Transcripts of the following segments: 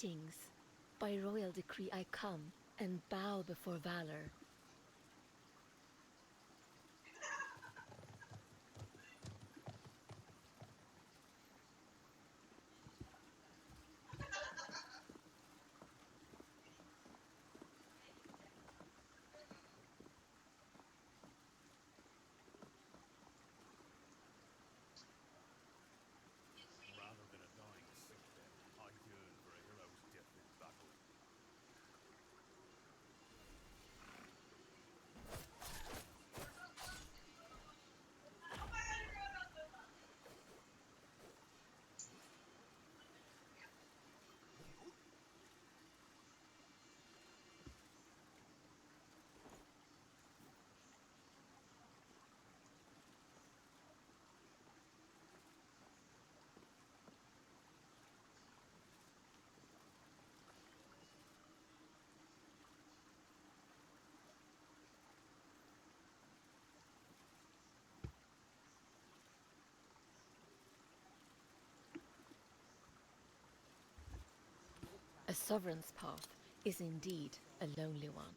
Greetings. By royal decree I come and bow before valor. Rather than a dying sickbed, I yearn for a hero's death in battle. A sovereign's path is indeed a lonely one.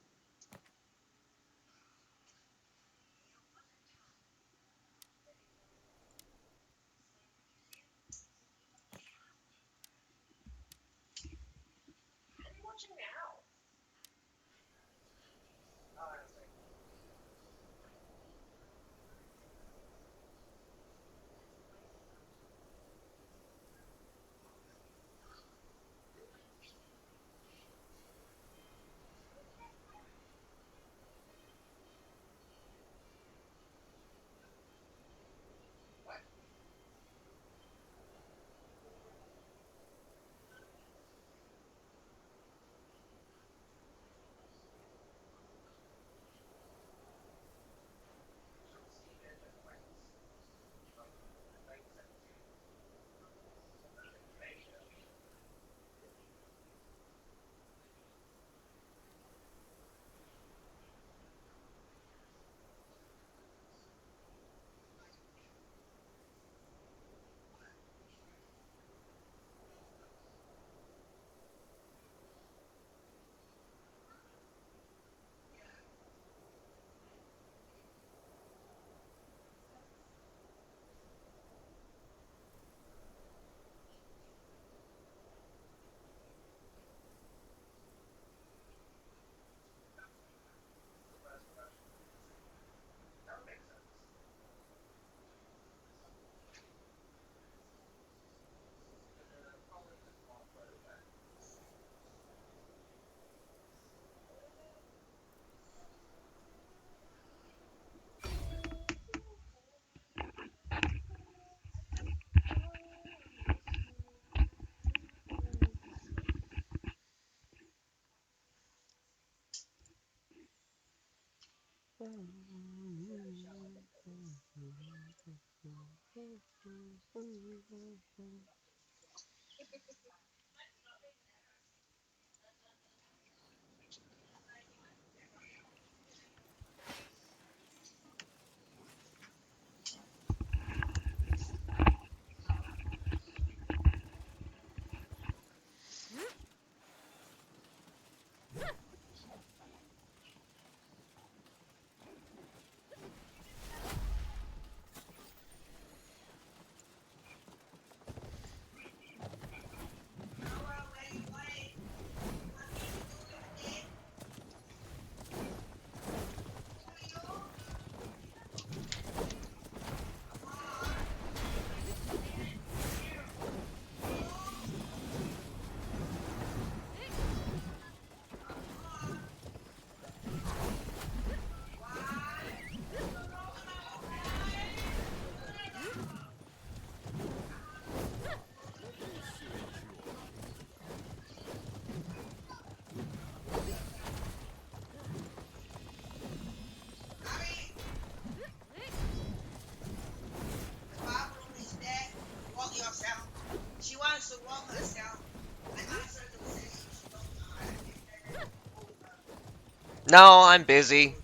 No, I'm busy.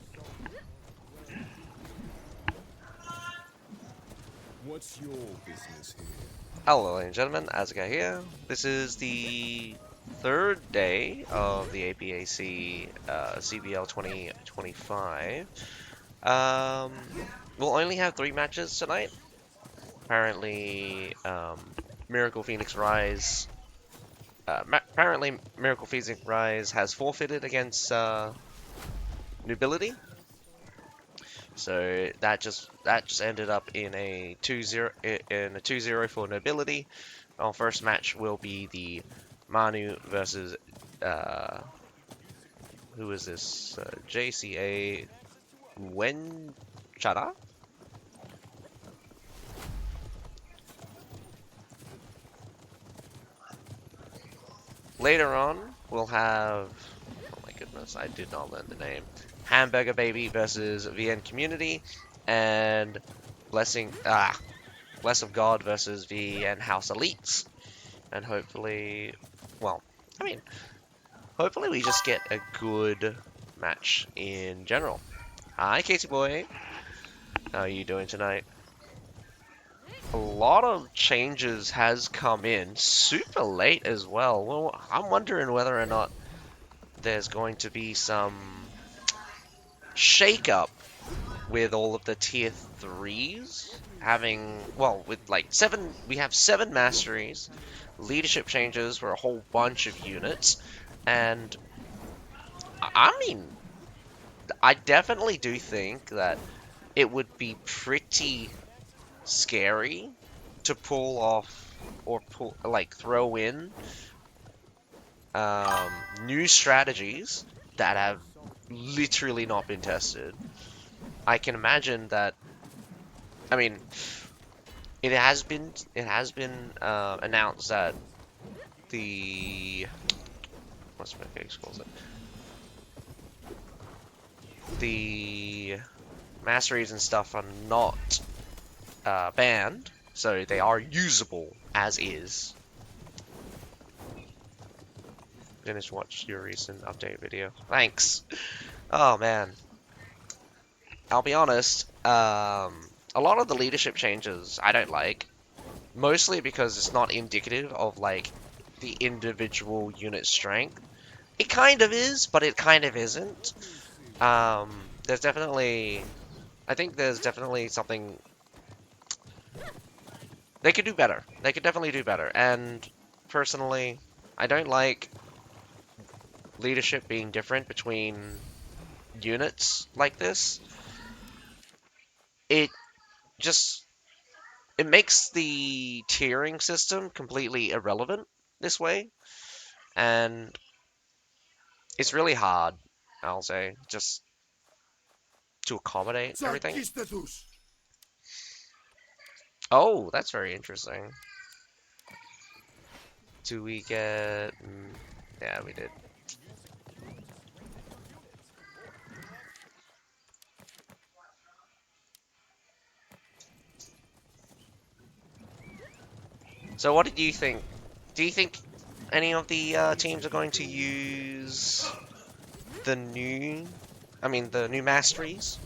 What's your business here? Hello, ladies and gentlemen, Asuka here. This is the third day of the APAC CBL 2025. We'll only have 3 matches tonight. Apparently, Miracle Phoenix Rise. Apparently, Miracle Phoenix Rise has forfeited against Nobility. So that just ended up in a 2-0 for Nobility. Our first match will be the Manu versus who is this? JCA Wenchara? Later on, we'll have. Oh my goodness, I did not learn the name. Hamburger Baby versus VN Community, and Bless of God versus VN House Elites, and hopefully, well, I mean, hopefully we just get a good match in general. Hi, Casey boy. How are you doing tonight? A lot of changes has come in super late as well. Well, I'm wondering whether or not there's going to be some shake-up with all of the tier 3s having, well, with like 7, we have 7 masteries, leadership changes for a whole bunch of units, and I mean, I definitely do think that it would be pretty scary to pull off or throw in new strategies that have literally not been tested. I can imagine that. I mean, it has been announced that the what's my face calls it the masteries and stuff are not banned, so they are usable as is. Finished watch your recent update video. Thanks. Oh man, I'll be honest. A lot of the leadership changes I don't like, mostly because it's not indicative of like the individual unit strength. It kind of is, but it kind of isn't. There's definitely, I think there's definitely something they could do better. They could definitely do better. And personally, I don't like leadership being different between units like this. It just it makes the tiering system completely irrelevant this way, and it's really hard, I'll say, just to accommodate everything. Oh, that's very interesting. Do we get... yeah, we did. So what did you think? Do you think any of the teams are going to use the new... the new masteries?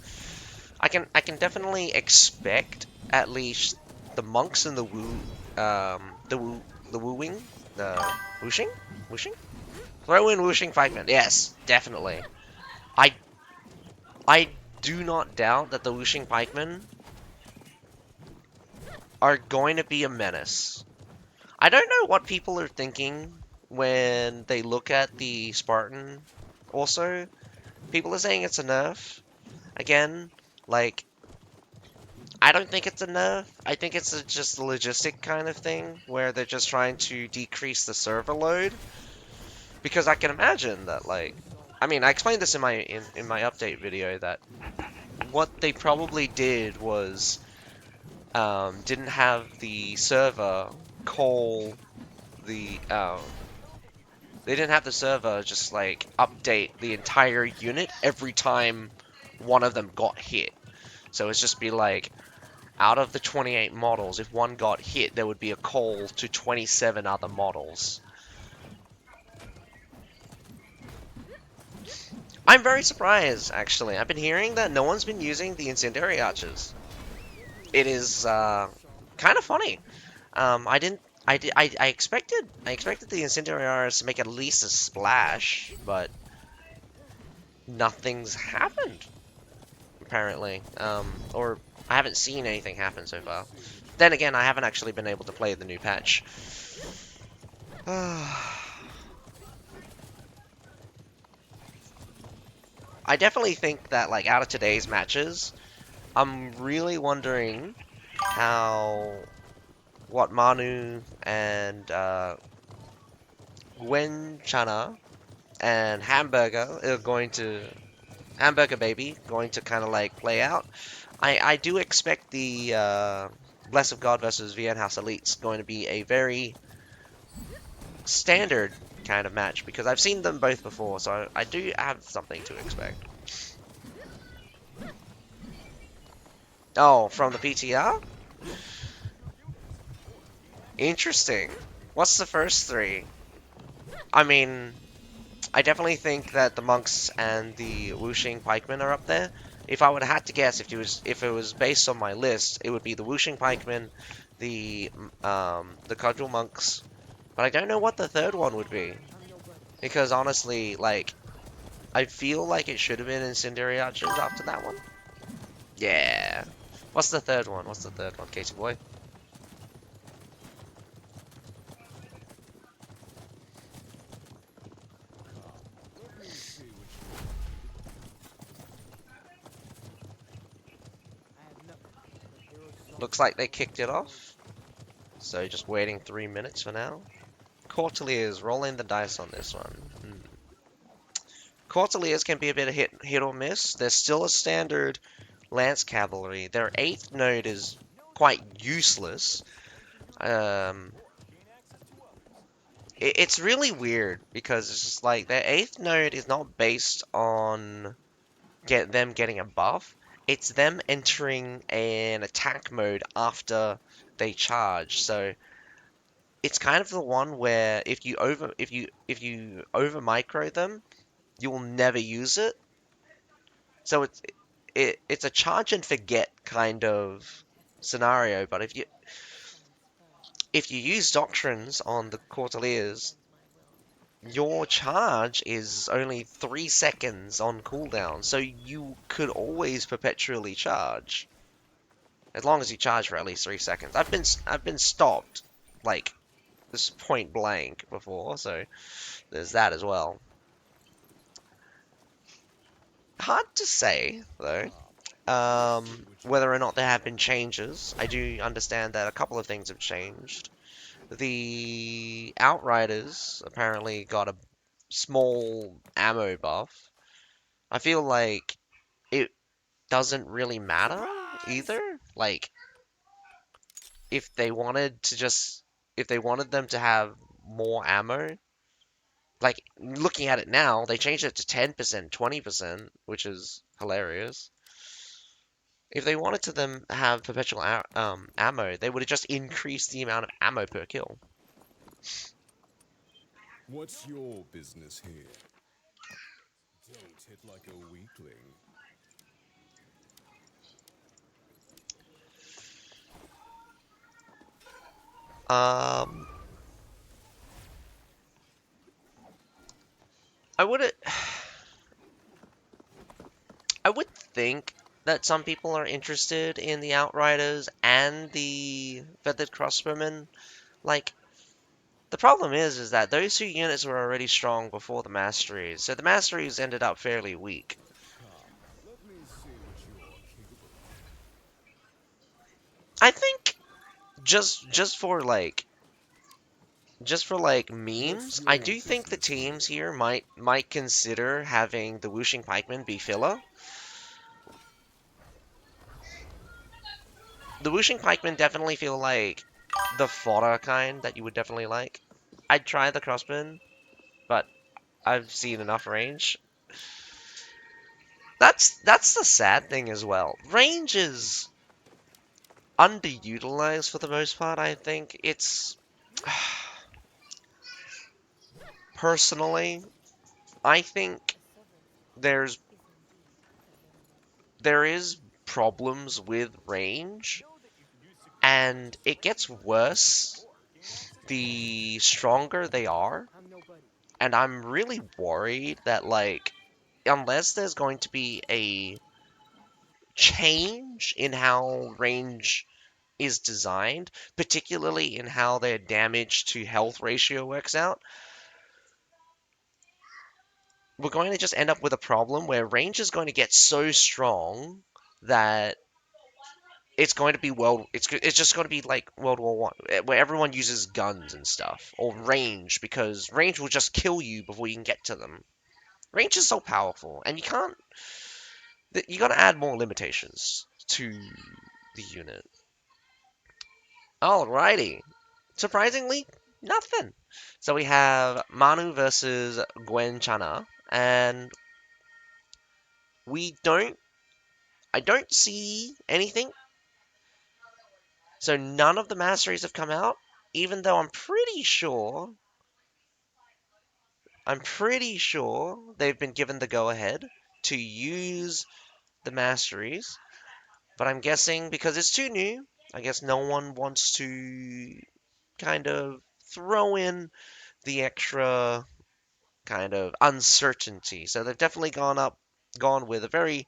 I can definitely expect at least the monks and the wooing, the whooshing? Throw in whooshing pikemen. Yes, definitely. I I do not doubt that the whooshing pikemen are going to be a menace. I don't know what people are thinking when they look at the Spartan. Also, people are saying it's a nerf. Again, like, I don't think it's a nerf. I think it's just a logistic kind of thing where they're just trying to decrease the server load. Because I can imagine that, like, I explained this in my update video that what they probably did was didn't have the server call the they didn't have the server just like update the entire unit every time one of them got hit. So it's just be like, out of the 28 models, if one got hit, there would be a call to 27 other models. I'm very surprised, actually. I've been hearing that no one's been using the incendiary archers. It is kind of funny. I expected the Incendiaries to make at least a splash, but nothing's happened apparently. Or I haven't seen anything happen so far. Then again, I haven't actually been able to play the new patch. I definitely think that like out of today's matches, I'm really wondering how what Manu and Gwen Chana and Hamburger are going to Hamburger Baby going to kind of like play out. I do expect the Bless of God versus VN House Elites going to be a very standard kind of match because I've seen them both before, so I do have something to expect. Oh, from the PTR? Interesting. What's the first three? I mean, I definitely think that the monks and the Wuxing pikemen are up there. If I would have had to guess, if it was based on my list, it would be the Wuxing pikemen, the cudgel monks, but I don't know what the third one would be because honestly, like I feel like it should have been Incendiary Archers after that one. Yeah. What's the third one? What's the third one, Casey boy? Looks like they kicked it off. So just waiting 3 minutes for now. Courtiers rolling the dice on this one. Courtiers can be a bit of hit or miss. They're still a standard lance cavalry. Their 8th node is quite useless. Um, it's really weird because it's just like their 8th node is not based on them getting a buff. It's them entering an attack mode after they charge. So it's kind of the one where if you over micro them, you will never use it. So it's a charge and forget kind of scenario. But if you use doctrines on the Courtiers, your charge is only 3 seconds on cooldown, so you could always perpetually charge as long as you charge for at least 3 seconds. I've been stopped like this point blank before, so there's that as well. Hard to say though. Whether or not there have been changes. I do understand that a couple of things have changed. The Outriders apparently got a small ammo buff. I feel like it doesn't really matter either. Like, if they wanted to just, if they wanted them to have more ammo, like, looking at it now, they changed it to 10%, 20%, which is hilarious. If they wanted to them have perpetual ammo, they would have just increased the amount of ammo per kill. What's your business here? Don't hit like a weakling. Um, I would I would think that some people are interested in the Outriders and the Feathered Crossbowmen. Like, the problem is that those two units were already strong before the Masteries, so the Masteries ended up fairly weak. Let me see what you're capable I think just for like of. What's memes, I your do think the business teams here? here might consider having the Wuxing Pikemen be filler. The Wuxing Pikemen definitely feel like the fodder kind that you would definitely like. I'd try the crossbow, but I've seen enough range. That's the sad thing as well. Range is underutilized for the most part, I think. It's personally, I think there's there is problems with range and it gets worse the stronger they are. And I'm really worried that, like, unless there's going to be a change in how range is designed, particularly in how their damage to health ratio works out, we're going to just end up with a problem where range is going to get so strong that it's going to be it's just going to be like World War One, where everyone uses guns and stuff, or range, because range will just kill you before you can get to them. Range is so powerful, and you got to add more limitations to the unit. Alrighty, surprisingly, nothing. So we have Manu versus Gwen Chana, and we don't. I don't see anything. So none of the masteries have come out, even though I'm pretty sure they've been given the go-ahead to use the masteries. But I'm guessing because it's too new, I guess no one wants to kind of throw in the extra kind of uncertainty. So they've definitely gone with a very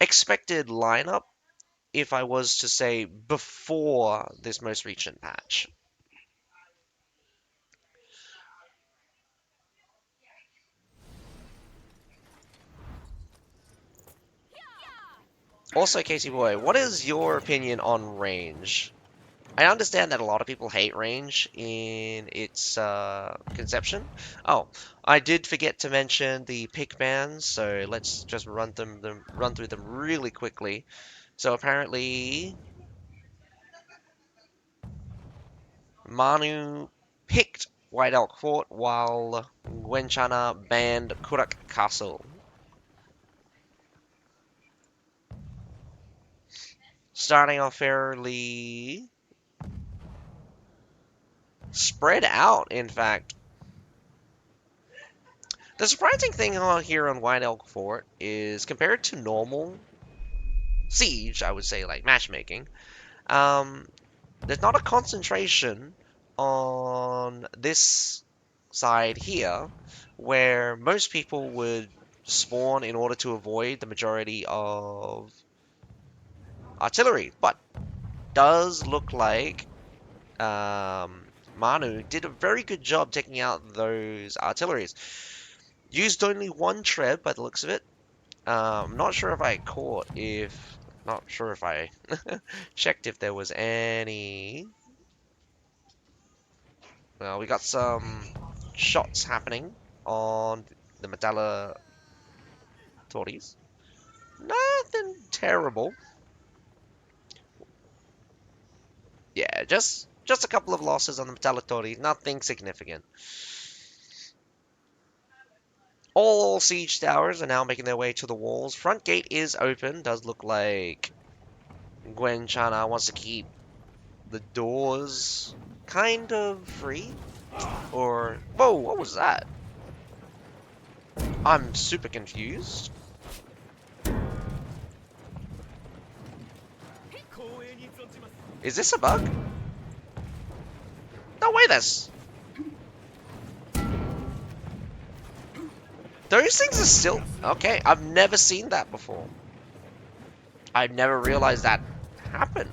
expected lineup, if I was to say before this most recent patch. Also, Casey Boy, what is your opinion on range? I understand that a lot of people hate range in its conception. Oh, I did forget to mention the pick bans, so let's just run through them really quickly. So apparently, Manu picked White Elk Fort while Gwenchana banned Kurak Castle. Starting off fairly spread out, in fact. The surprising thing here on White Elk Fort is compared to normal Siege, I would say, like matchmaking, um, there's not a concentration on this side here where most people would spawn in order to avoid the majority of artillery. But does look like Manu did a very good job taking out those artilleries. Used only one tread by the looks of it. Not sure if I caught if... Not sure if I checked if there was any... Well, we got some shots happening on the Medalla Tories. Nothing terrible. Yeah, just a couple of losses on the Medalla Tories. Nothing significant. All siege towers are now making their way to the walls. Front gate is open. Does look like Gwen Chana wants to keep the doors kind of free. Or... Whoa, what was that? I'm super confused. Is this a bug? No way, this. Those things are still... Okay, I've never seen that before. I've never realized that happened.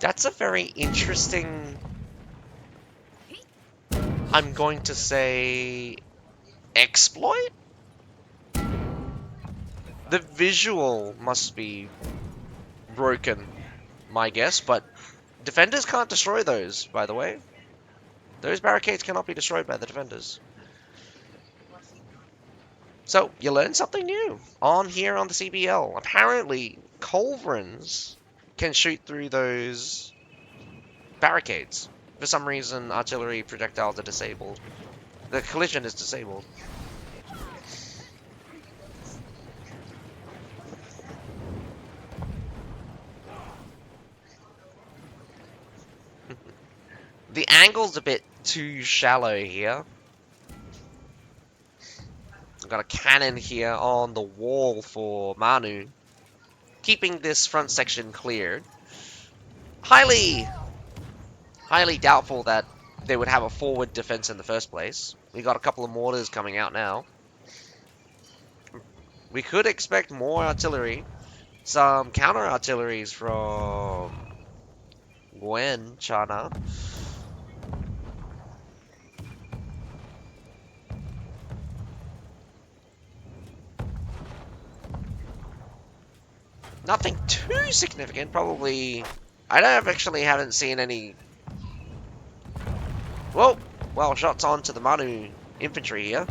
That's a very interesting... I'm going to say... exploit? The visual must be broken, my guess, but defenders can't destroy those, by the way. Those barricades cannot be destroyed by the defenders. So, you learn something new on here on the CBL. Apparently, culverins can shoot through those barricades. For some reason, artillery projectiles are disabled. The collision is disabled. The angle's a bit too shallow here. I've got a cannon here on the wall for Manu. keeping this front section cleared. Highly doubtful that they would have a forward defense in the first place. We got a couple of mortars coming out now. We could expect more artillery. Some counter artilleries from Gwen Chana. Nothing too significant, probably. Haven't seen any. Whoa! Well, shots onto the Manu infantry here.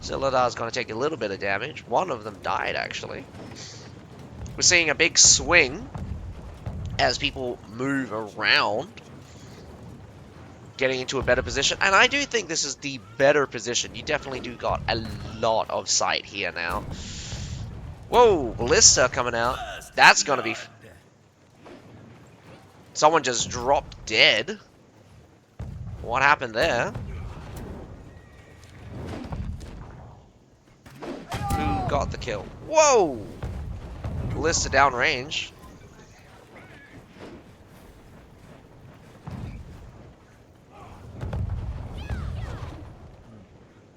Ziladar's going to take a little bit of damage. One of them died, actually. We're seeing a big swing as people move around, getting into a better position. And I do think this is the better position. You definitely do got a lot of sight here now. Whoa, Ballista coming out. That's going to be... Someone just dropped dead. What happened there? Who got the kill? Whoa! Ballista downrange.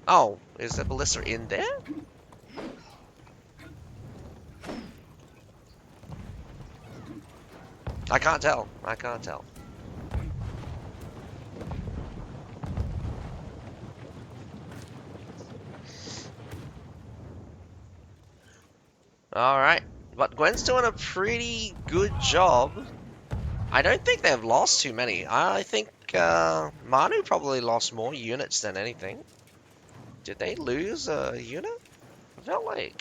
Oh, is the Ballista in there? I can't tell. I can't tell. Alright. But Gwen's doing a pretty good job. I don't think they've lost too many. I think Manu probably lost more units than anything. Did they lose a unit? I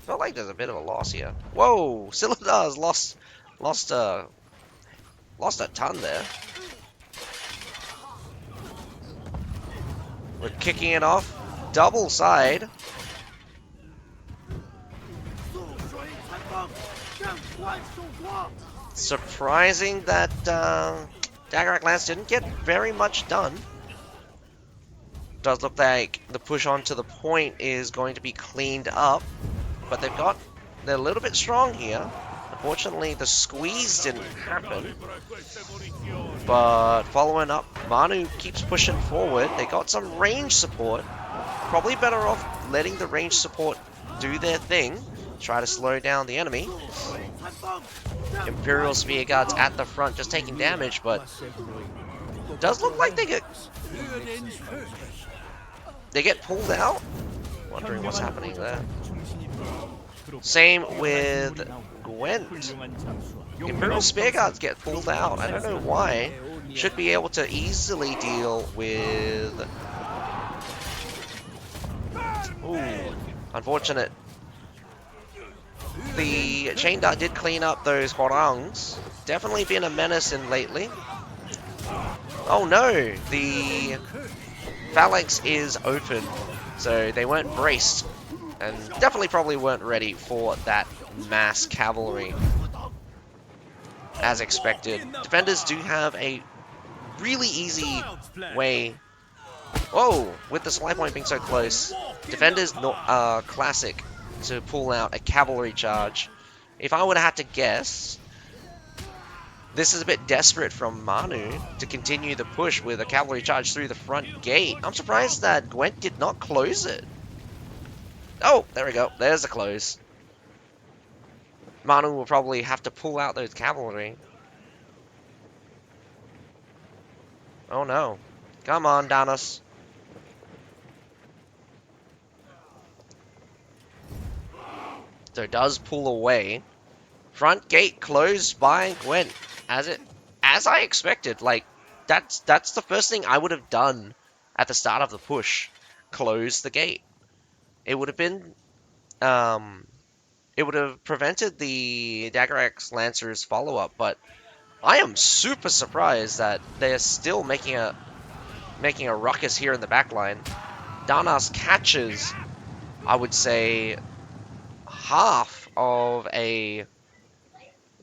felt like there's a bit of a loss here. Whoa! Siladar's lost a ton there. We're kicking it off. Double side. Surprising that Daggerak Lance didn't get very much done. Does look like the push onto the point is going to be cleaned up, but they're a little bit strong here. Unfortunately, the squeeze didn't happen. But following up, Manu keeps pushing forward. They got some range support. Probably better off letting the range support do their thing. Try to slow down the enemy. Imperial Spear Guards at the front just taking damage, but it does look like they get pulled out. Wondering what's happening there. Same with Gwent. Imperial Spear Guards get pulled out. I don't know why. Should be able to easily deal with... Ooh, unfortunate. The Chain Dart did clean up those Horangs. Definitely been a menace in lately. Oh no! The Phalanx is open, so they weren't braced. And definitely probably weren't ready for that mass cavalry. As expected. Defenders do have a really easy way... Whoa! With the supply point being so close, defenders are classic to pull out a cavalry charge. If I would have had to guess, this is a bit desperate from Manu to continue the push with a cavalry charge through the front gate. I'm surprised that Gwent did not close it. Oh, there we go. There's the close. Manu will probably have to pull out those cavalry. Oh no. Come on, Danos. So it does pull away. Front gate closed by Gwent. As I expected. Like, that's the first thing I would have done at the start of the push. Close the gate. It would have been it would have prevented the Daggerak's Lancers follow-up, but I am super surprised that they're still making a ruckus here in the backline. Danas catches, I would say, half of a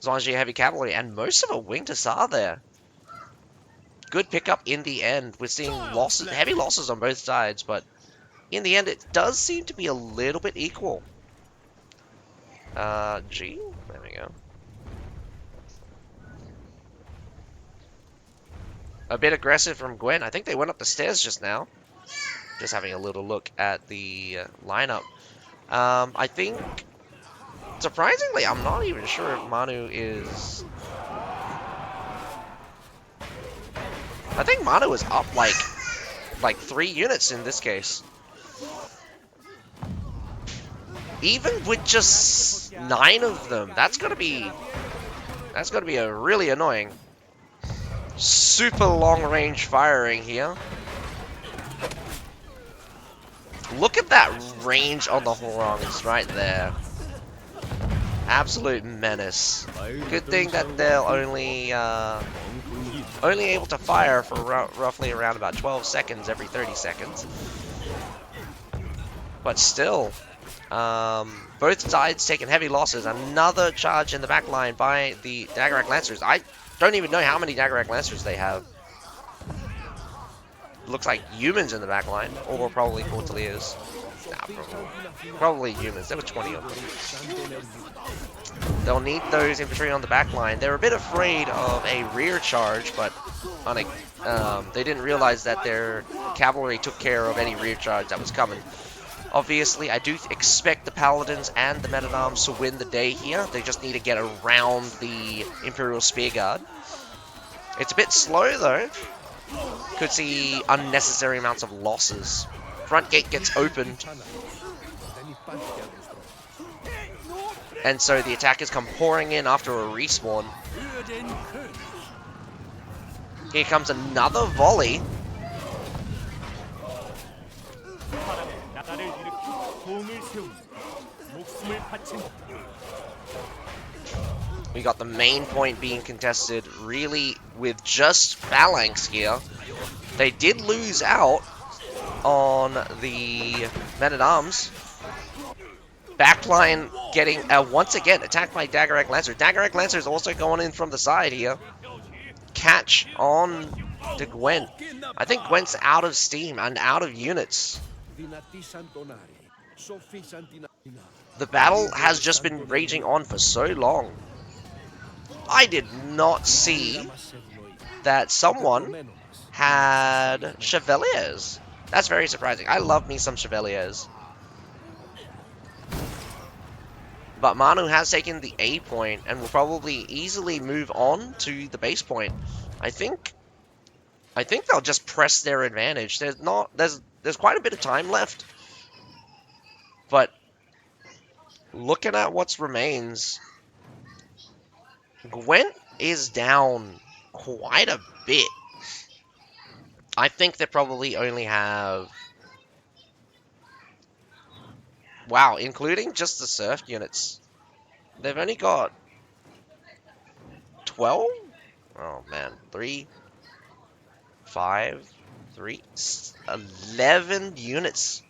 Zonji heavy cavalry and most of a winged hussar there. Good pickup in the end. We're seeing losses, heavy losses on both sides, but in the end it does seem to be a little bit equal. G? There we go. A bit aggressive from Gwen. I think they went up the stairs just now. Just having a little look at the lineup. I think, surprisingly, I'm not even sure if Manu is... I think Manu is up like 3 units in this case. Even with just 9 of them, that's gonna be a really annoying. Super long range firing here. Look at that range on the Horongs right there. Absolute menace. Good thing that they're only able to fire for roughly around about 12 seconds every 30 seconds. But still, both sides taking heavy losses. Another charge in the back line by the Daggerak Lancers. I don't even know how many Daggerak Lancers they have. Looks like humans in the back line, or probably Corteliers. Nah, probably humans. There were 20 of them. They'll need those infantry on the back line. They're a bit afraid of a rear charge, but they didn't realize that their cavalry took care of any rear charge that was coming. Obviously, I do expect the Paladins and the Men-at-Arms to win the day here. They just need to get around the Imperial Spear Guard. It's a bit slow, though. Could see unnecessary amounts of losses. Front gate gets opened. And so the attackers come pouring in after a respawn. Here comes another volley. We got the main point being contested really with just Phalanx here. They did lose out on the Men-at-Arms. Backline getting, once again, attacked by Daggerak Lancer. Daggerak Lancer is also going in from the side here. Catch on to Gwen. I think Gwen's out of steam and out of units. The battle has just been raging on for so long. I did not see that someone had Chevaliers. That's very surprising. I love me some Chevaliers. But Manu has taken the A point and will probably easily move on to the base point. I think they'll just press their advantage. There's quite a bit of time left. But looking at what remains, Gwent is down quite a bit. I think they probably only have... Wow, including just the surf units. They've only got 12? Oh man, 3, 5, 3, 11 units.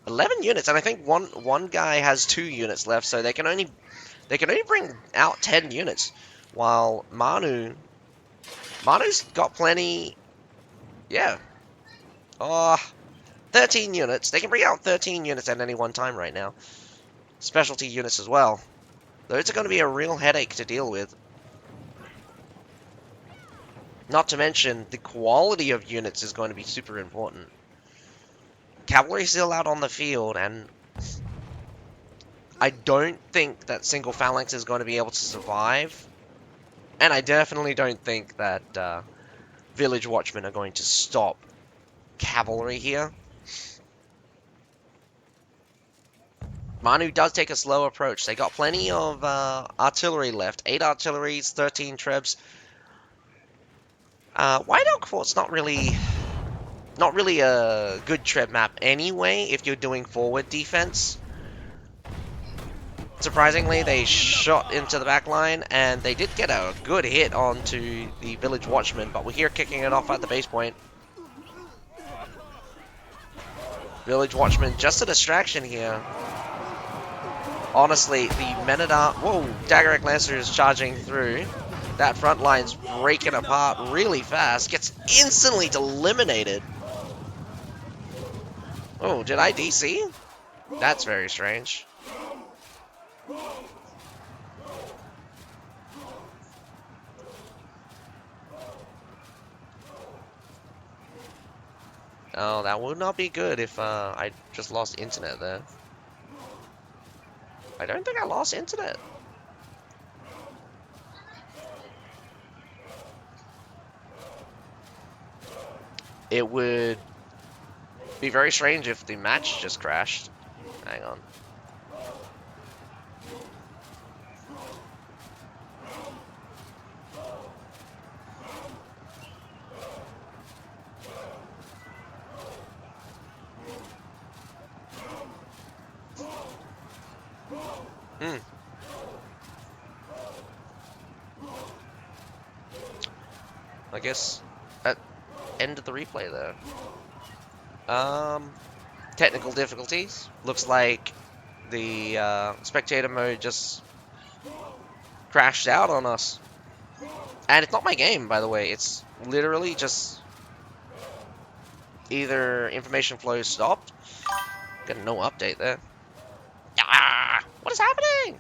11 units, and I think one guy has 2 units left, so they can only bring out 10 units. While Manu's got plenty. Yeah. 13 units. They can bring out 13 units at any one time right now. Specialty units as well. Those are going to be a real headache to deal with. Not to mention, the quality of units is going to be super important. Cavalry still out on the field, and I don't think that single phalanx is going to be able to survive. And I definitely don't think that village watchmen are going to stop cavalry here. Manu does take a slow approach. They got plenty of artillery left. 8 artilleries, 13 trebs. White Elk Fort's not really a good treb map anyway if you're doing forward defense. Surprisingly, they shot into the back line, and they did get a good hit onto the village watchman, but we're here kicking it off at the base point. Village watchman, just a distraction here. Honestly, the Men-at-Arms... Whoa, Daggerak Lancer is charging through. That front line's breaking apart really fast. Gets instantly eliminated. Oh, did I DC? That's very strange. Oh, that would not be good if I just lost internet there. I don't think I lost internet. It would be very strange if the match just crashed. Hang on. Hmm. I guess at end of the replay there. Technical difficulties. Looks like the spectator mode just crashed out on us. And it's not my game, by the way. It's literally just either information flow stopped. Got no update there. Ah, what is happening?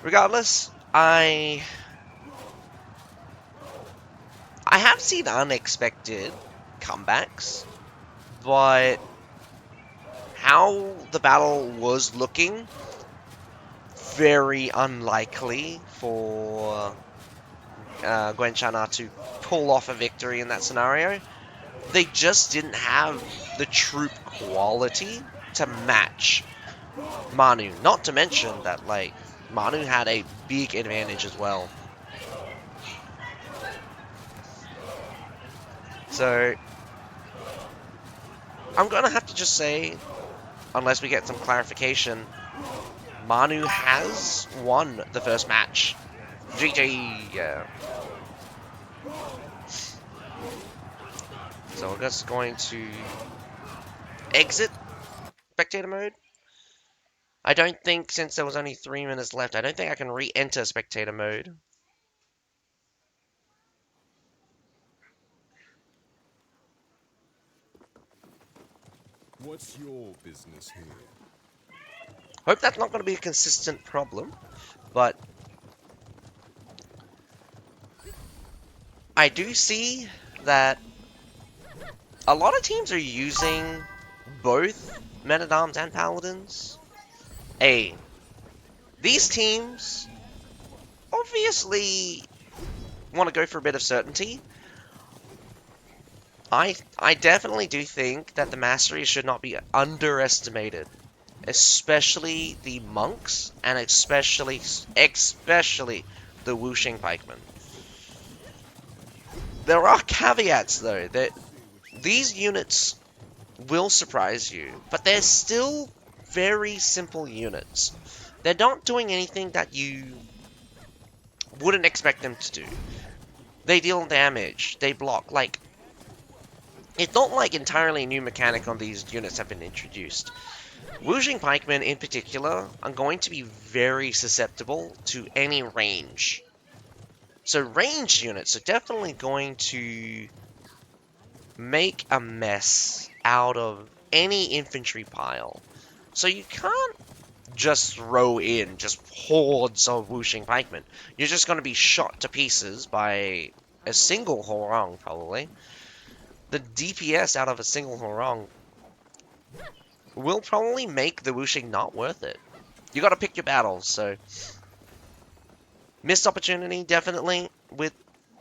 Regardless, I have seen unexpected comebacks, but how the battle was looking, very unlikely for Gwen Chana to pull off a victory in that scenario. They just didn't have the troop quality to match Manu. Not to mention that, like, Manu had a big advantage as well. So, I'm gonna have to just say, unless we get some clarification, Manu has won the first match. GG, yeah. So we're just going to exit spectator mode. I don't think, since there was only 3 minutes left, I don't think I can re-enter spectator mode. What's your business here? Hope that's not going to be a consistent problem, but I do see that a lot of teams are using both Men-at-Arms and Paladins. These teams obviously want to go for a bit of certainty. I definitely do think that the mastery should not be underestimated, especially the monks and especially the Wuxing pikemen. There are caveats though that these units will surprise you, but they're still very simple units. They're not doing anything that you wouldn't expect them to do. They deal damage, they block, like, it's not like entirely new mechanic on these units have been introduced. Wuxing pikemen in particular are going to be very susceptible to any range. So ranged units are definitely going to make a mess out of any infantry pile. So you can't just throw in just hordes of Wuxing pikemen. You're just going to be shot to pieces by a single Horong, probably. The DPS out of a single Horong will probably make the Wuxing not worth it. You got to pick your battles, so missed opportunity definitely with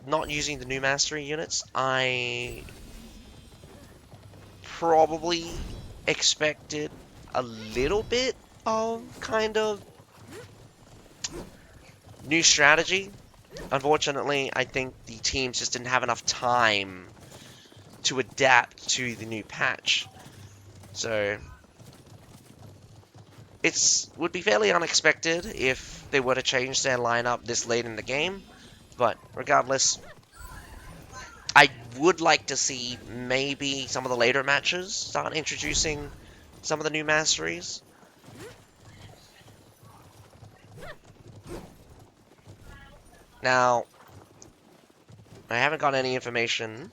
not using the new mastery units. I probably expected a little bit of kind of new strategy. Unfortunately, I think the teams just didn't have enough time to adapt to the new patch. So it would be fairly unexpected if they were to change their lineup this late in the game. But regardless, I would like to see maybe some of the later matches start introducing some of the new masteries. Now, I haven't got any information.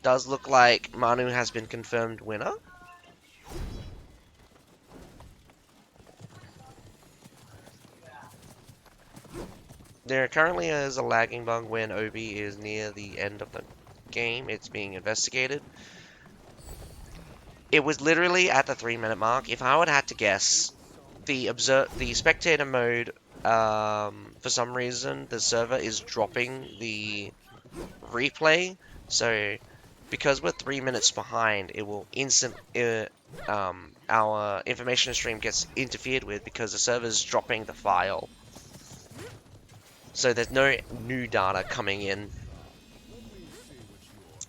Does look like Manu has been confirmed winner. There currently is a lagging bug when Obi is near the end of the game. It's being investigated. It was literally at the 3 minute mark. If I would have had to guess, the spectator mode, for some reason, the server is dropping the replay. So because we're 3 minutes behind, it will our information stream gets interfered with because the server's dropping the file. So there's no new data coming in,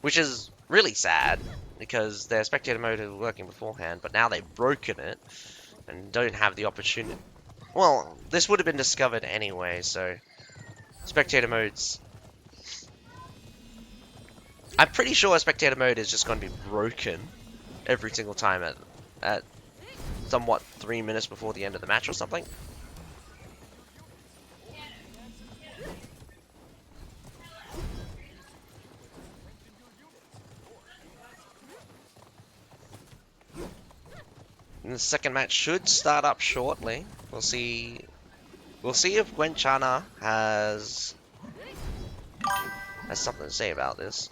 which is really sad because their spectator mode is working beforehand, but now they've broken it and don't have the opportunity. Well, this would have been discovered anyway, so spectator modes. I'm pretty sure spectator mode is just going to be broken every single time at somewhat 3 minutes before the end of the match or something. And the second match should start up shortly. We'll see. We'll see if Gwenchana has something to say about this.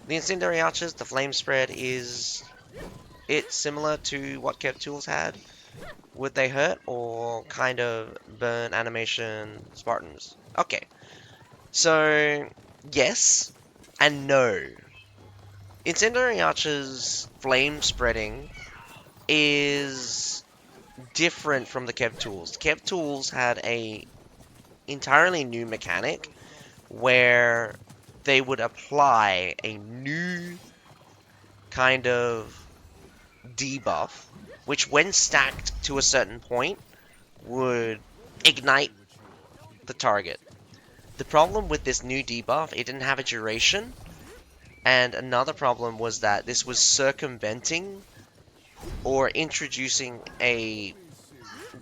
The incendiary archers, the flame spread, is it similar to what Kev Tools had? Would they hurt or kind of burn animation Spartans? Okay, so yes and no. Incendiary archers flame spreading is different from the Kev Tools. Kev Tools had a entirely new mechanic where they would apply a new kind of debuff, which when stacked to a certain point would ignite the target. The problem with this new debuff, it didn't have a duration, and another problem was that this was circumventing or introducing a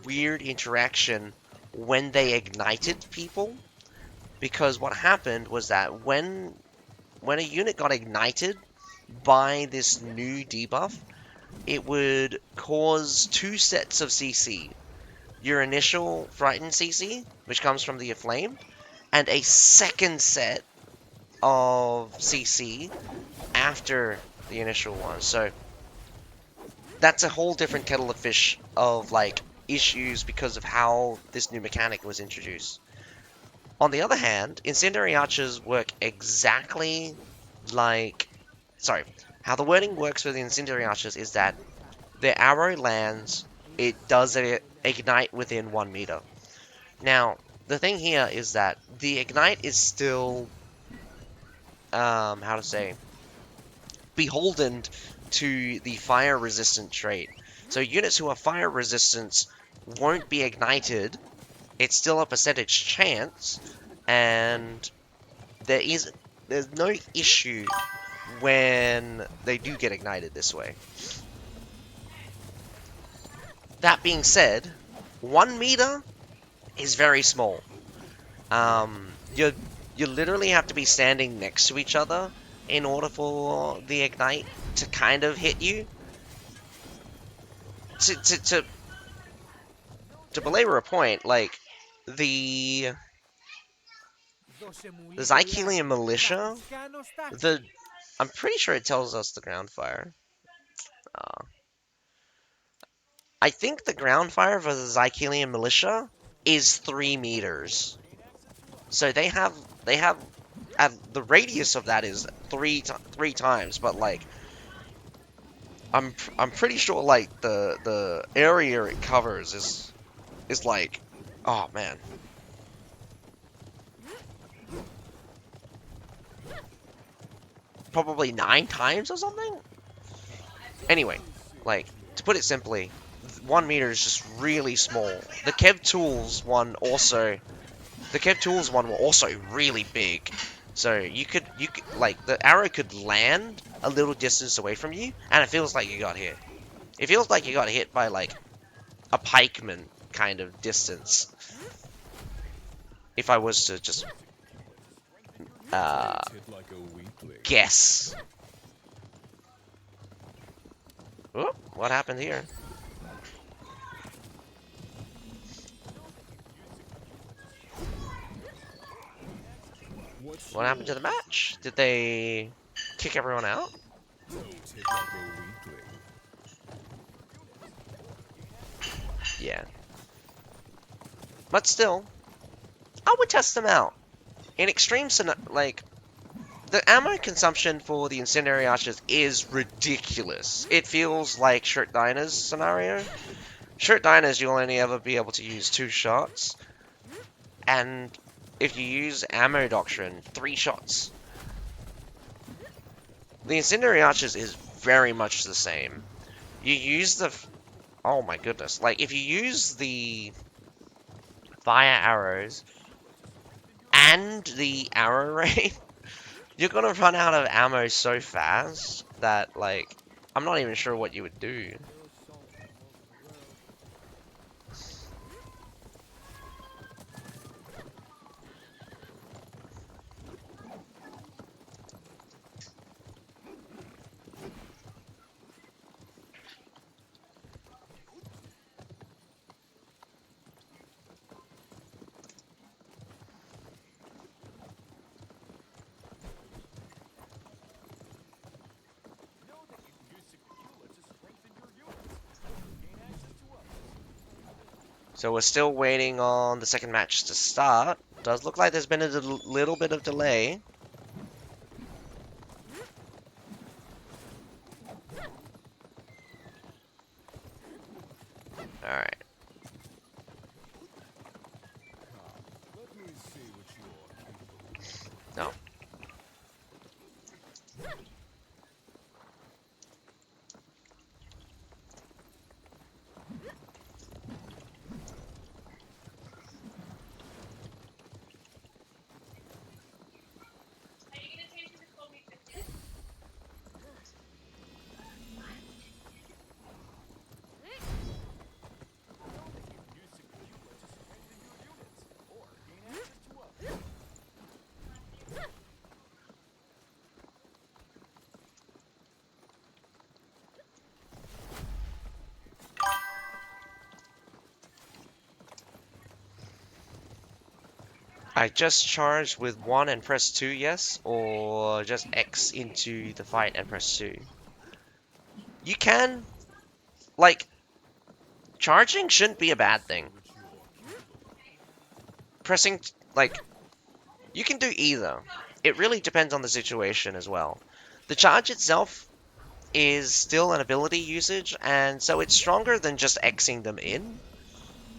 weird interaction when they ignited people, because what happened was that when a unit got ignited by this new debuff, it would cause two sets of CC. Your initial Frightened CC, which comes from the Aflame, and a second set of CC after the initial one. So that's a whole different kettle of fish of like issues because of how this new mechanic was introduced. On the other hand, Incendiary Archers work exactly like... Sorry, how the wording works for the Incendiary Archers is that the arrow lands, it does ignite within 1 meter. Now, the thing here is that the ignite is still, how to say, beholden to the fire resistant trait. So units who are fire resistant won't be ignited. It's still a percentage chance, and there's no issue when they do get ignited this way. That being said, 1 meter is very small. You literally have to be standing next to each other in order for the ignite to kind of hit you. To belabor a point, like the Zychelian militia, I'm pretty sure it tells us the ground fire. I think the ground fire for the Zychelian militia is 3 meters. So they have the radius of that is three times, but like I'm pretty sure like the area it covers is like, oh man. Probably 9 times or something? Anyway, like, to put it simply, 1 meter is just really small. The Kev Tools one were also really big. So you could like, the arrow could land a little distance away from you, and it feels like you got hit. It feels like you got hit by like a pikeman kind of distance. If I was to just guess. Oop, what happened here? What happened to the match? Did they kick everyone out? Don't hit like a weakling. Yeah. But still, I would test them out. In extreme, like, the ammo consumption for the Incendiary Archers is ridiculous. It feels like Shirt Diner's scenario. Shirt Diners, you'll only ever be able to use 2 shots. And if you use Ammo Doctrine, 3 shots. The Incendiary Archers is very much the same. You use the... Oh my goodness. Like, if you use the fire arrows and the arrow rain, you're gonna run out of ammo so fast that, like, I'm not even sure what you would do. So we're still waiting on the second match to start. Does look like there's been a little bit of delay. Alright. Let me see what you're capable of. No. I just charge with 1 and press 2, yes? Or just X into the fight and press 2? You can, like, charging shouldn't be a bad thing. Pressing, like, you can do either. It really depends on the situation as well. The charge itself is still an ability usage, and so it's stronger than just Xing them in,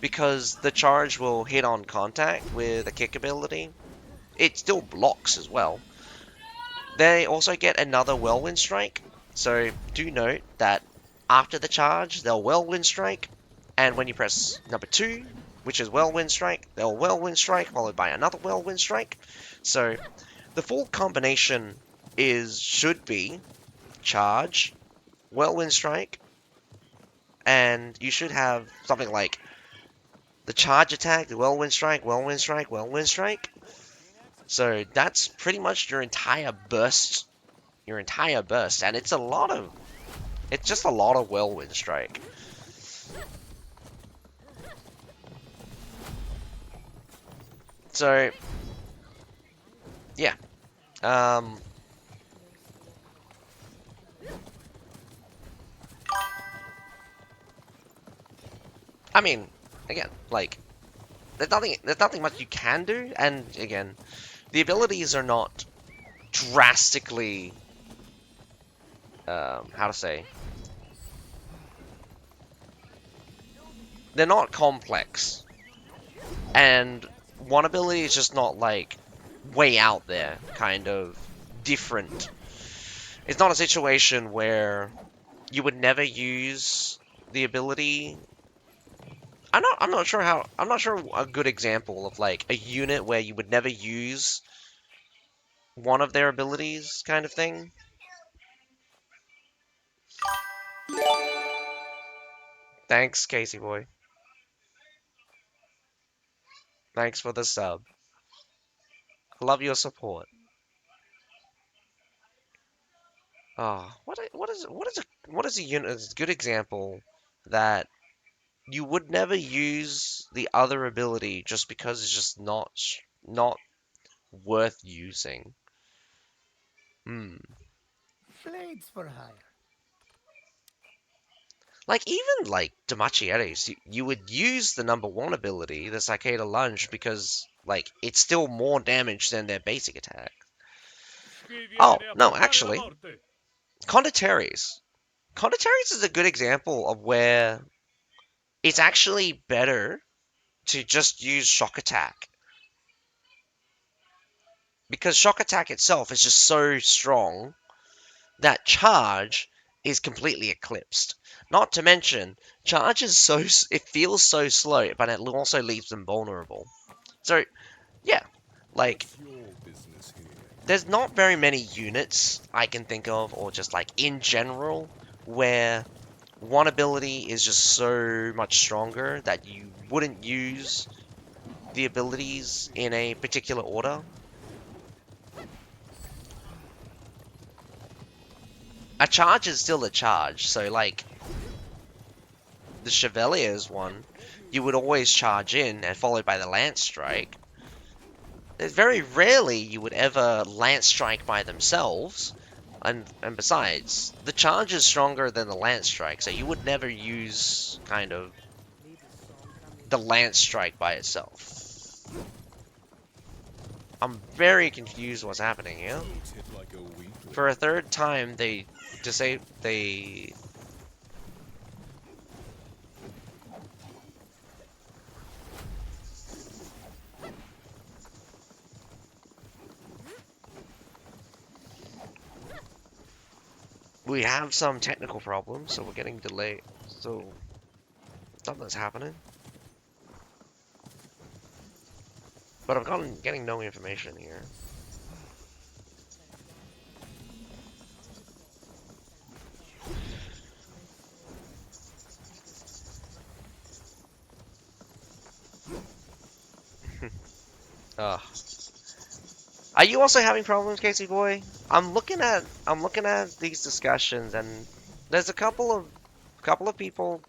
because the charge will hit on contact with a kick ability. It still blocks as well. They also get another Whirlwind Strike, so do note that after the charge, they'll Whirlwind Strike, and when you press number 2, which is Whirlwind Strike, they'll Whirlwind Strike followed by another Whirlwind Strike. So the full combination should be charge, Whirlwind Strike, and you should have something like the charge attack, the Whirlwind Strike, Whirlwind Strike, Whirlwind Strike. So that's pretty much your entire burst, and it's just a lot of Whirlwind Strike. So yeah, I mean, again, like, there's nothing much you can do, and again, the abilities are not drastically, how to say, they're not complex, and one ability is just not, like, way out there, kind of different. It's not a situation where you would never use the ability. I'm not sure a good example of, like, a unit where you would never use one of their abilities kind of thing. Thanks, Casey boy. Thanks for the sub. I love your support. Ah, what is a unit? Is a good example that you would never use the other ability just because it's just not worth using. Hmm. Blades for hire. Like, even, like, Demachiates, you would use the number 1 ability, the Cicada Lunge, because, like, it's still more damage than their basic attack. Qui Oh, viene a no, portare la actually, morte? Condottieri. Condottieri is a good example of where it's actually better to just use Shock Attack. Because Shock Attack itself is just so strong that Charge is completely eclipsed. Not to mention, Charge is it feels so slow, but it also leaves them vulnerable. So, yeah, like, What's your business here? there's not very many units I can think of, or just like in general, where one ability is just so much stronger that you wouldn't use the abilities in a particular order. A charge is still a charge, so like the Chevalier's one, you would always charge in and followed by the Lance Strike. There's very rarely you would ever Lance Strike by themselves, and besides, the charge is stronger than the Lance Strike, so you would never use kind of the Lance Strike by itself. I'm very confused what's happening here. Don't hit like a weakling. For a third time, they we have some technical problems, so we're getting delayed. So something's happening. But I'm getting no information here. Ugh. Are you also having problems, Casey boy? I'm looking at these discussions, and there's a couple of people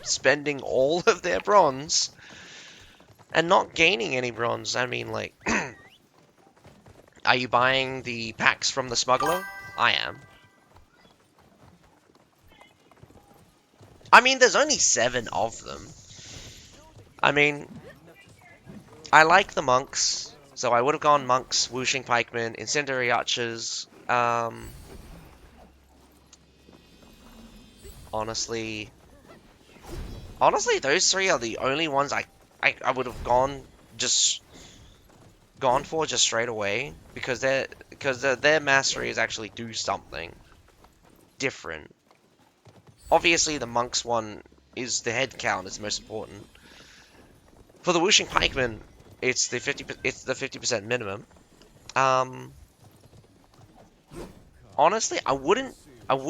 spending all of their bronze and not gaining any bronze. I mean, like, are you buying the packs from the smuggler? I am. I mean, there's only 7 of them. I mean, I like the monks, so I would have gone monks, whooshing pikemen, incendiary archers. Honestly, those 3 are the only ones I would have gone for just straight away because their mastery is actually do something different. Obviously, the monks one is the head count is the most important. For the whooshing pikemen, it's the 50% minimum. Honestly, I wouldn't have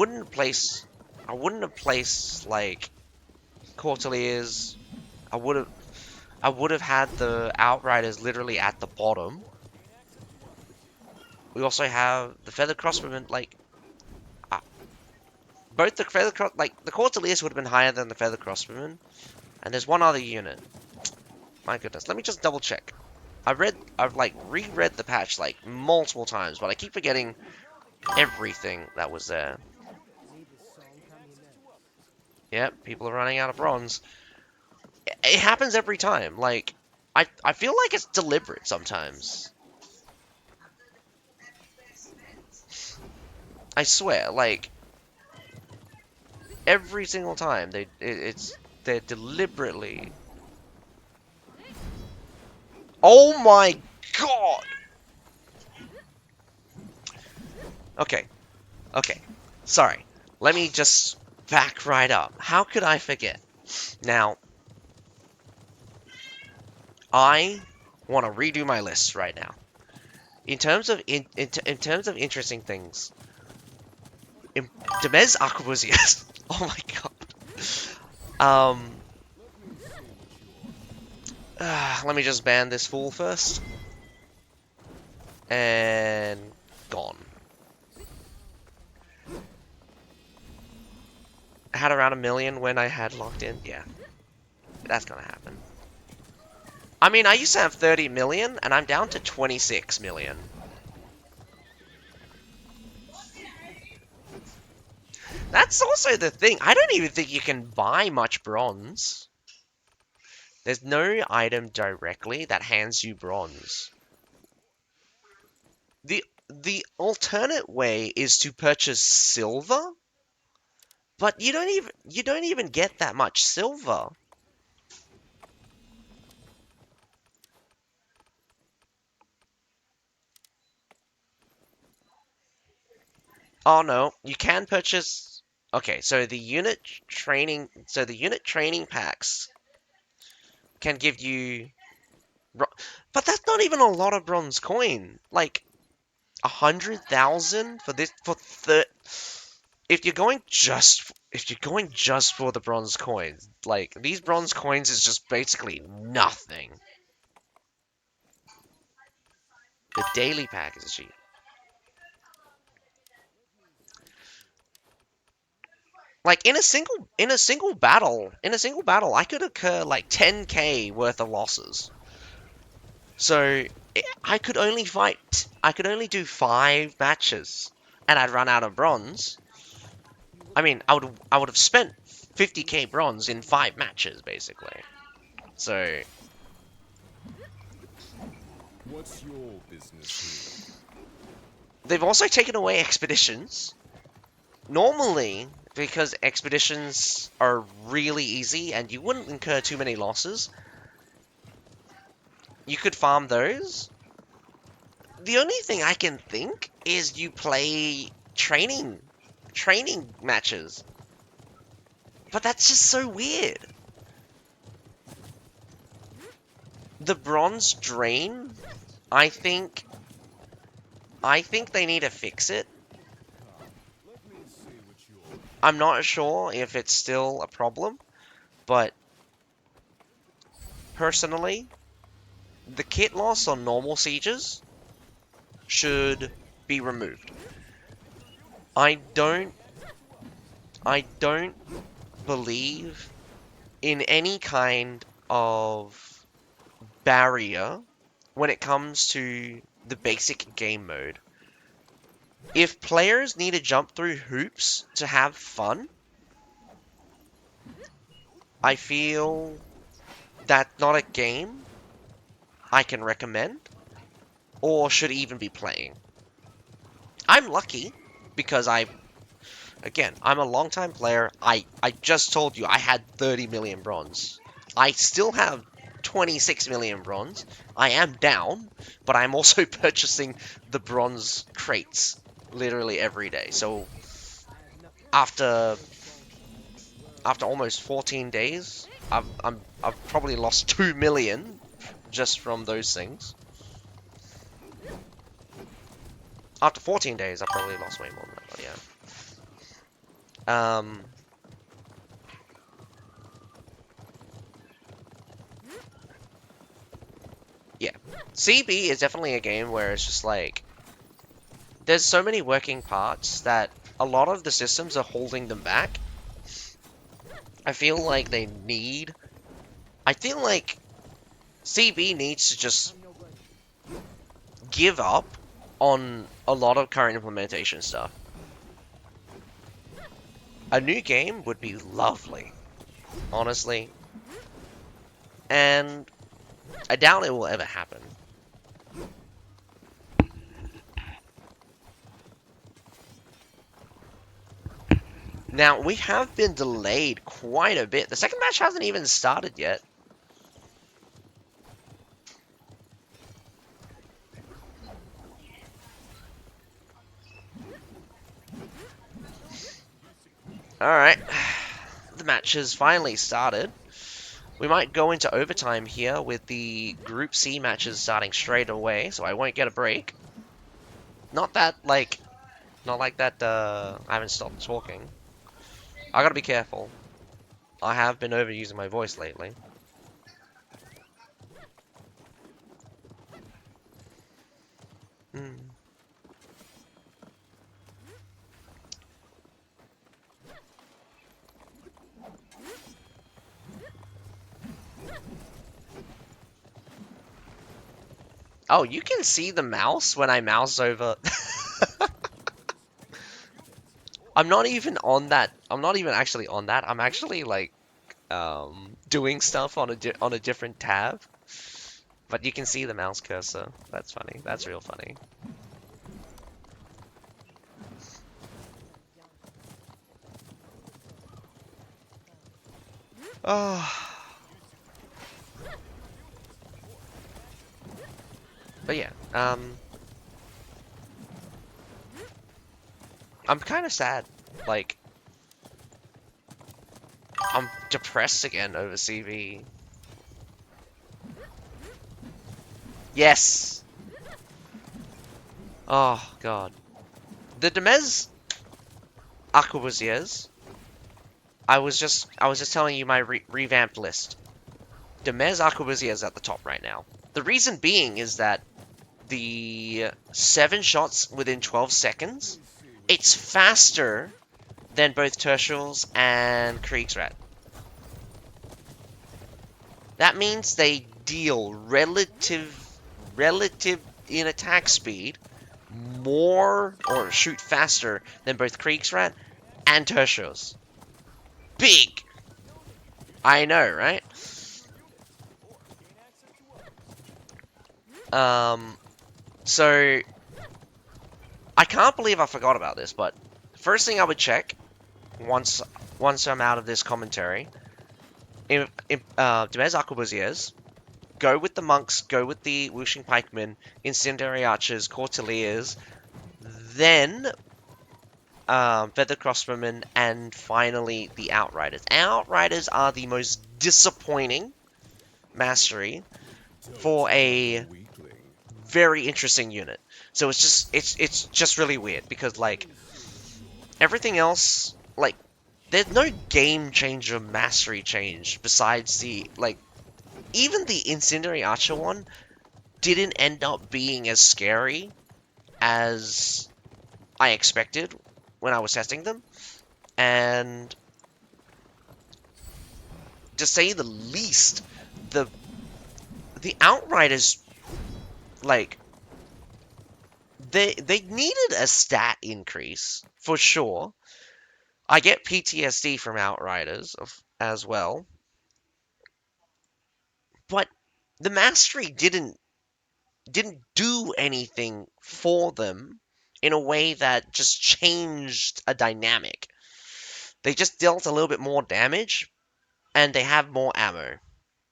placed like Courtiers. I would have had the Outriders literally at the bottom. We also have the Feather Crossbowmen, like both the Feather Cross, like the Courtiers would have been higher than the Feather Crossbowmen, and there's one other unit. My goodness, let me just double check. I've like reread the patch like multiple times, but I keep forgetting everything that was there. Yep, people are running out of bronze. It happens every time. Like, I feel like it's deliberate sometimes. I swear, like every single time they're deliberately. Oh my god. Okay, okay. Sorry. Let me just back right up. How could I forget? Now, I want to redo my list right now. In terms of terms of interesting things, Demez Aquabusias. Oh my god. Let me just ban this fool first. And gone. I had around 1 million when I had locked in. Yeah, that's gonna happen. I mean, I used to have 30 million, and I'm down to 26 million. That's also the thing. I don't even think you can buy much bronze. There's no item directly that hands you bronze. The alternate way is to purchase silver, but you don't even get that much silver. Oh no, you can purchase. Okay, so the unit training packs can give you, but that's not even a lot of bronze coin. Like 100,000 for this for the. If you're going just for the bronze coins, like these bronze coins is just basically nothing. The daily pack is cheap. Like in a single battle, I could incur like 10k worth of losses. So I could only do 5 matches, and I'd run out of bronze. I mean, I would have spent 50k bronze in 5 matches, basically. So What's your business they've also taken away expeditions. Normally, because expeditions are really easy and you wouldn't incur too many losses, you could farm those. The only thing I can think is you play training matches. But that's just so weird. The bronze drain, I think I think they need to fix it. I'm not sure if it's still a problem, but personally, the kit loss on normal sieges should be removed. I don't I don't believe in any kind of barrier when it comes to the basic game mode. If players need to jump through hoops to have fun, I feel that's not a game I can recommend or should even be playing. I'm lucky because I'm a long time player. I just told you I had 30 million bronze. I still have 26 million bronze. I am down, but I'm also purchasing the bronze crates literally every day. So after almost 14 days, I've probably lost 2 million just from those things. After 14 days, I probably lost way more than that, but yeah. Yeah. CB is definitely a game where it's just like, there's so many working parts that a lot of the systems are holding them back. I feel like CB needs to just give up on a lot of current implementation stuff. A new game would be lovely, honestly. And I doubt it will ever happen. Now, we have been delayed quite a bit. The second match hasn't even started yet. Alright. The match has finally started. We might go into overtime here with the Group C matches starting straight away, so I won't get a break. Not like that, I haven't stopped talking. I gotta be careful. I have been overusing my voice lately. Hmm. Oh, you can see the mouse when I mouse over. I'm not even on that. I'm not even actually on that. I'm actually like doing stuff on a different tab. But you can see the mouse cursor. That's funny. That's real funny. Oh. But yeah, I'm kind of sad. Like, I'm depressed again over CV. Yes! Oh, God. The Demez Arquebusiers, I was just telling you my revamped list. Demez Arquebusiers at the top right now. The reason being is that the 7 shots within 12 seconds, it's faster than both Tertials and Kriegsrat. That means they deal relative in attack speed more or shoot faster than both Kriegsrat and Tertials. Big! I know, right? So I can't believe I forgot about this, but first thing I would check once I'm out of this commentary, Demez Arquebusiers, go with the monks, go with the whooshing pikemen, incendiary archers, courtiers, then feather crossbowmen, and finally the outriders. Outriders are the most disappointing mastery for a very interesting unit. So it's just really weird because like everything else, like there's no game changer mastery change besides the like even the incendiary archer one didn't end up being as scary as I expected when I was testing them. And to say the least, the Outriders, like, they needed a stat increase, for sure. I get PTSD from Outriders as well. But the mastery didn't do anything for them in a way that just changed a dynamic. They just dealt a little bit more damage, and they have more ammo.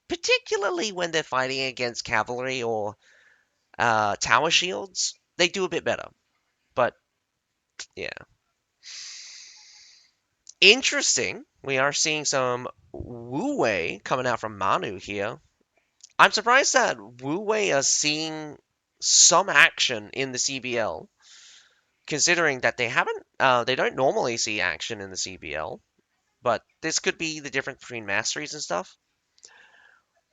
Particularly when they're fighting against cavalry or tower shields, they do a bit better. But, yeah. Interesting. We are seeing some Wu Wei coming out from Manu here. I'm surprised that Wu Wei are seeing some action in the CBL, considering that they don't normally see action in the CBL, but this could be the difference between masteries and stuff.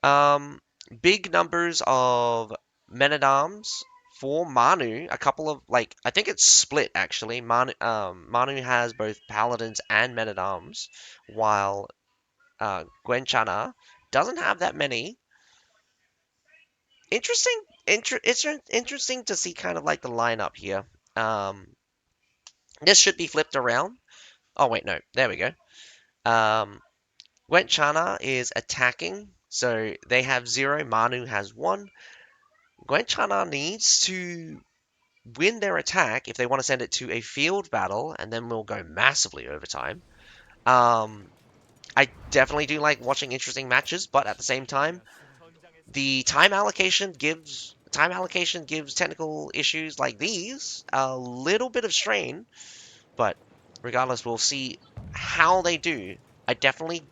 Um, Big numbers of men-at-arms for Manu. A couple of like I think it's split actually. Manu has both paladins and men-at-arms, while Gwen Chana doesn't have that many. Interesting. It's interesting to see kind of like the lineup here. This should be flipped around. Oh wait, no. There we go. Gwen Chana is attacking, so they have 0. Manu has 1. Gwen Chana needs to win their attack if they want to send it to a field battle, and then we'll go massively overtime. I definitely do like watching interesting matches, but at the same time, the time allocation gives technical issues like these a little bit of strain. But regardless, we'll see how they do. I definitely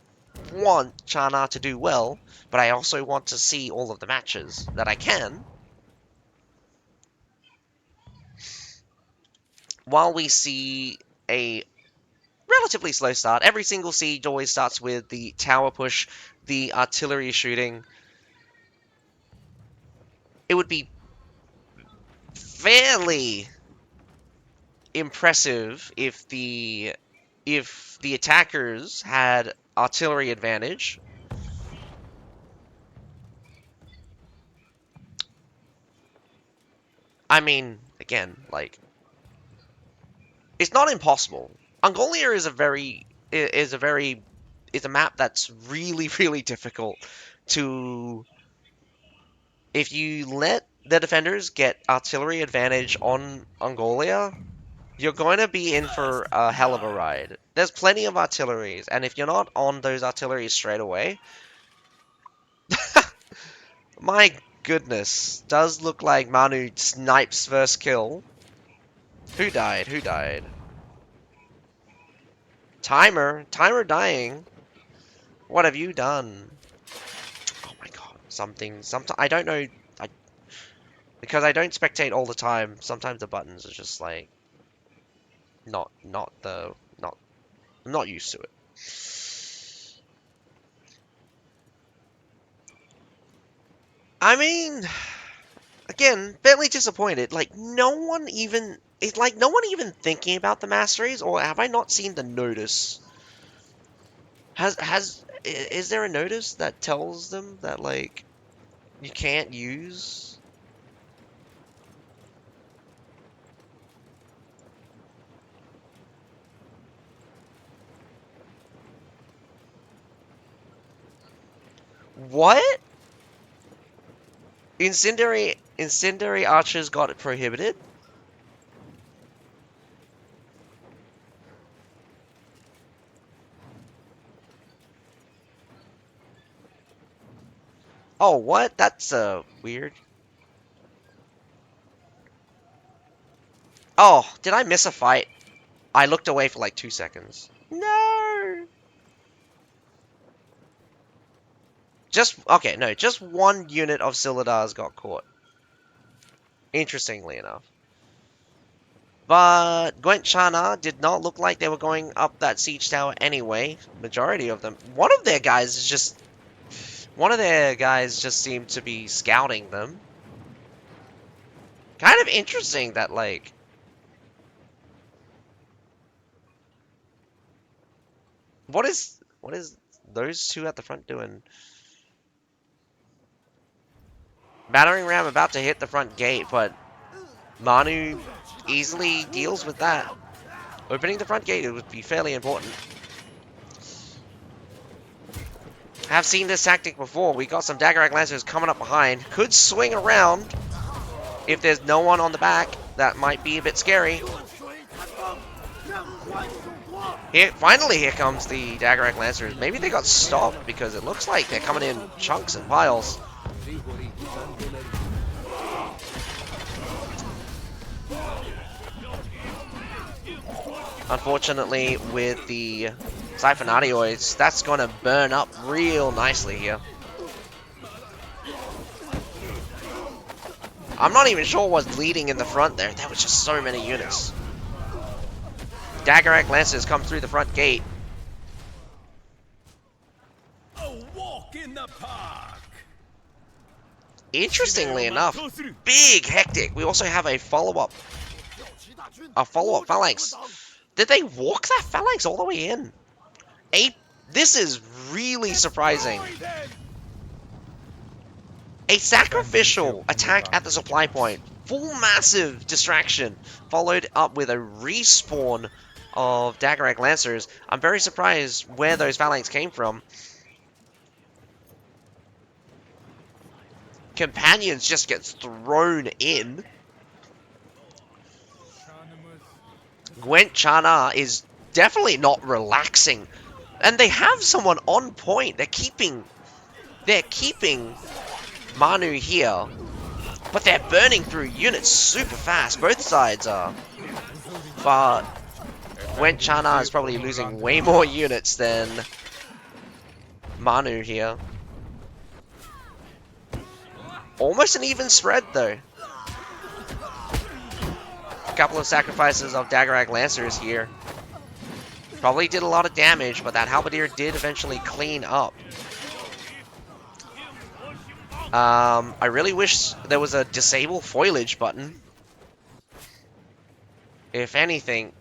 want Chana to do well, but I also want to see all of the matches that I can. While we see a relatively slow start, every single siege always starts with the tower push, the artillery shooting. It would be fairly impressive if the attackers had artillery advantage. I mean, again, like, it's not impossible. Angolia is a very is a map that's really really difficult to. If you let the defenders get artillery advantage on Angolia, you're going to be in for a hell of a ride. There's plenty of artilleries, and if you're not on those artilleries straight away, my goodness, does look like Manu snipes first kill. Who died? Who died? Timer dying. What have you done? Oh my god, something. Sometimes I don't know. Because I don't spectate all the time. Sometimes the buttons are just like not the not. I'm not used to it. I mean, again, fairly disappointed. Like no one even. It's like no one even thinking about the masteries, or have I not seen the notice? Is there a notice that tells them that like you can't use? What? Incendiary archers got it prohibited? Oh, what? That's weird. Oh, did I miss a fight? I looked away for like 2 seconds. No. Okay, no, just one unit of Silidars got caught. Interestingly enough. But Gwent Chana did not look like they were going up that siege tower anyway. Majority of them. One of their guys seemed to be scouting them. Kind of interesting that like what is those two at the front doing? Battering ram about to hit the front gate, but Manu easily deals with that. Opening the front gate would be fairly important. Have seen this tactic before. We got some Daggerack Lancers coming up behind. Could swing around if there's no one on the back. That might be a bit scary. Finally, here comes the Daggerack Lancers. Maybe they got stopped because it looks like they're coming in chunks and piles. Unfortunately, with the Siphonatioids, that's going to burn up real nicely here. I'm not even sure what's leading in the front there. There was just so many units. Daggerack Lancers come through the front gate. A walk in the park. Interestingly enough, big hectic. We also have a follow-up phalanx. Did they walk that phalanx all the way in? This is really surprising. A sacrificial attack at the supply point. Full massive distraction. Followed up with a respawn of Daggerack Lancers. I'm very surprised where those phalanx came from. Companions just gets thrown in. Gwent Chana is definitely not relaxing. And they have someone on point. They're keeping Manu here. But they're burning through units super fast. Both sides are. But Gwent Chana is probably losing way more units than Manu here. Almost an even spread though. A couple of sacrifices of Daggerack Lancers here. Probably did a lot of damage, but that Halberdier did eventually clean up. I really wish there was a disable foliage button. If anything,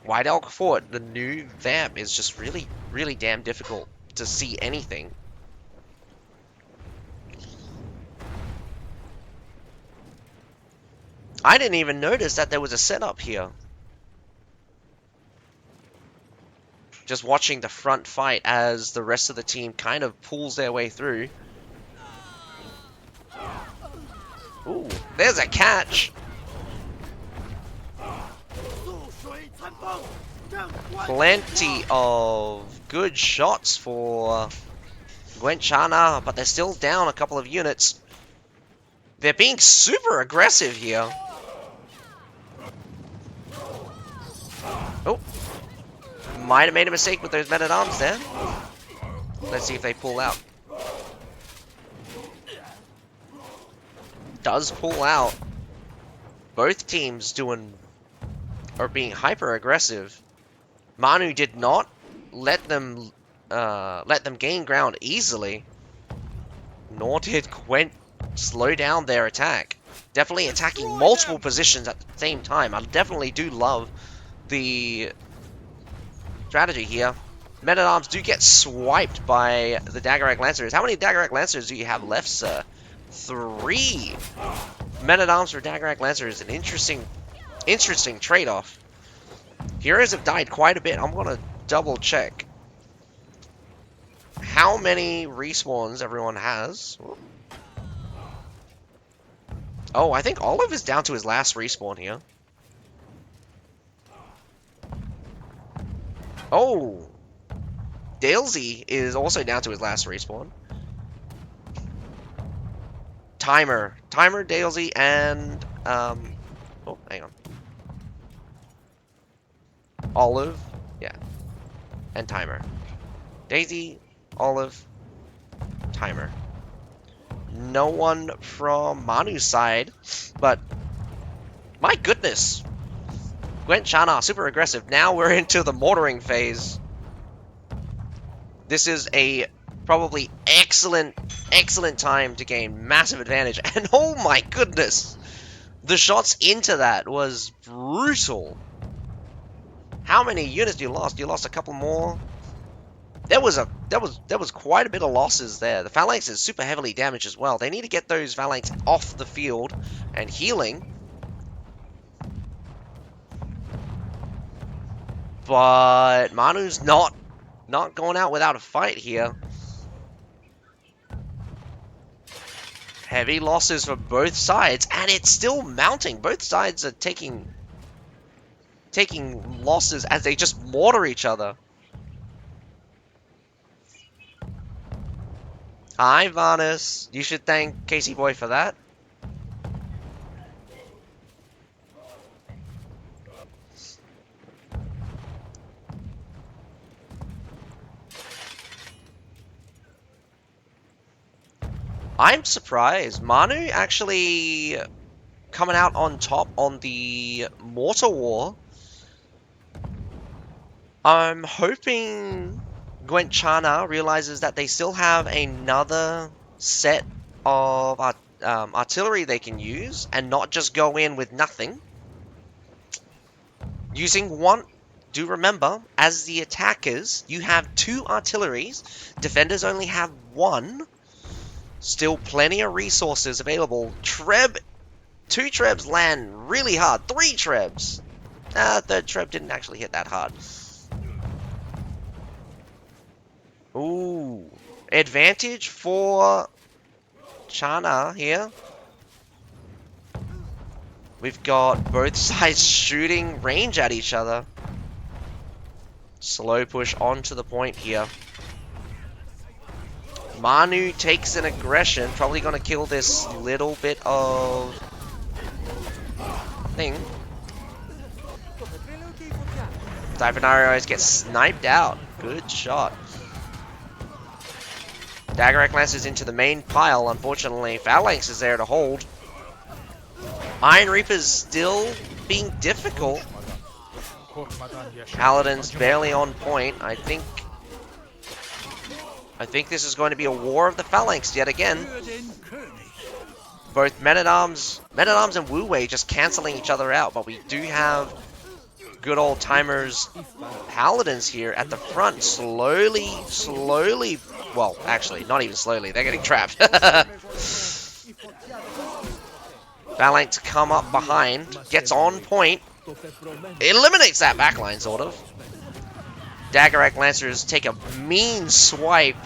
White Elk Fort, the new vamp, is just really, really damn difficult to see anything. I didn't even notice that there was a setup here. Just watching the front fight as the rest of the team kind of pulls their way through. Ooh, there's a catch. Plenty of good shots for Gwenchana, but they're still down a couple of units. They're being super aggressive here. Oh, might have made a mistake with those men-at-arms there. Let's see if they pull out. Does pull out. Both teams are being hyper aggressive. Manu did not let them gain ground easily, nor did Gwent slow down their attack. Definitely attacking multiple positions at the same time. I definitely do love the strategy here. Men-at-arms do get swiped by the Daggerak Lancers. How many Daggerak Lancers do you have left, sir? 3. Men-at-arms for Daggerak Lancers is an interesting trade-off. Heroes have died quite a bit. I'm gonna double check how many respawns everyone has. Oh, I think Olive is down to his last respawn here. Oh, Dalesy is also down to his last respawn. Timer, Dalesy, and oh, hang on. Olive, yeah, and Timer. Daisy, Olive, Timer. No one from Manu's side, but my goodness. Gwenchana, super aggressive. Now we're into the mortaring phase. This is a probably excellent time to gain massive advantage. And oh my goodness, the shots into that was brutal. How many units you lost? You lost a couple more. There was quite a bit of losses there. The Phalanx is super heavily damaged as well. They need to get those Phalanx off the field and healing. But Manu's not going out without a fight here. Heavy losses for both sides, and it's still mounting. Both sides are taking losses as they just mortar each other. Hi, Varnus. You should thank Casey Boy for that. I'm surprised. Manu actually coming out on top on the Mortar War. I'm hoping Gwenchana realizes that they still have another set of artillery they can use and not just go in with nothing. Using one, do remember, as the attackers, you have 2 artilleries. Defenders only have 1. Still plenty of resources available. 2 Trebs land really hard. 3 Trebs. Third Treb didn't actually hit that hard. Ooh. Advantage for Chana here. We've got both sides shooting range at each other. Slow push onto the point here. Manu takes an aggression. Probably going to kill this little bit of thing. Divinarios gets sniped out. Good shot. Daggerak Lancers into the main pile. Unfortunately, Phalanx is there to hold. Iron Reaper's still being difficult. Paladin's barely on point. I think this is going to be a war of the Phalanx yet again. Both Men-at-Arms and Wu Wei just cancelling each other out, but we do have good old timers Paladins here at the front, slowly, well, actually, not even slowly, they're getting trapped. Valorant to come up behind, gets on point, eliminates that backline, sort of. Dagger Lancers take a mean swipe.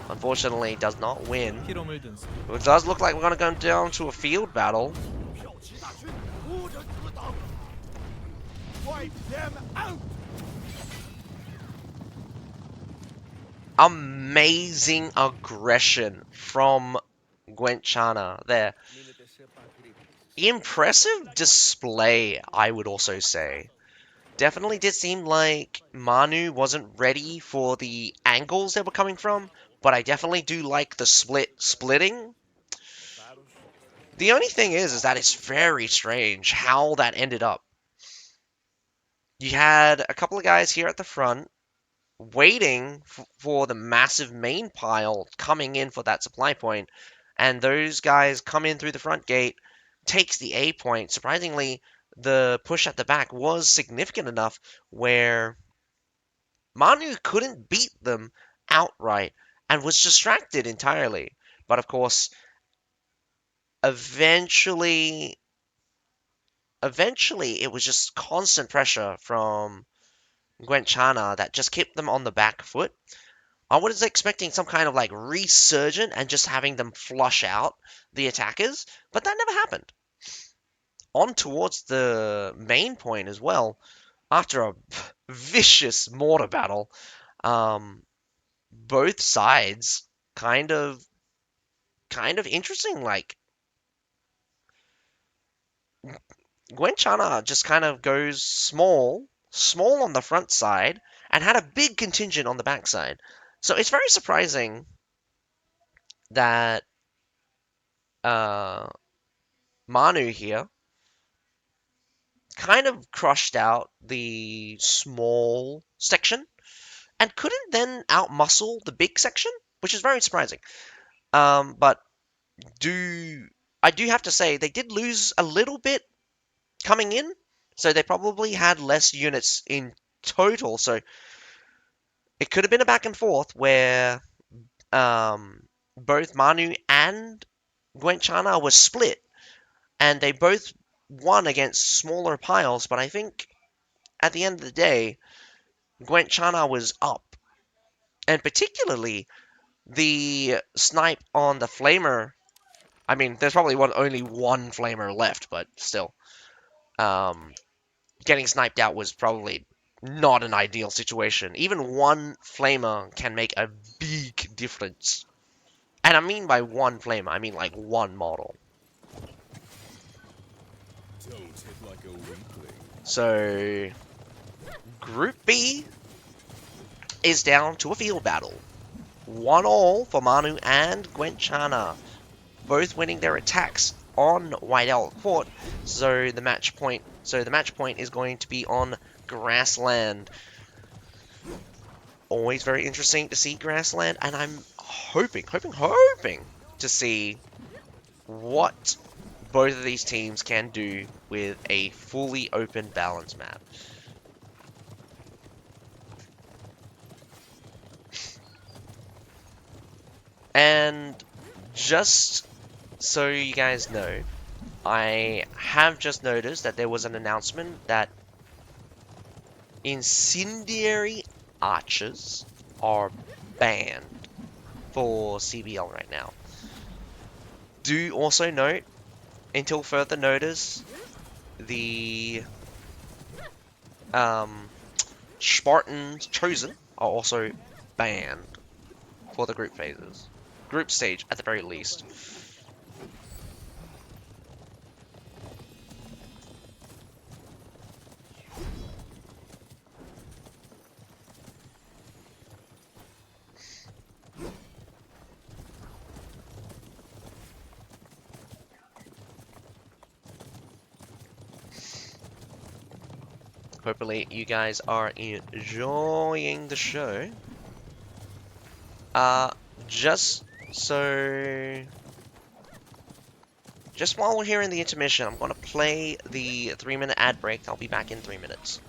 Unfortunately, does not win. It does look like we're going to go down to a field battle. Amazing aggression from Gwenchana there. Impressive display, I would also say. Definitely did seem like Manu wasn't ready for the angles that were coming from, but I definitely do like the splitting. The only thing is that it's very strange how that ended up. You had a couple of guys here at the front waiting for the massive main pile coming in for that supply point, and those guys come in through the front gate, takes the A point. Surprisingly, the push at the back was significant enough where Manu couldn't beat them outright and was distracted entirely. But of course, eventually it was just constant pressure from Gwenchana that just kept them on the back foot. I was expecting some kind of like resurgent and just having them flush out the attackers, but that never happened. On towards the main point as well, after a vicious mortar battle, both sides kind of interesting. Like Gwenchana just kind of goes small on the front side, and had a big contingent on the back side. So it's very surprising that Manu here kind of crushed out the small section and couldn't then outmuscle the big section, which is very surprising. But I do have to say they did lose a little bit coming in, so they probably had less units in total. So it could have been a back and forth where both Manu and Gwenchana were split, and they both won against smaller piles. But I think at the end of the day, Gwenchana was up, and particularly the snipe on the flamer. I mean, there's probably only one flamer left, but still, getting sniped out was probably not an ideal situation. Even one flamer can make a big difference. And I mean by one flamer, I mean like one model. Don't hit like a weakling. So, Group B is down to a field battle. 1-all for Manu and Gwenchana, both winning their attacks on White Owl Court. So the match point is going to be on grassland. Always very interesting to see grassland, and I'm hoping to see what both of these teams can do with a fully open balance map. And just so you guys know, I have just noticed that there was an announcement that incendiary archers are banned for CBL right now. Do also note, until further notice, the Spartans chosen are also banned for the group phases. Group stage, at the very least. Hopefully you guys are enjoying the show. Just while we're here in the intermission, I'm going to play the 3-minute ad break. I'll be back in 3 minutes.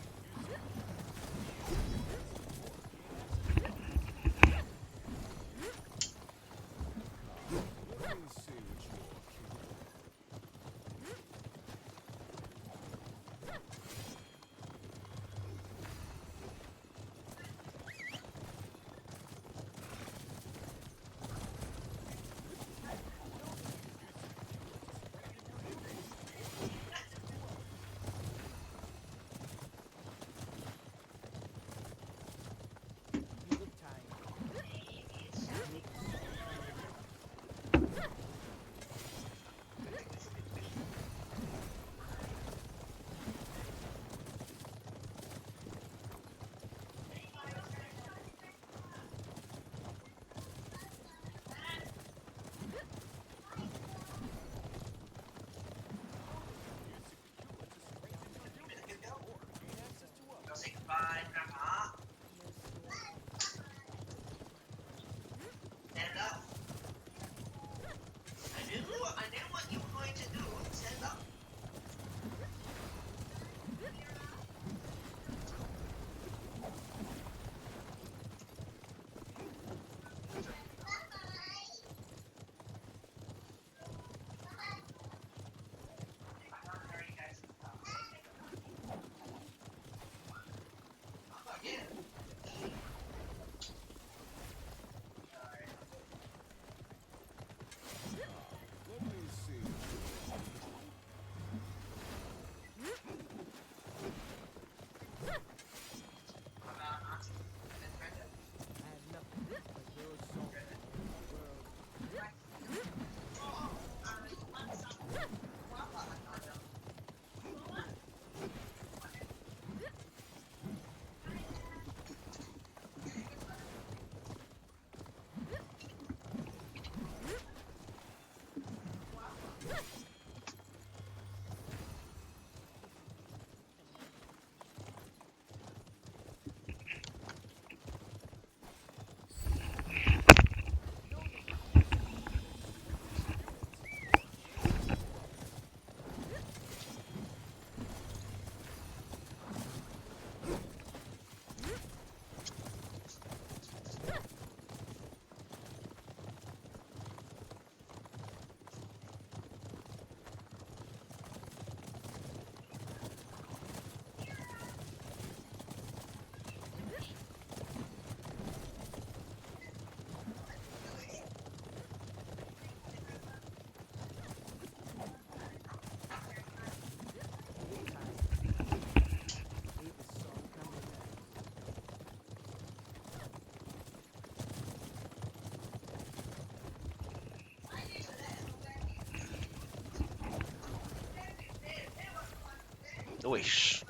Oosh.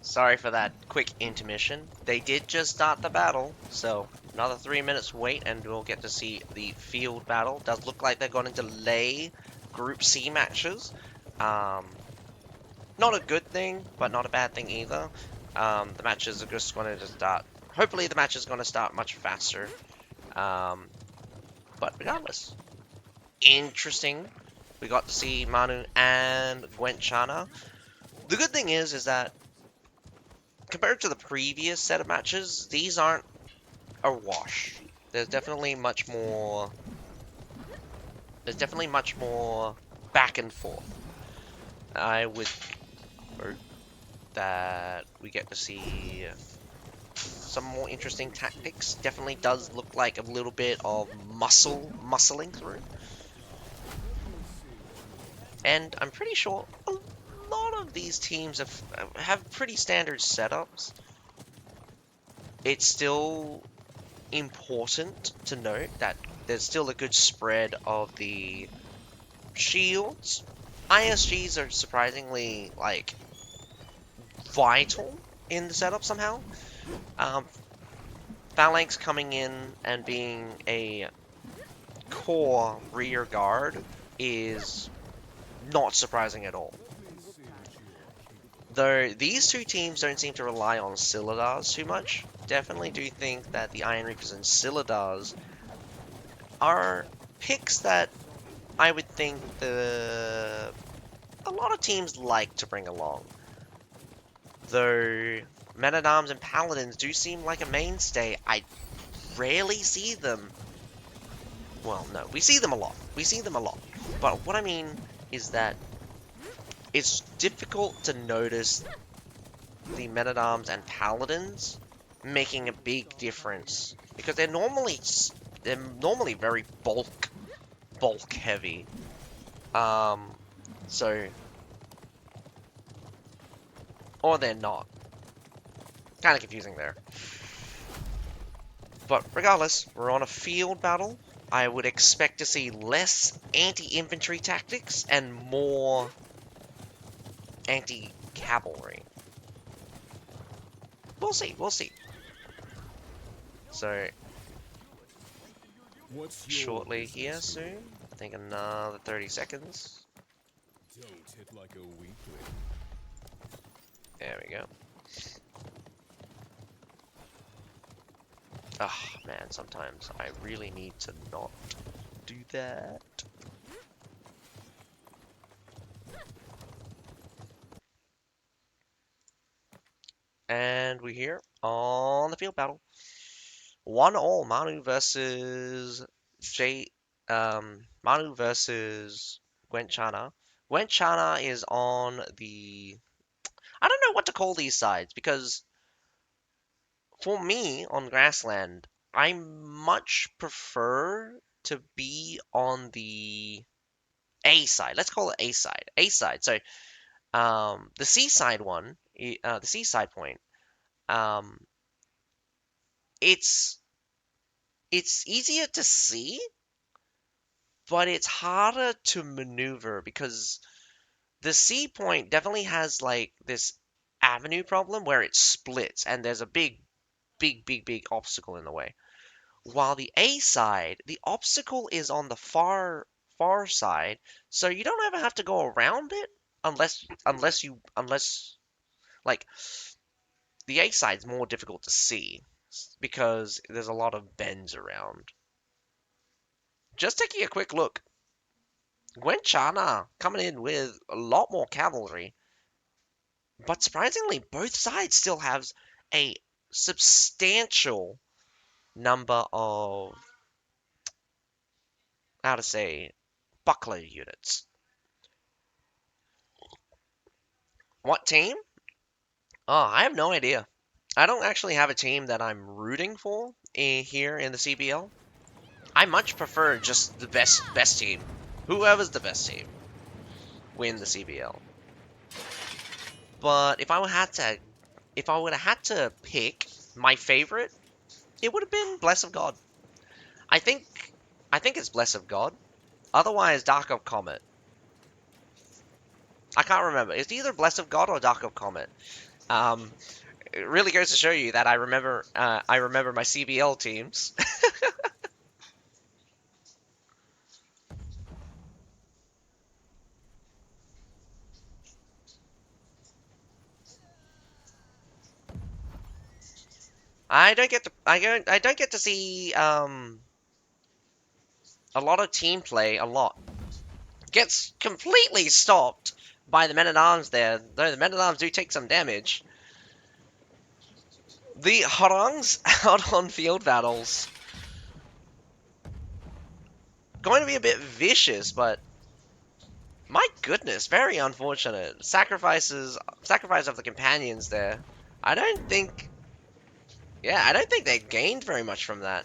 Sorry for that quick intermission. They did just start the battle, so another 3 minutes wait and we'll get to see the field battle. Does look like they're going to delay Group C matches. Not a good thing, but not a bad thing either. The matches are just going to start. Hopefully the match is going to start much faster. But regardless, interesting. We got to see Manu and Gwenchana. The good thing is that compared to the previous set of matches, these aren't a wash. There's definitely much more. There's definitely much more back and forth. I would hope that we get to see some more interesting tactics. Definitely does look like a little bit of muscling through. And I'm pretty sure a lot of these teams have pretty standard setups. It's still important to note that there's still a good spread of the shields. ISGs are surprisingly, like, vital in the setup somehow. Phalanx coming in and being a core rear guard is not surprising at all. Though these two teams don't seem to rely on Silidars too much, definitely do think that the Iron Reapers and Silidars are picks that I would think a lot of teams like to bring along. Though Men-at-Arms and Paladins do seem like a mainstay, I rarely see them. Well, no, we see them a lot. We see them a lot. But what I mean is that it's difficult to notice the Men-at-Arms and Paladins making a big difference because they're normally very bulk heavy. So, or they're not. Kind of confusing there. But regardless, we're on a field battle. I would expect to see less anti-infantry tactics and more anti-cavalry. We'll see, we'll see. So, shortly here soon. I think another 30 seconds. Don't hit like a weakling. There we go. Ah, man, sometimes I really need to not do that. And we're here on the field battle. 1-1, Manu versus Manu versus Gwenchana. Gwenchana is on the... I don't know what to call these sides, because for me, on Grassland, I much prefer to be on the A side. Let's call it A side. A side. So, the seaside one, the seaside point, it's easier to see, but it's harder to maneuver because the C point definitely has like this avenue problem where it splits and there's a big obstacle in the way. While the A side, the obstacle is on the far side, so you don't ever have to go around it unless like the A side's more difficult to see because there's a lot of bends around. Just taking a quick look, Gwenchana coming in with a lot more cavalry, but surprisingly, both sides still have a substantial number of, how to say, buckler units. What team? Oh, I have no idea. I don't actually have a team that I'm rooting for here in the CBL. I much prefer just the best team. Whoever's the best team win the CBL. But if I would have had to pick my favorite, it would have been Bless of God. I think it's Bless of God. Otherwise, Dark of Comet. I can't remember. It's either Bless of God or Dark of Comet. It really goes to show you that I remember my CBL teams. I don't get to see a lot of team play a lot. Gets completely stopped by the men-at-arms there, though the men-at-arms do take some damage. The Harangs out on field battles. Going to be a bit vicious, but my goodness, very unfortunate. Sacrifice of the companions there. I don't think they gained very much from that.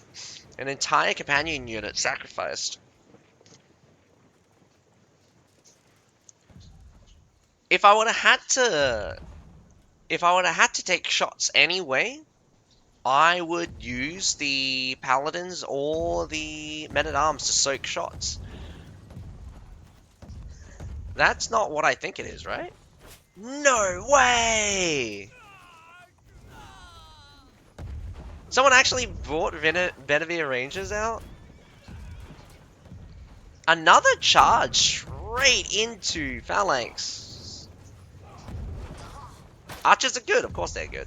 An entire companion unit sacrificed. If I would have had to take shots anyway, I would use the paladins or the men-at-arms to soak shots. That's not what I think it is, right? No way! Someone actually brought Benevere Rangers out? Another charge straight into Phalanx. Archers are good, of course they're good.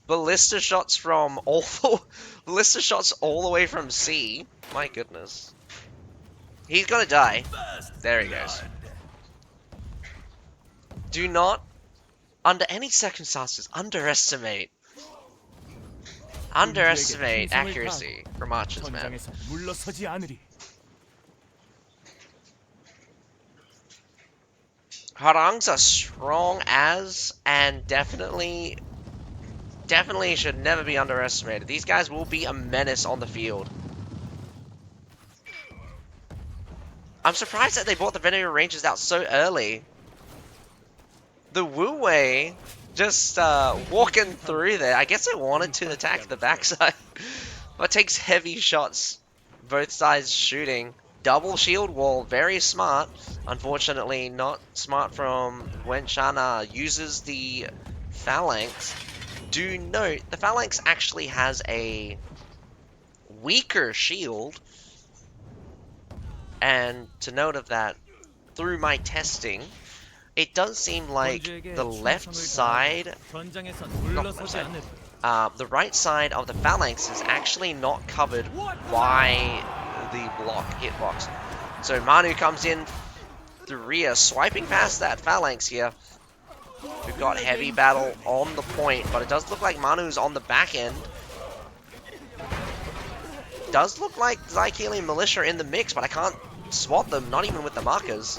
Ballista shots ballista shots all the way from C. My goodness. He's gonna die. There he goes. Do not, under any circumstances, underestimate accuracy from archers, man. Harangs are strong as, and definitely should never be underestimated. These guys will be a menace on the field. I'm surprised that they brought the Venator Rangers out so early. The Wu Wei just walking through there. I guess I wanted to attack the backside, but takes heavy shots. Both sides shooting. Double shield wall, very smart. Unfortunately, not smart from Wenchana. Uses the Phalanx. Do note, the Phalanx actually has a weaker shield. And to note of that, through my testing, it does seem like the left side, the right side of the Phalanx is actually not covered by the block hitbox. So Manu comes in the rear, swiping past that Phalanx here. We've got heavy battle on the point, but it does look like Manu's on the back end. Does look like Zykeeli and Militia in the mix, but I can't spot them, not even with the markers.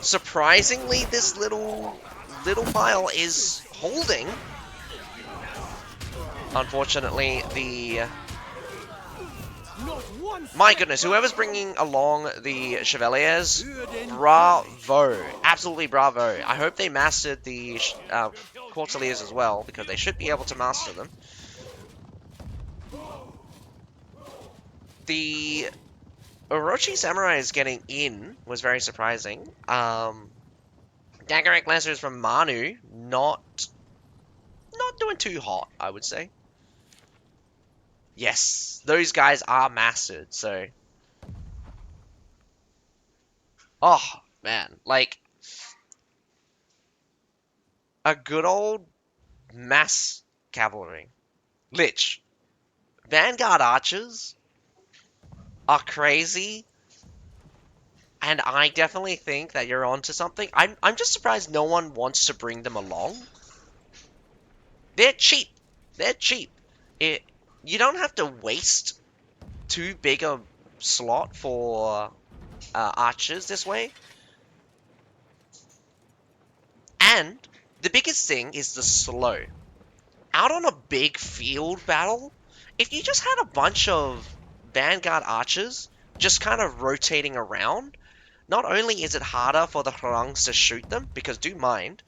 Surprisingly, this little file is holding. Unfortunately, my goodness, whoever's bringing along the Chevaliers, bravo. Absolutely bravo. I hope they mastered the Courtiers as well, because they should be able to master them. The Orochi Samurais getting in was very surprising. Daggerite Lancers from Manu, not doing too hot, I would say. Yes, those guys are mastered, so... Oh, man, like... a good old mass cavalry. Lich. Vanguard Archers are crazy, and I definitely think that you're onto something. I'm just surprised no one wants to bring them along. They're cheap. They're cheap. You don't have to waste too big a slot for archers this way. And the biggest thing is the slow. Out on a big field battle, if you just had a bunch of Vanguard archers just kind of rotating around, not only is it harder for the Harangs to shoot them, because do mind,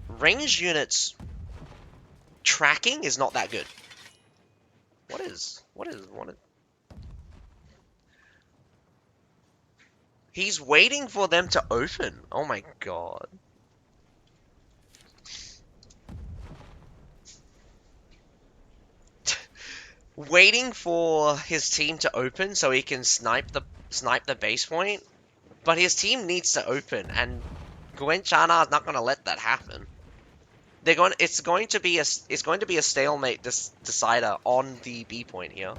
ranged units tracking is not that good. What is He's waiting for them to open. Oh my god. Waiting for his team to open so he can snipe the base point, but his team needs to open, and Gwen Chana is not going to let that happen. It's going to be a stalemate decider on the B point here.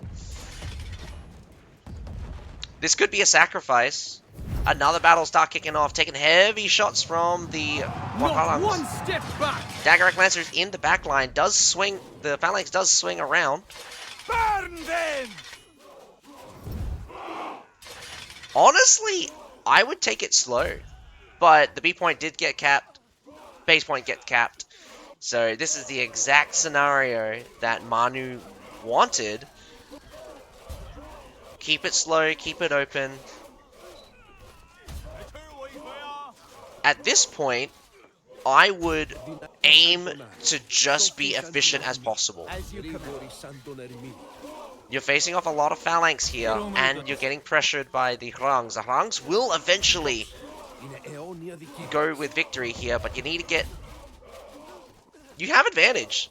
This could be a sacrifice. Another battle start kicking off, taking heavy shots from the One step back. Dagger Lancers in the back line does swing. The Phalanx does swing around. Burn them. Honestly, I would take it slow, but the B point did get capped. Base point gets capped. So this is the exact scenario that Manu wanted. Keep it slow, keep it open. At this point, I would aim to just be efficient as possible. You're facing off a lot of Phalanx here, and you're getting pressured by the Hrangs. The Hrangs will eventually go with victory here, but you need to get... You have advantage.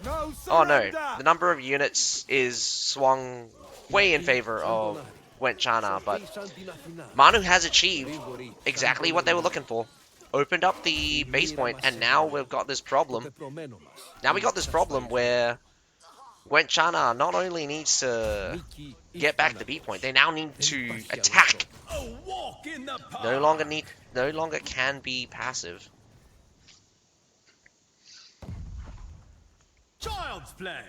Oh no, the number of units is swung way in favor of Wenchana, but Manu has achieved exactly what they were looking for. Opened up the base point, and now we've got this problem. Now we got this problem where Wenchana not only needs to get back the B point, they now need to attack. No longer can be passive. Child's play.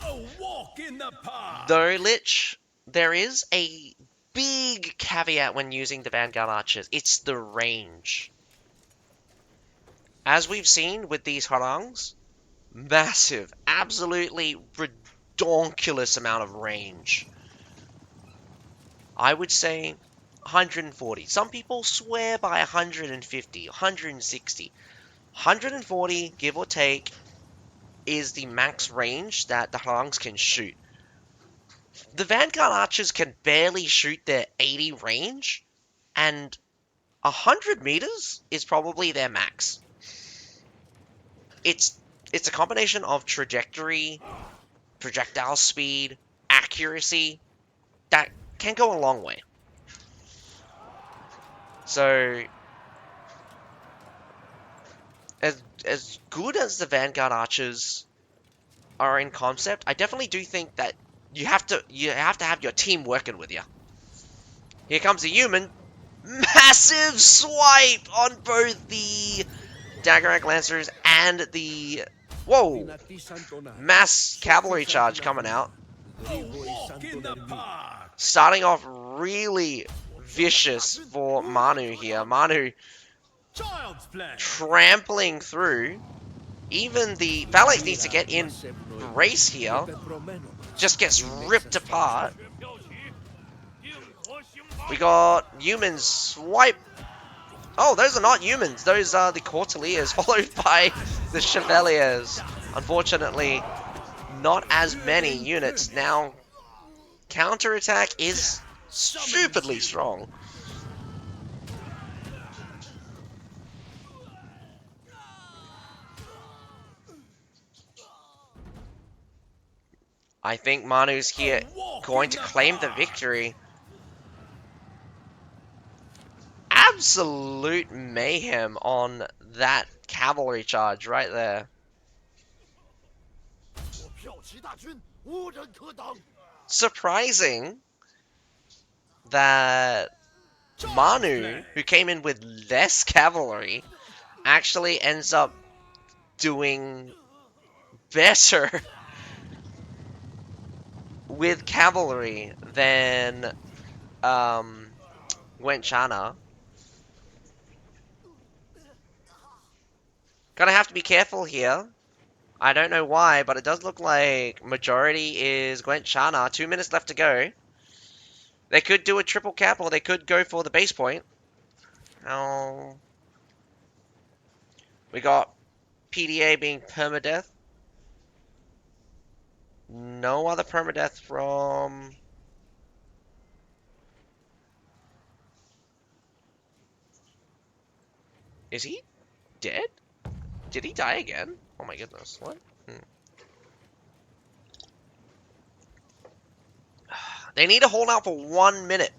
A walk in the park. Though, Lich, there is a big caveat when using the Vanguard Archers. It's the range. As we've seen with these Harangs, massive, absolutely redonkulous amount of range. I would say 140. Some people swear by 150, 160. 140, give or take, is the max range that the Harangs can shoot. The Vanguard Archers can barely shoot their 80 range, and 100 meters is probably their max. It's a combination of trajectory, projectile speed, accuracy, that can go a long way. So, as good as the Vanguard Archers are in concept, I definitely do think that you have to have your team working with you. Here comes the human. Massive swipe on both the Dagger Lancers and the... Whoa! Mass cavalry charge coming out. Starting off really vicious for Manu here. Manu trampling through. Even the Phalanx needs to get in race here. Just gets ripped apart. We got humans swipe. Oh, those are not humans. Those are the Courtiers, followed by the Chevaliers. Unfortunately, not as many units. Now, counterattack is stupidly strong. I think Manu's here going to claim the victory. Absolute mayhem on that cavalry charge right there. Surprising that Manu, who came in with less cavalry, actually ends up doing better with cavalry than Wenchana. Gonna have to be careful here. I don't know why, but it does look like majority is Wenchana. 2 minutes left to go. They could do a triple cap, or they could go for the base point. Oh. We got PDA being permadeath. No other permadeath from Is he dead? Did he die again? Oh my goodness, what? They need to hold out for 1 minute.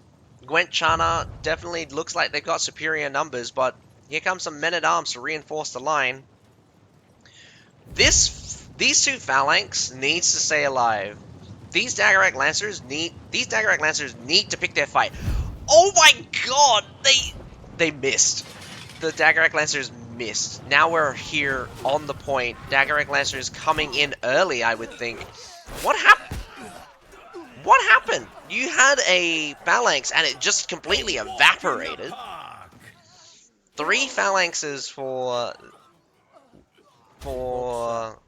Gwent Chana definitely looks like they've got superior numbers, but here comes some men-at-arms to reinforce the line. These two phalanx needs to stay alive. These Daggerak Lancers need to pick their fight. Oh my god! They missed. The Daggerak Lancers missed. Now we're here on the point. Daggerak Lancers coming in early, I would think. What happened? What happened? You had a phalanx and it just completely evaporated. 3 phalanxes for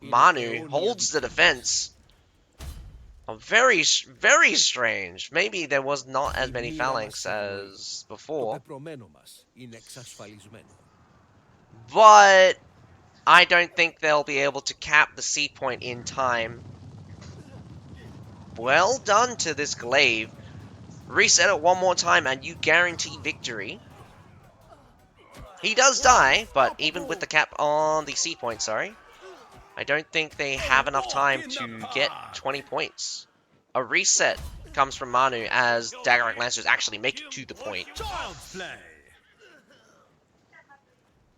Manu holds the defense. Very, very strange. Maybe there was not as many phalanx as before. But I don't think they'll be able to cap the C point in time. Well done to this glaive. Reset it one more time and you guarantee victory. He does die, but even with the cap on the C point, sorry, I don't think they have enough time to get 20 points. A reset comes from Manu as Daggerak Lancers actually make it to the point.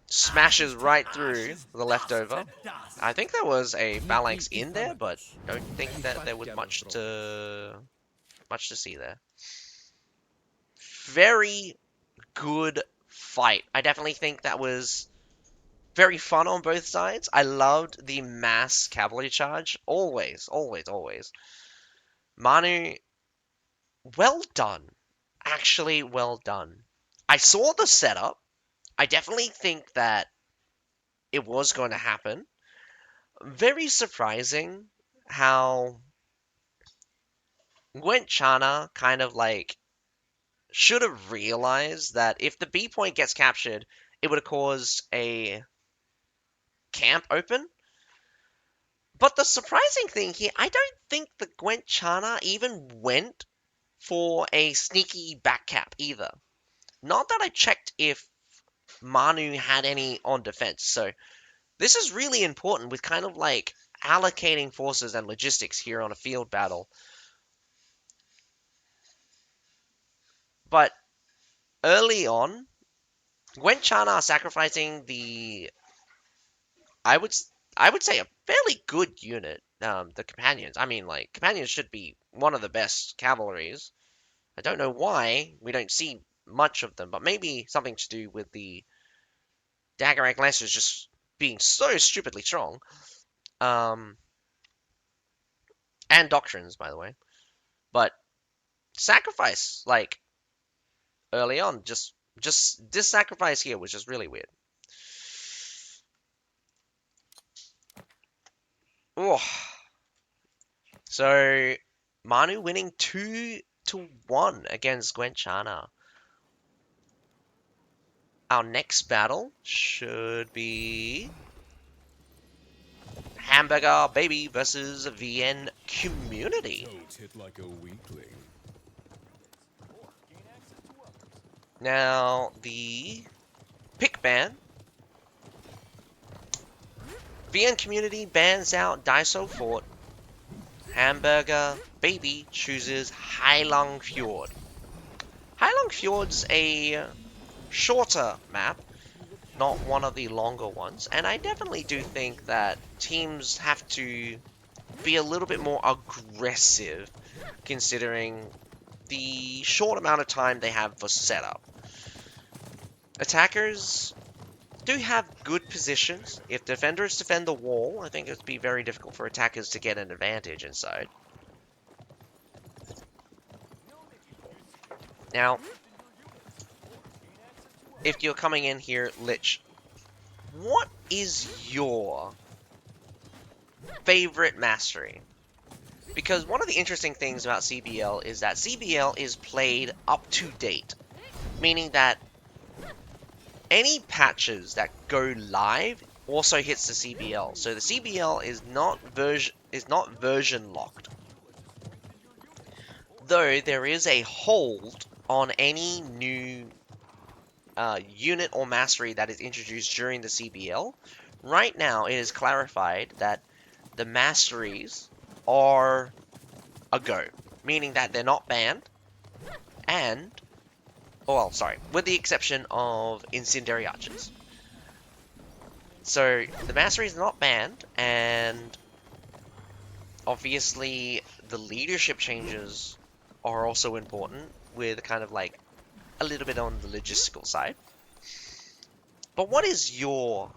Smashes right through the leftover. I think there was a phalanx in there, but don't think that there was much to see there. Very good fight. I definitely think that was very fun on both sides. I loved the mass cavalry charge. Always, always, always. Manu, well done. Actually, well done. I saw the setup. I definitely think that it was going to happen. Very surprising how Gwent Chana kind of like should have realized that if the B point gets captured, it would have caused a camp open. But the surprising thing here, I don't think the Gwent Chana even went for a sneaky back cap either. Not that I checked if Manu had any on defense. So this is really important with kind of like allocating forces and logistics here on a field battle. But early on, Gwent Chana are sacrificing the, I would say a fairly good unit. The companions. I mean, like, companions should be one of the best cavalries. I don't know why we don't see much of them, but maybe something to do with the Daggerak Lancers just being so stupidly strong. And doctrines, by the way. But sacrifice, like, early on, just this sacrifice here was just really weird. Oh. So Manu winning 2-1 against Gwent Chana. Our next battle should be Hamburger Baby versus VN Community. Don't hit like a weakling. Now, the pick ban. VN Community bans out Daiso Fort. Hamburger Baby chooses Heilong Fjord. Heilong Fjord's a shorter map, not one of the longer ones, and I definitely do think that teams have to be a little bit more aggressive considering the short amount of time they have for setup. Attackers do have good positions. If defenders defend the wall, I think it would be very difficult for attackers to get an advantage inside. Now, if you're coming in here, Lich, what is your favorite mastery? Because one of the interesting things about CBL is that CBL is played up to date, meaning that any patches that go live also hits the CBL. So the CBL is not version locked. Though there is a hold on any new unit or mastery that is introduced during the CBL. Right now, it is clarified that the masteries are a go, meaning that they're not banned, and, oh, well, sorry, with the exception of incendiary archers. So the mastery is not banned, and obviously the leadership changes are also important, with kind of like a little bit on the logistical side. But what is your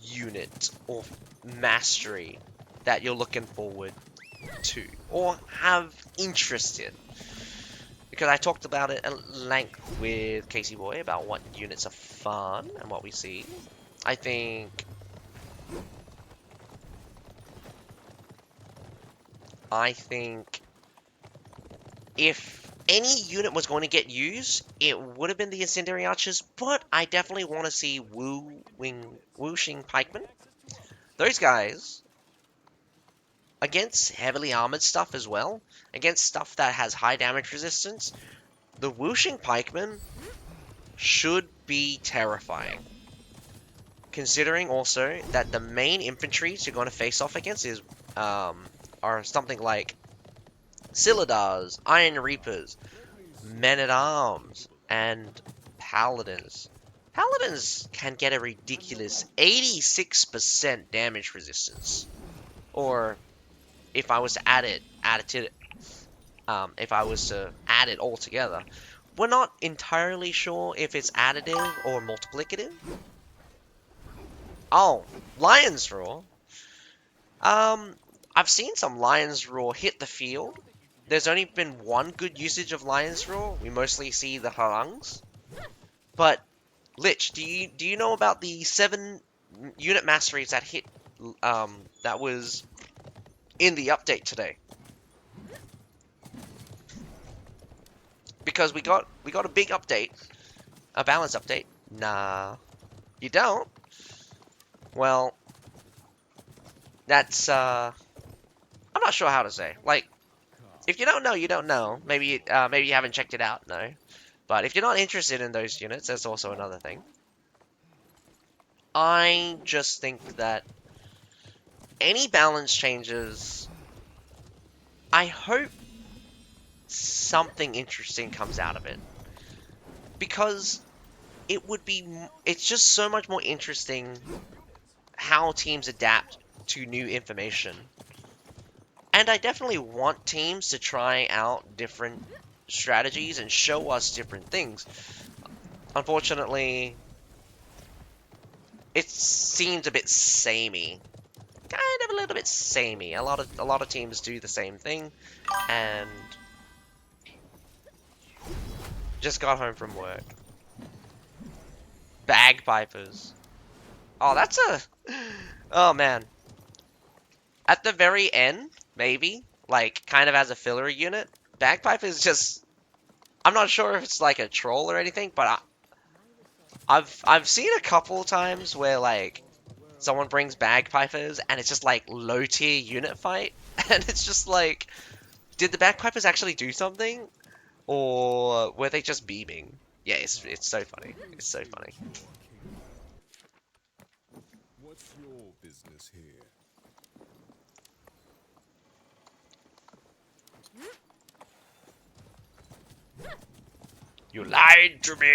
unit or mastery that you're looking forward to or have interest in? Because I talked about it at length with Casey Boy about what units are fun and what we see. I think if any unit was going to get used, it would have been the Incendiary Archers, but I definitely want to see Wooshing Pikemen. Those guys, against heavily armored stuff as well, against stuff that has high damage resistance, the Wooshing Pikemen should be terrifying. Considering also that the main infantries you're going to face off against are something like Silidars, Iron Reapers, Men-at-Arms, and Paladins. Paladins can get a ridiculous 86% damage resistance. Or if I was to if I was to add it all together. We're not entirely sure if it's additive or multiplicative. Oh, Lion's Roar. I've seen some Lion's Roar hit the field. There's only been one good usage of Lion's Roar. We mostly see the Harangs. But Lich, do you know about the 7 unit masteries that hit that was in the update today? Because we got a big update, a balance update. Nah, you don't. Well, that's I'm not sure how to say. Like, if you don't know, you don't know. Maybe you haven't checked it out. No, but if you're not interested in those units, that's also another thing. I just think that any balance changes, I hope something interesting comes out of it, because it's just so much more interesting how teams adapt to new information. And I definitely want teams to try out different strategies and show us different things. Unfortunately, it seems a bit samey. Kind of a little bit samey. A lot of teams do the same thing, and just got home from work. Bagpipers. Oh, that's a... Oh, man. At the very end, maybe, like, kind of as a filler unit, Bagpipers just... I'm not sure if it's like a troll or anything, but I've seen a couple times where, like, someone brings Bagpipers and it's just, like, low-tier unit fight, and it's just like, did the Bagpipers actually do something? Or were they just beaming? Yeah, it's so funny. It's so funny. What's your business here? You lied to me!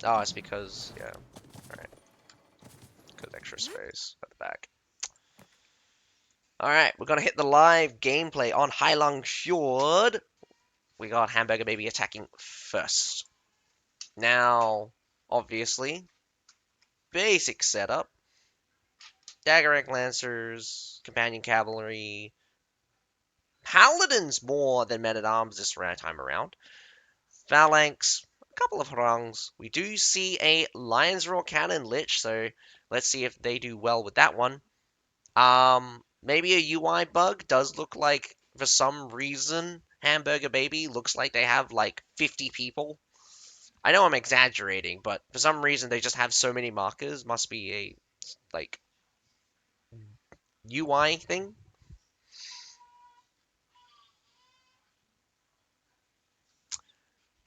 Oh, it's because, yeah. Alright. Because extra space at the back. Alright, we're gonna hit the live gameplay on Heilong Fjord. We got Hamburger Baby attacking first. Now, obviously, basic setup. Dagger Rank Lancers, Companion Cavalry, Paladins more than Men-at-Arms this time around. Phalanx, a couple of Harangs. We do see a Lion's Roar Cannon Lich, so let's see if they do well with that one. Maybe a UI bug. Does look like, for some reason, Hamburger Baby looks like they have like 50 people. I know I'm exaggerating, but for some reason they just have so many markers. Must be a, like, UI thing.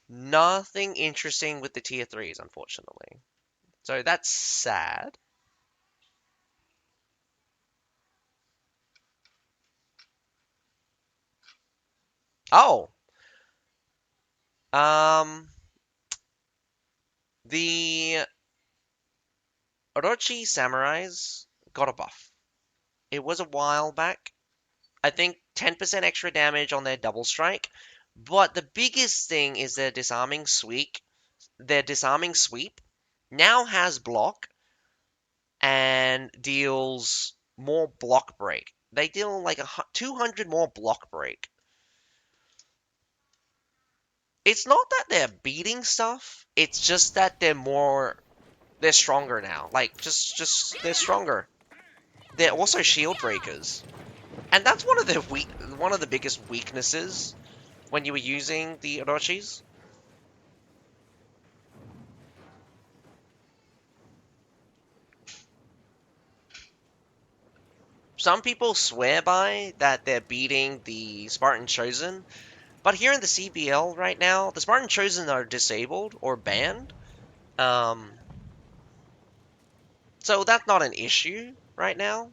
Nothing interesting with the tier 3s, unfortunately. So that's sad. Oh! Um, the Orochi Samurais got a buff. It was a while back. I think 10% extra damage on their double strike. But the biggest thing is their disarming sweep. Their disarming sweep now has block and deals more block break. They deal like 200 more block break. It's not that they're beating stuff. It's just that they're stronger now. Like just they're stronger. They're also shield breakers. And that's one of the biggest weaknesses when you were using the Orochis. Some people swear by that they're beating the Spartan Chosen, but here in the CBL right now, the Spartan Chosen are disabled or banned. So that's not an issue right now.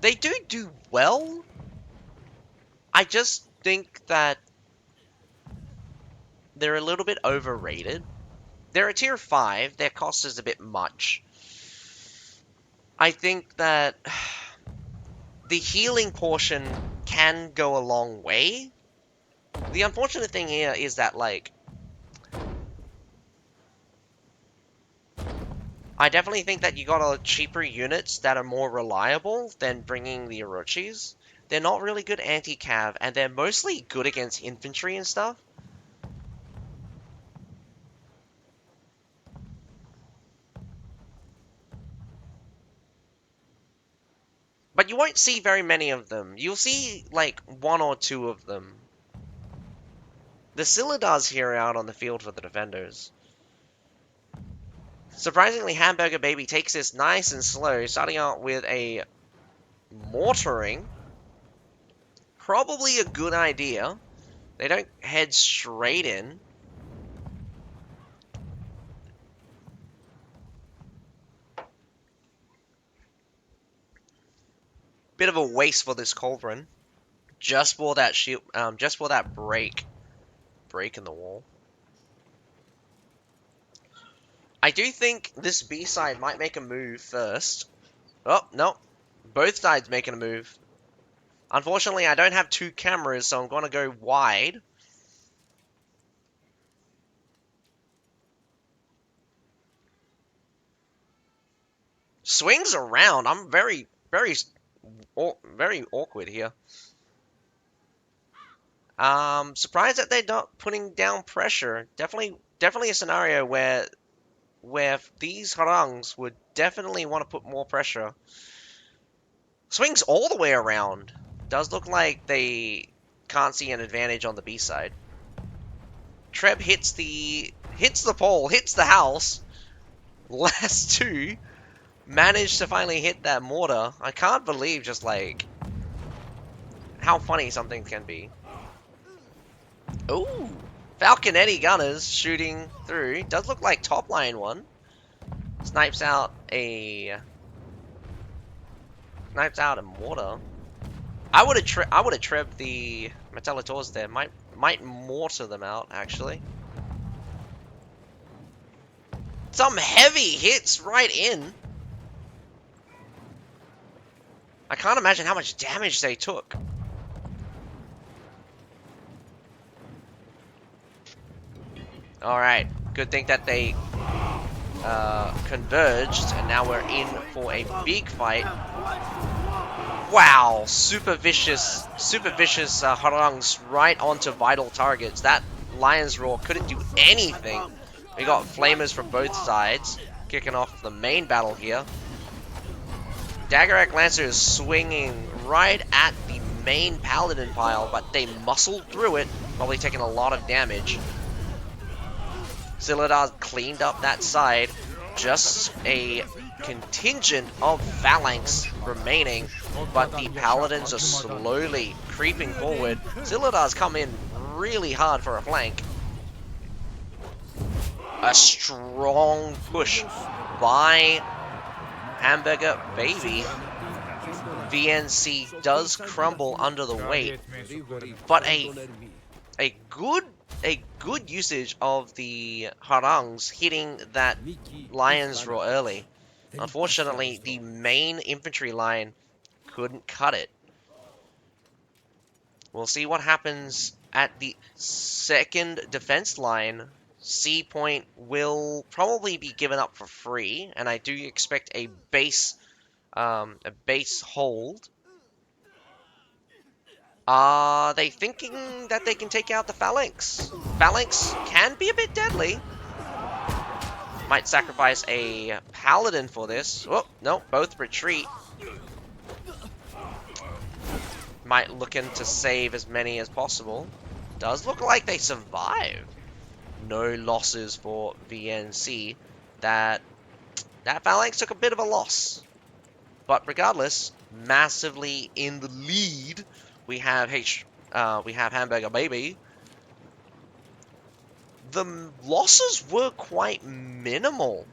They do well. I just think that they're a little bit overrated. They're a tier 5. Their cost is a bit much. I think that the healing portion can go a long way. The unfortunate thing here is that, like, I definitely think that you got cheaper units that are more reliable than bringing the Orochis. They're not really good anti-cav, and they're mostly good against infantry and stuff. But you won't see very many of them. You'll see, like, 1 or 2 of them. The Silidars here are out on the field for the defenders. Surprisingly, Hamburger Baby takes this nice and slow, starting out with a mortaring. Probably a good idea. They don't head straight in. Bit of a waste for this Culverin. Just for that shield, just for that break in the wall. I do think this B side might make a move first. Oh, no. Both sides making a move. Unfortunately, I don't have 2 cameras, so I'm going to go wide. Swings around. I'm very awkward here. Surprised that they're not putting down pressure. Definitely a scenario where these harangs would definitely want to put more pressure. Swings all the way around. Does look like they can't see an advantage on the B side. Treb hits the pole, hits the house. Last 2 managed to finally hit that mortar. I can't believe just like how funny something can be. Ooh, Falconetti gunners shooting through. Does look like top line one. Snipes out a mortar. I would have trebbed the Metallators there. Might mortar them out actually. Some heavy hits right in. I can't imagine how much damage they took. Alright, good thing that they converged, and now we're in for a big fight. Wow, super vicious harangs right onto vital targets. That Lion's Roar couldn't do anything. We got flamers from both sides, kicking off the main battle here. Daggerak Lancer is swinging right at the main Paladin pile, but they muscled through it, probably taking a lot of damage. Silidar cleaned up that side. Just a contingent of phalanx remaining, but the Paladins are slowly creeping forward. Zilladar's come in really hard for a flank. A strong push by Hamburger Baby. VNC does crumble under the weight, but a good usage of the harangs hitting that Lion's Roar early. Unfortunately, the main infantry line couldn't cut it. We'll see what happens at the second defense line. C point will probably be given up for free, and I do expect a base hold. Are they thinking that they can take out the Phalanx? Phalanx can be a bit deadly. Might sacrifice a Paladin for this. Oh, no, both retreat. Might looking to save as many as possible. Does look like they survive. No losses for VNC. That Phalanx took a bit of a loss. But regardless, massively in the lead. We have Hamburger Baby. The losses were quite minimal,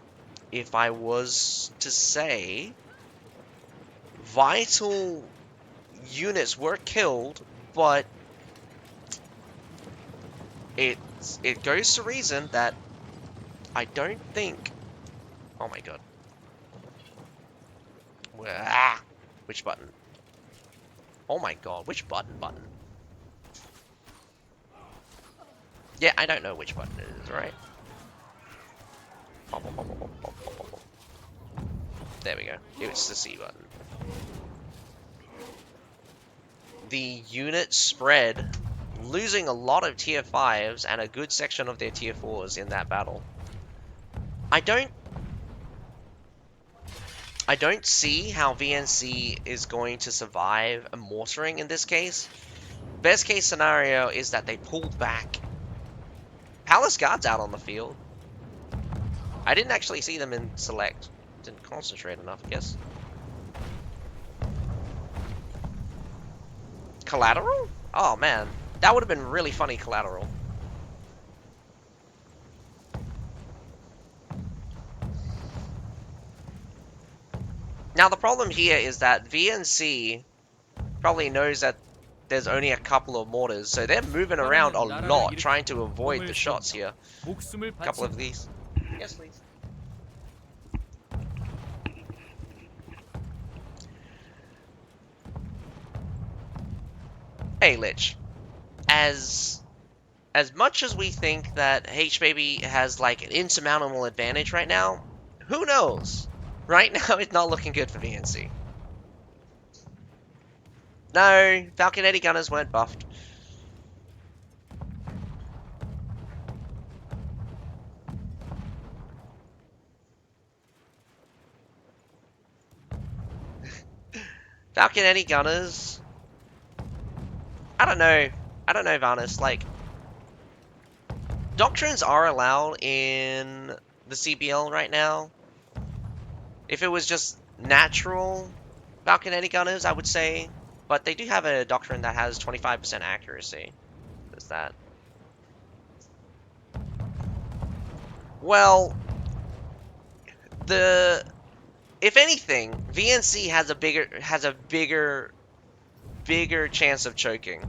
if I was to say. Vital units were killed, but it goes to reason that I don't think. Oh my god. Which button? Oh my god, which button? Yeah, I don't know which button it is, right? There we go. It's the C button. The unit spread, losing a lot of tier 5s and a good section of their tier 4s in that battle. I don't see how VNC is going to survive a mortaring in this case. Best case scenario is that they pulled back. Palace Guard's out on the field. I didn't actually see them in select. Didn't concentrate enough, I guess. Collateral? Oh man, that would have been really funny collateral. Now the problem here is that VNC probably knows that there's only a couple of mortars, so they're moving around a lot, trying to avoid the shots here. A couple of these. Yes, please. Hey, Lich. As much as we think that H-Baby has like an insurmountable advantage right now, who knows? Right now, it's not looking good for VNC. No, Falconetti Gunners weren't buffed. Falconetti Gunners. I don't know, Varnus. Like, doctrines are allowed in the CBL right now. If it was just natural Falconetti Gunners, I would say. But they do have a doctrine that has 25% accuracy. There's that. Well, if anything, VNC has a bigger chance of choking.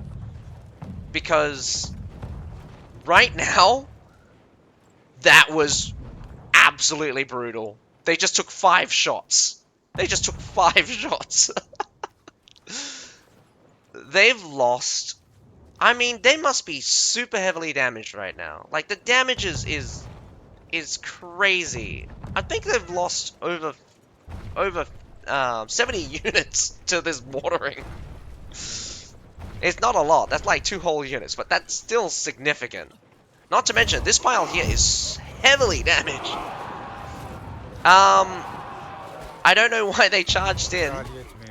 Because right now, that was absolutely brutal. They just took 5 shots. They've lost. I mean, they must be super heavily damaged right now. Like, the damage is crazy. I think they've lost over 70 units to this mortaring. It's not a lot. That's like 2 whole units, but that's still significant. Not to mention, this pile here is heavily damaged. I don't know why they charged in.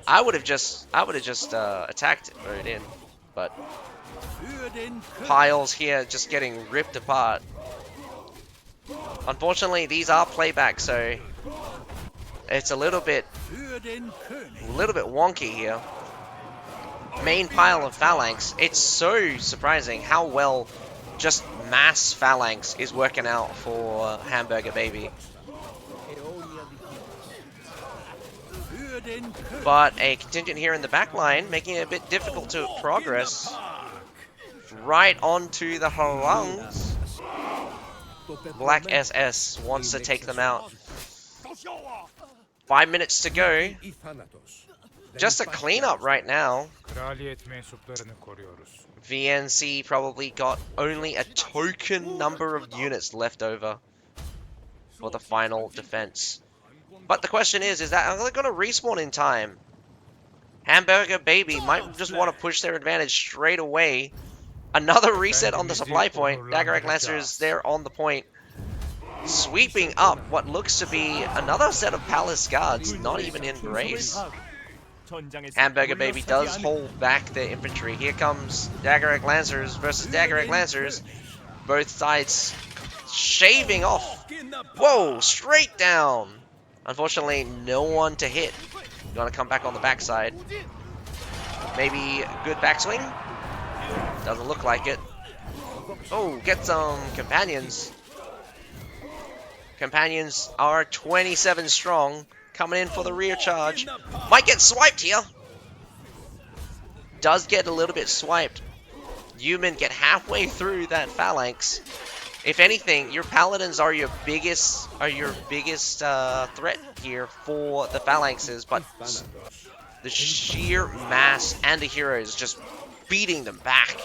I would have just attacked it in, but piles here just getting ripped apart. Unfortunately, these are playback, so it's a little bit wonky here. main pile of phalanx. It's so surprising how well just mass phalanx is working out for Hamburger Baby. But a contingent here in the back line, making it a bit difficult to progress. Right onto the Harangs. Black SS wants to take them out. 5 minutes to go. Just a cleanup right now. Kraliyet mensuplarını koruyoruz. VNC probably got only a token number of units left over for the final defense. But the question is that are they going to respawn in time? Hamburger Baby might just want to push their advantage straight away. Another reset on the supply point. Dagger Egg Lancers there on the point. Sweeping up what looks to be another set of Palace Guards, not even in brace. Hamburger Baby does hold back their infantry. Here comes Dagger Egg Lancers versus Dagger Egg Lancers. Both sides shaving off. Whoa, straight down. Unfortunately, no one to hit. Gonna come back on the backside. Maybe a good backswing? Doesn't look like it. Oh, get some companions. Companions are 27 strong. Coming in for the rear charge. Might get swiped here. Does get a little bit swiped. Human get halfway through that phalanx. If anything, your paladins are your biggest threat here for the phalanxes, but the sheer mass and the heroes just beating them back.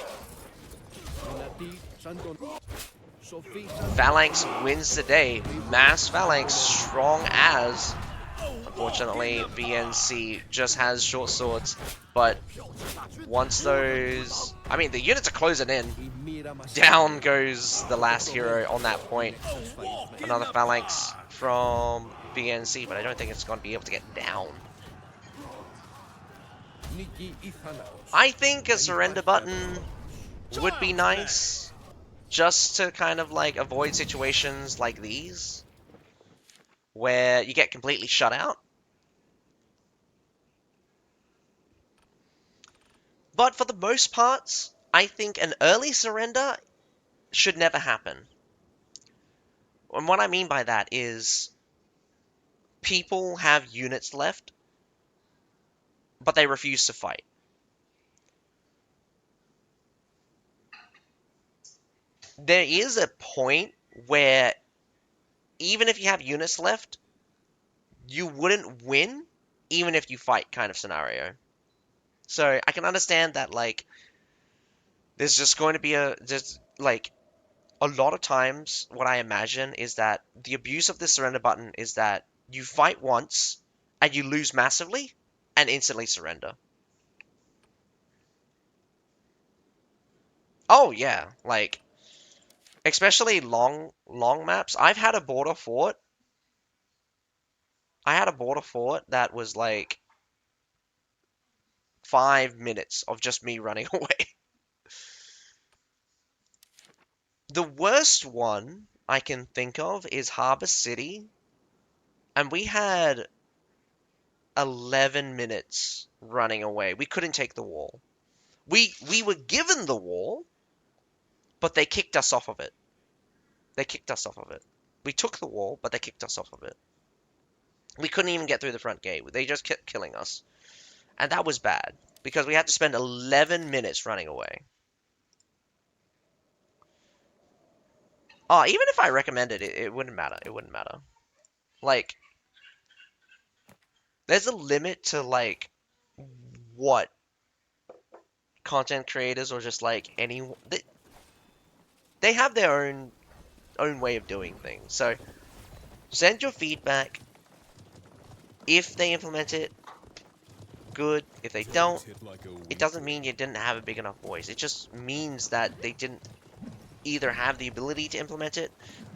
Phalanx wins the day. Mass Phalanx strong as. Unfortunately, BNC just has short swords, but once those... I mean, the units are closing in. Down goes the last hero on that point. Another Phalanx from BNC, but I don't think it's going to be able to get down. I think a surrender button would be nice, just to kind of like avoid situations like these, where you get completely shut out. But for the most parts, I think an early surrender should never happen. And what I mean by that is people have units left, but they refuse to fight. There is a point where even if you have units left, you wouldn't win even if you fight kind of scenario. So I can understand that, like, there's just going to be a lot of times what I imagine is that the abuse of the surrender button is that you fight once and you lose massively and instantly surrender. Oh yeah, like, especially long maps. I've had a border fort. I had a border fort that was like 5 minutes of just me running away. The worst one I can think of is Harbor City, and we had 11 minutes running away. We couldn't take the wall. We were given the wall, but they kicked us off of it. We took the wall, but they kicked us off of it. We couldn't even get through the front gate. They just kept killing us. And that was bad, because we had to spend 11 minutes running away. Oh, even if I recommended it, it wouldn't matter. It wouldn't matter. Like, there's a limit to, like, what content creators or just, like, anyone... They have their own way of doing things. So, send your feedback. If they implement it, good. If they don't, it doesn't mean you didn't have a big enough voice. It just means that they didn't either have the ability to implement it,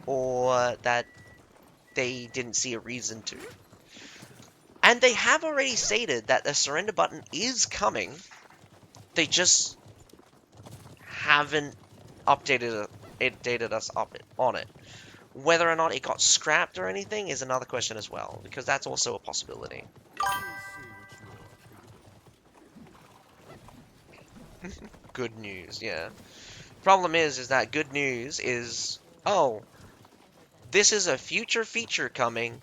or that they didn't see a reason to. And they have already stated that the surrender button is coming. They just haven't updated us on it. Whether or not it got scrapped or anything is another question as well, because that's also a possibility. Good news, yeah. Problem is that good news is, oh, this is a future feature coming.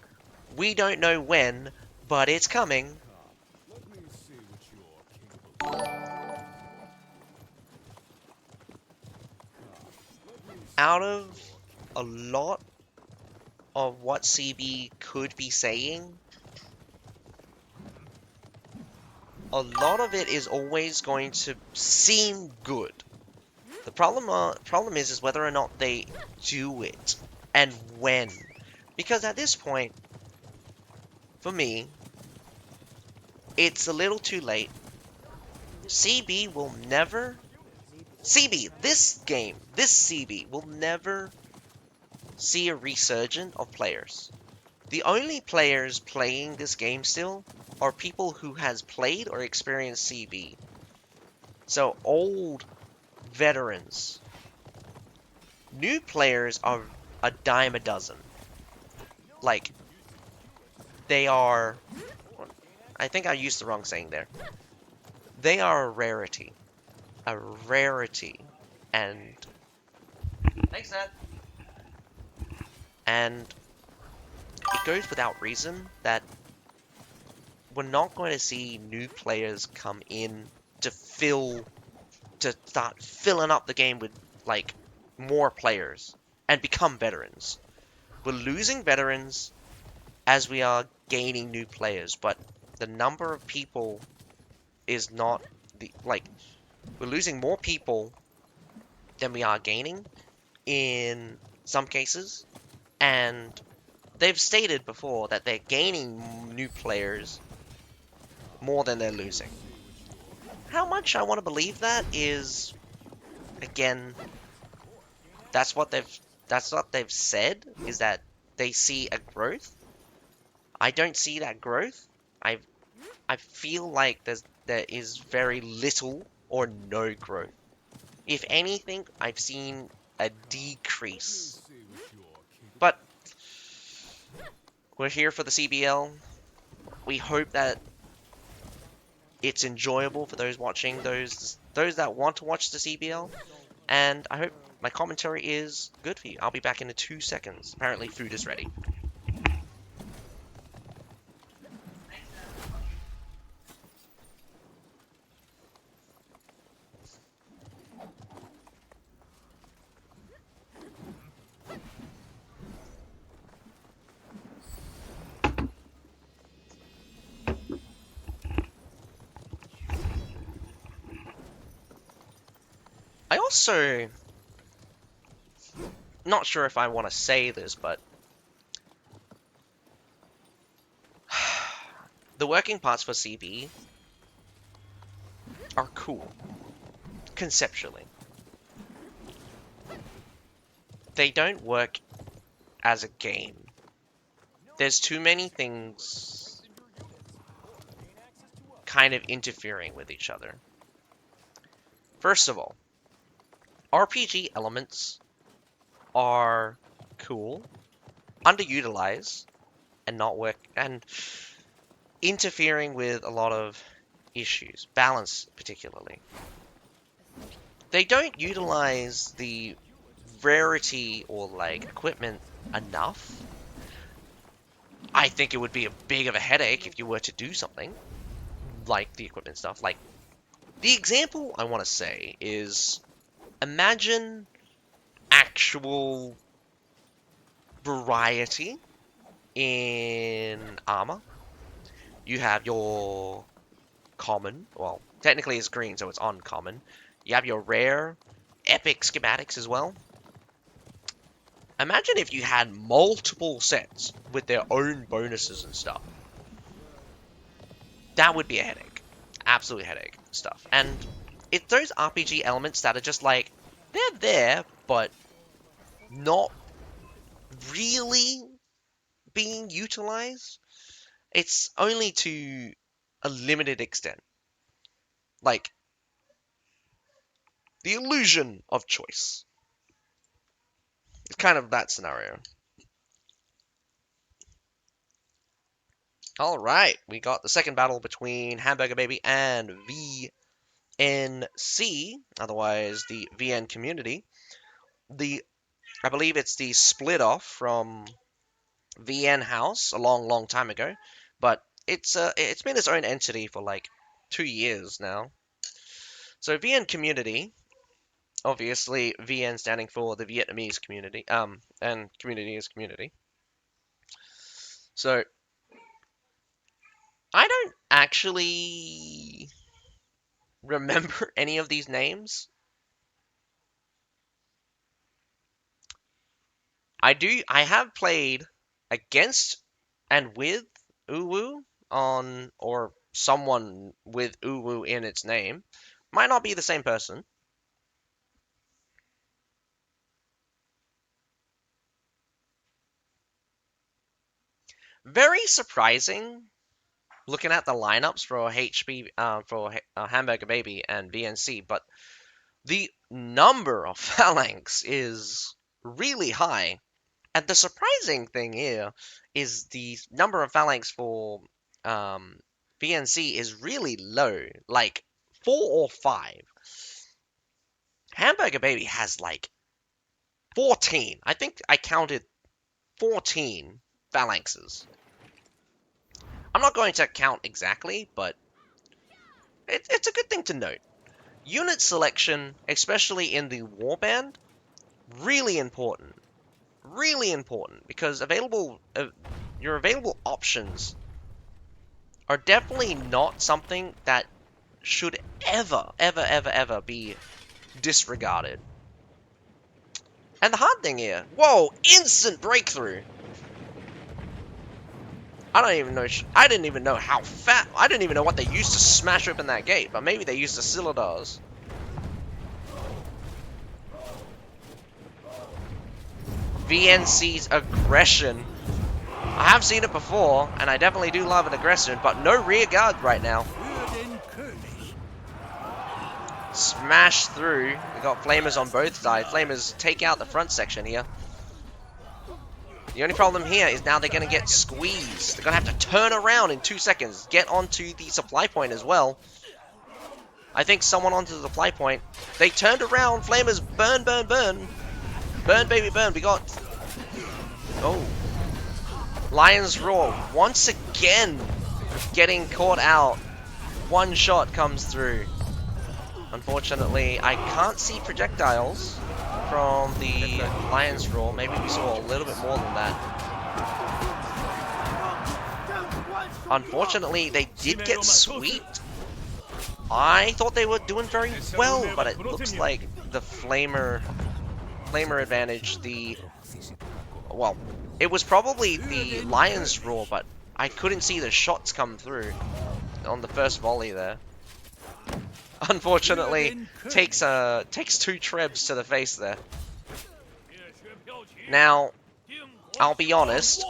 We don't know when, but it's coming. Let me see what you're capable of. Let me see Out what of a lot of what CB could be saying, a lot of it is always going to seem good. The problem is whether or not they do it and when. Because at this point, for me, it's a little too late. CB will never CB, this game, this CB will never see a resurgence of players. The only players playing this game still are people who has played or experienced CB. So old veterans. New players are a dime a dozen. Like, they are... I think I used the wrong saying there. They are a rarity. A rarity. And... Thanks, Dad. And it goes without reason that we're not going to see new players come in to start filling up the game with, like, more players and become veterans. We're losing veterans as we are gaining new players, but the number of people is not we're losing more people than we are gaining in some cases, and they've stated before that they're gaining new players more than they're losing. How much I want to believe that is, again, that's what they've said, is that they see a growth. I don't see that growth. I feel like there is very little or no growth. If anything, I've seen a decrease. But we're here for the CBL. We hope that it's enjoyable for those watching, those that want to watch the CBL, and I hope my commentary is good for you. I'll be back in 2 seconds. Apparently food is ready. I also, not sure if I want to say this, but the working parts for CB are cool, conceptually. They don't work as a game. There's too many things kind of interfering with each other. First of all, RPG elements are cool, underutilized, and not work, and interfering with a lot of issues, balance particularly. They don't utilize the rarity or like equipment enough. I think it would be a big of a headache if you were to do something like the equipment stuff. Like, the example I want to say is, imagine actual variety in armor. You have your common, well, technically it's green, so it's uncommon. You have your rare, epic schematics as well. Imagine if you had multiple sets with their own bonuses and stuff. That would be a headache. Absolute headache stuff. And it's those RPG elements that are just like, they're there, but not really being utilized. It's only to a limited extent. Like, the illusion of choice. It's kind of that scenario. Alright, we got the second battle between Hamburger Baby and V. In C, otherwise the VN community, I believe it's the split off from VN House a long time ago, but it's been its own entity for like 2 years now. So VN community, obviously VN standing for the Vietnamese community, and community is community. So I don't actually remember any of these names. I have played against and with Uwu on, or someone with Uwu in its name. Might not be the same person. Very surprising looking at the lineups for Hamburger Baby and VNC, but the number of phalanx is really high. And the surprising thing here is the number of phalanx for VNC is really low, like 4 or 5. Hamburger Baby has like 14. I think I counted 14 phalanxes. I'm not going to count exactly, but it's a good thing to note. Unit selection, especially in the warband, really important. Really important, because your available options are definitely not something that should ever be disregarded. And the hard thing here, whoa, instant breakthrough. I didn't even know how fat. I didn't even know what they used to smash open that gate, but maybe they used the cylinders. VNC's aggression. I have seen it before, and I definitely do love an aggression, but no rear guard right now. Smash through. We got flamers on both sides. Flamers take out the front section here. The only problem here is now they're going to get squeezed. They're going to have to turn around in 2 seconds. Get onto the supply point as well. I think someone onto the supply point. They turned around. Flamers, burn, burn, burn. Burn, baby, burn. We got... Oh. Lion's Roar once again getting caught out. One shot comes through. Unfortunately, I can't see projectiles from the Lion's Roar. Maybe we saw a little bit more than that. Unfortunately, they did get swept. I thought they were doing very well, but it looks like the Flamer advantage, well, it was probably the Lion's Roar, but I couldn't see the shots come through on the first volley there. Unfortunately, takes 2 trebs to the face there. Now, I'll be honest,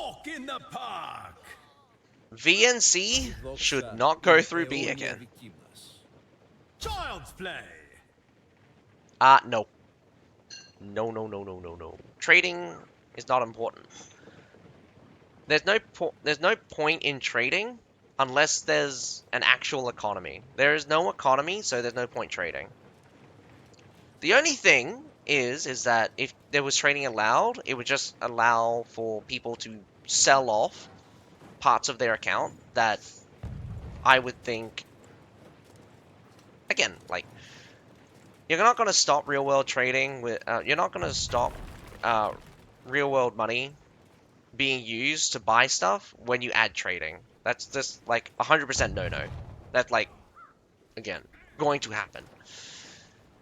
VNC should not go through B again. Child's play. No. No. Trading is not important. There's no point in trading unless there's an actual economy. There is no economy, so there's no point trading. The only thing is that if there was trading allowed, it would just allow for people to sell off parts of their account that I would think, again, like, you're not going to stop real world trading with, you're not going to stop real world money being used to buy stuff when you add trading. That's just like 100% no-no. That's like, again, going to happen.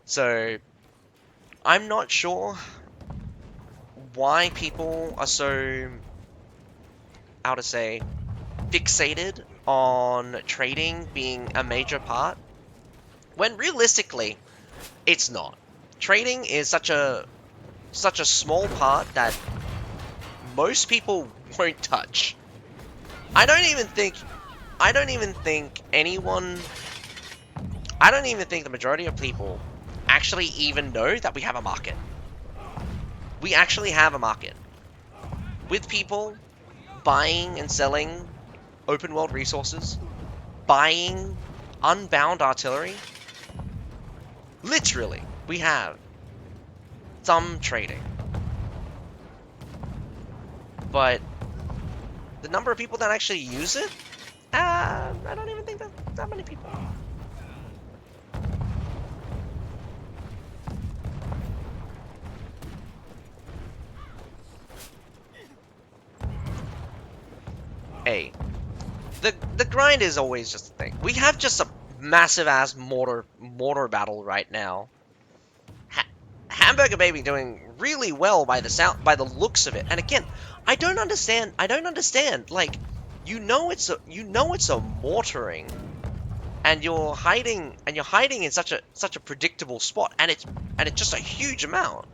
So, I'm not sure why people are so, how to say, fixated on trading being a major part, when realistically, it's not. Trading is such a small part that most people won't touch. I don't even think the majority of people actually even know that we have a market. We actually have a market. With people buying and selling open world resources, buying unbound artillery, Literally, we have some trading. But the number of people that actually use it, I don't even think that many people. Hey, the grind is always just a thing. We have just a massive ass mortar battle right now. Hamburger Baby doing really well by the looks of it. And again, I don't understand. Like, you know it's a mortaring, and you're hiding in such a predictable spot, and it's just a huge amount.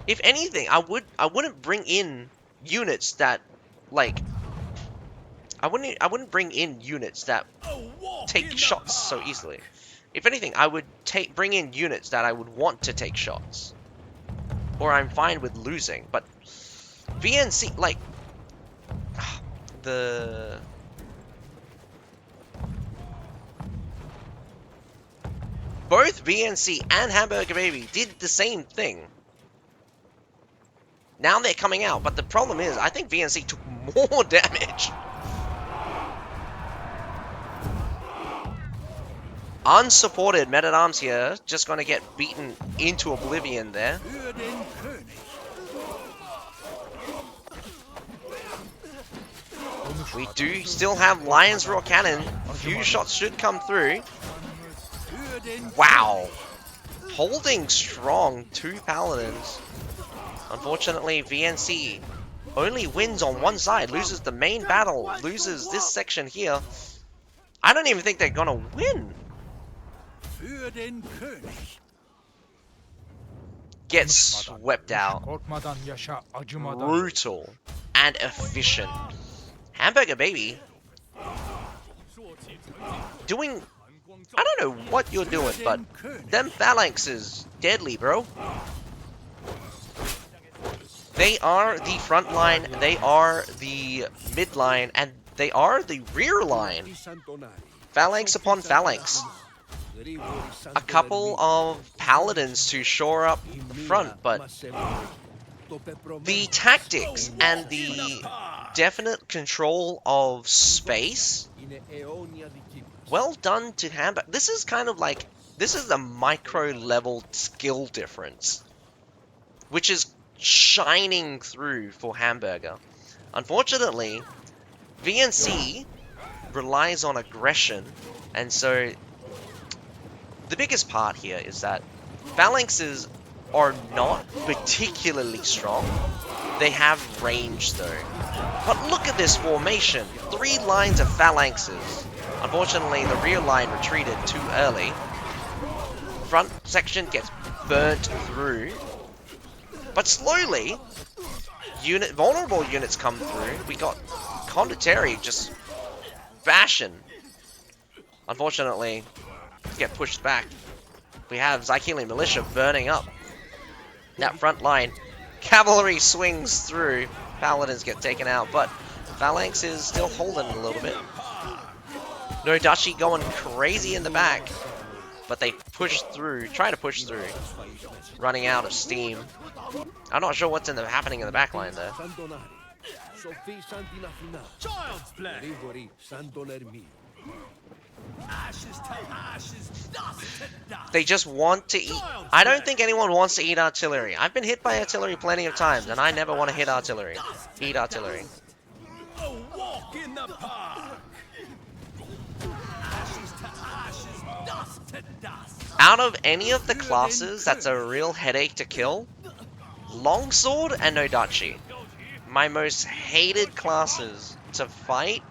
If anything, I wouldn't bring in units that, like, I wouldn't bring in units that take shots so easily. If anything, I would bring in units that I would want to take shots, or I'm fine with losing. But VNC, like, both VNC and Hamburger Baby did the same thing. Now they're coming out, but the problem is, I think VNC took more damage. Unsupported Men-at-Arms here, just gonna get beaten into oblivion there. We do still have Lion's Roar Cannon. A few shots should come through. Wow. Holding strong, 2 Paladins. Unfortunately, VNC only wins on one side, loses the main battle, loses this section here. I don't even think they're gonna win. Gets swept out. Korkmadan yaşa, acımadan. Brutal and efficient. Hamburger Baby doing, I don't know what you're doing, but them phalanx is deadly, bro. They are the front line, they are the mid line, and they are the rear line. Phalanx upon phalanx. A couple of paladins to shore up the front, but the tactics and the definite control of space, well done to Hamburger. This is kind of like, this is a micro level skill difference, which is shining through for Hamburger. Unfortunately, VNC relies on aggression, and so the biggest part here is that phalanxes are not particularly strong. They have range though. But look at this formation. 3 lines of phalanxes. Unfortunately, the rear line retreated too early. Front section gets burnt through. But slowly, vulnerable units come through. We got Condottieri just bashing. Unfortunately, get pushed back. We have Zykeelian Militia burning up that front line. Cavalry swings through. Paladins get taken out, but Phalanx is still holding a little bit. No Dachi going crazy in the back, but they push through, try to push through, running out of steam. I'm not sure what's happening in the back line there. Child's play. Ashes to ashes, dust to dust. They just want to eat. I don't think anyone wants to eat artillery. I've been hit by artillery plenty of times, and I never want to hit artillery. Eat artillery. A walk in the park. Ashes to ashes, dust to dust. Out of any of the classes that's a real headache to kill, Longsword and Nodachi. My most hated classes to fight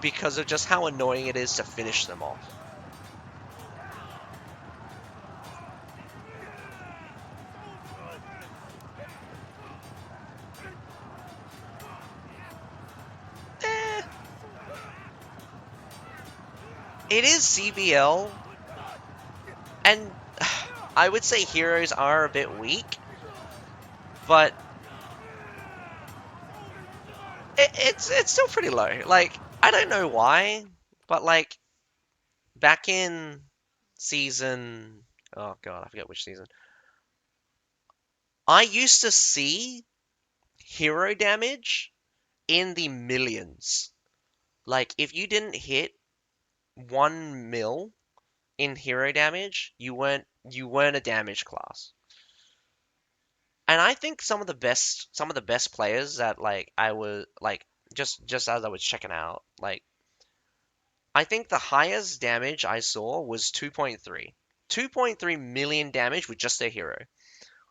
because of just how annoying it is to finish them off. It is CBL, and I would say heroes are a bit weak, but it's still pretty low. Like, I don't know why, but like, back in season, oh god, I forget which season. I used to see hero damage in the millions. Like if you didn't hit 1 mil in hero damage, you weren't a damage class. And I think some of the best players that like I was like just as I was checking out, like I think the highest damage I saw was 2.3. 2.3 million damage with just their hero.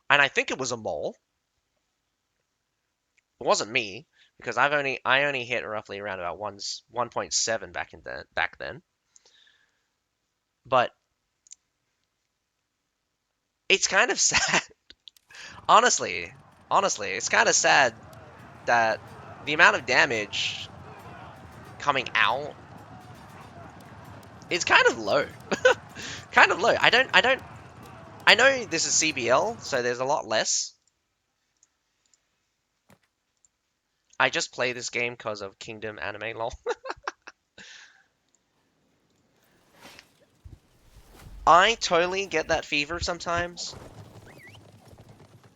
And I think it was a mole. It wasn't me because I only hit roughly around about 1.7 back then. But it's kind of sad. Honestly, honestly, it's kind of sad that the amount of damage coming out is kind of low. Kind of low. I know this is CBL, so there's a lot less. I just play this game because of Kingdom anime lol. I totally get that fever sometimes.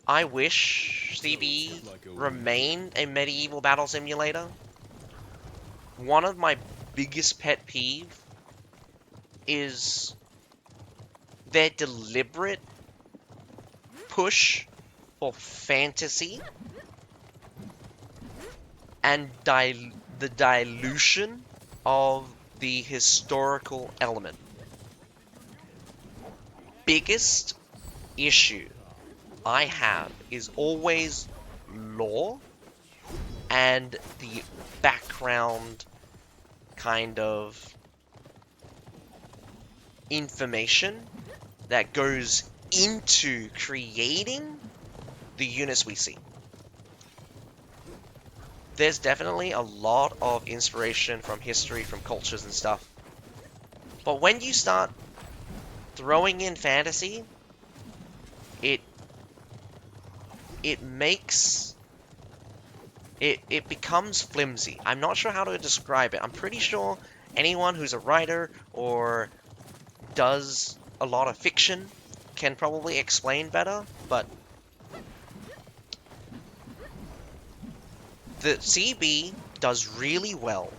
I wish CB remained a medieval battle simulator. One of my biggest pet peeve is their deliberate push for fantasy and the dilution of the historical element. Biggest issue I have is always lore and the background kind of information that goes into creating the units we see. There's definitely a lot of inspiration from history, from cultures and stuff. But when you start throwing in fantasy, it makes it becomes flimsy. I'm not sure how to describe it. I'm pretty sure anyone who's a writer or does a lot of fiction can probably explain better, but the CB does really well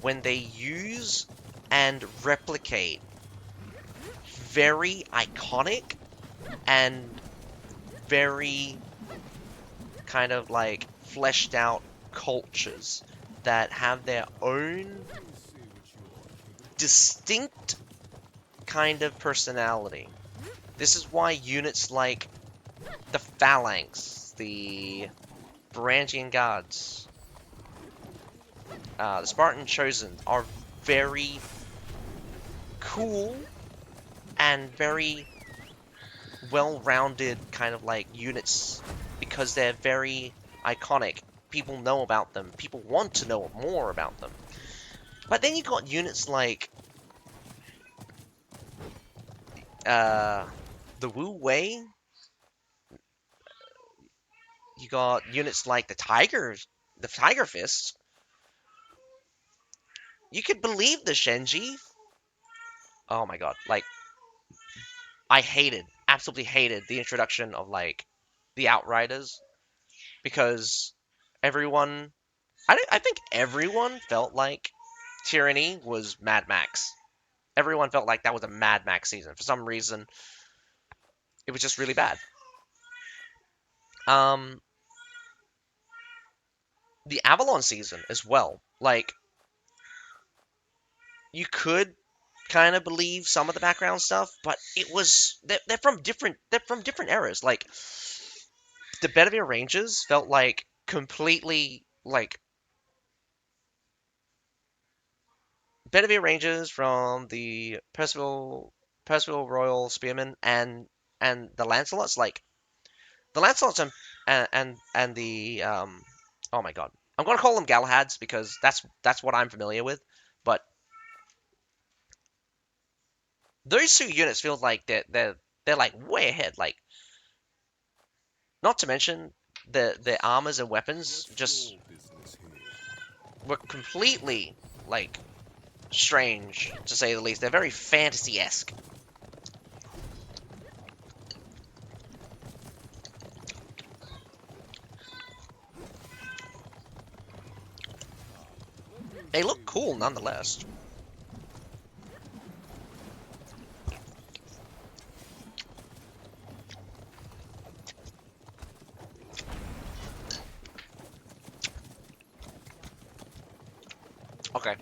when they use and replicate very iconic and very kind of like fleshed out cultures that have their own distinct kind of personality. This is why units like the Phalanx, the Varangian Guards, the Spartan Chosen are very cool and very well-rounded kind of like units because they're very iconic. People know about them. People want to know more about them. But then you got units like the Wu Wei. You got units like the Tiger Fist. You could believe the Shenji. Oh my god, like I absolutely hated the introduction of like the Outriders because everyone, I think everyone felt like Tyranny was Mad Max. Everyone felt like that was a Mad Max season. For some reason, it was just really bad. Um, the Avalon season as well. Like, you could kind of believe some of the background stuff, but it was they're from different eras. Like, the Bedivere Rangers felt like completely like Bedivere Rangers from the Percival Royal Spearmen and the Lancelots. Like the Lancelots and the oh my god, I'm gonna call them Galahads because that's what I'm familiar with. But those two units feel like they're like way ahead. Like, not to mention the armors and weapons just Your business here. were completely like strange, to say the least. They're very fantasy-esque. They look cool nonetheless. Okay,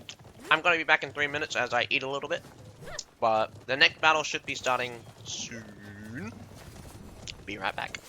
I'm gonna be back in 3 minutes as I eat a little bit, but the next battle should be starting soon. Be right back.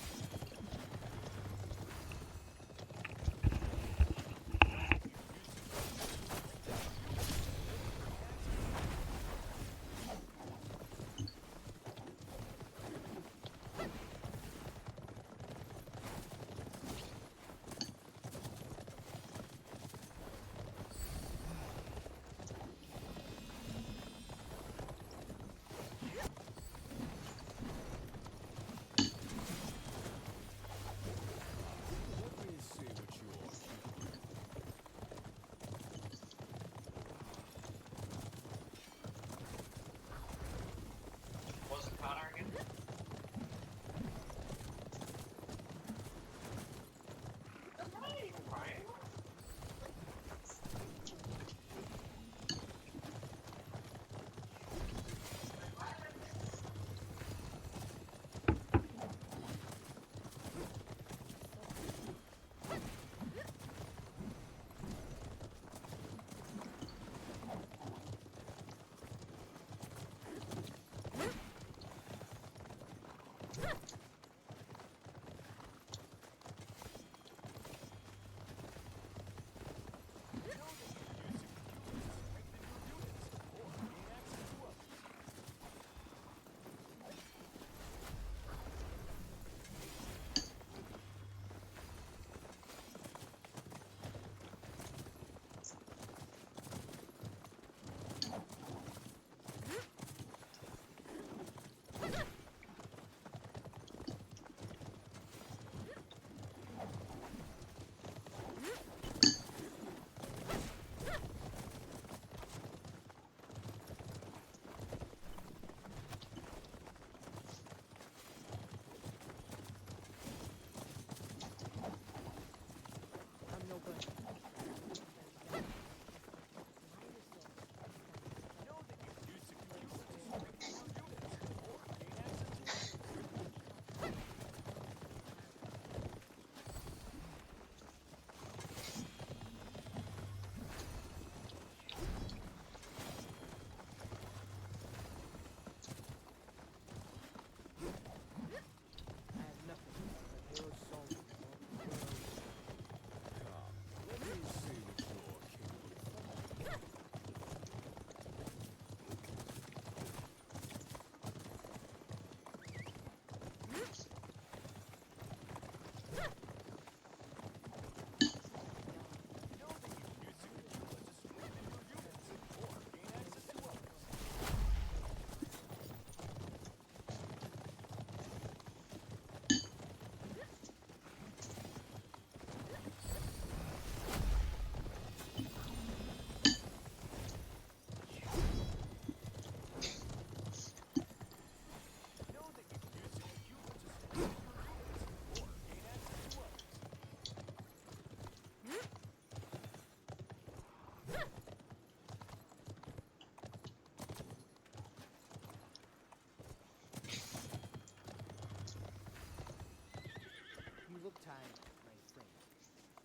look tired, my friend.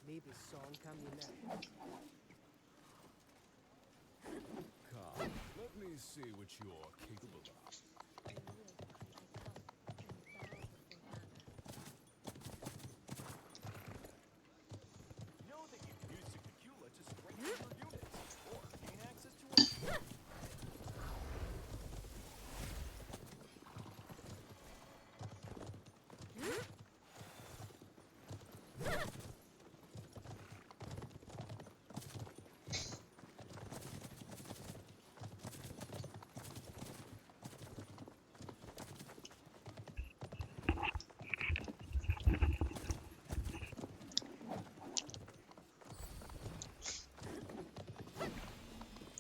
Maybe song coming next. Come, let me see what you're capable of. Know that you can use Signicula to strengthen your units, or gain access to a...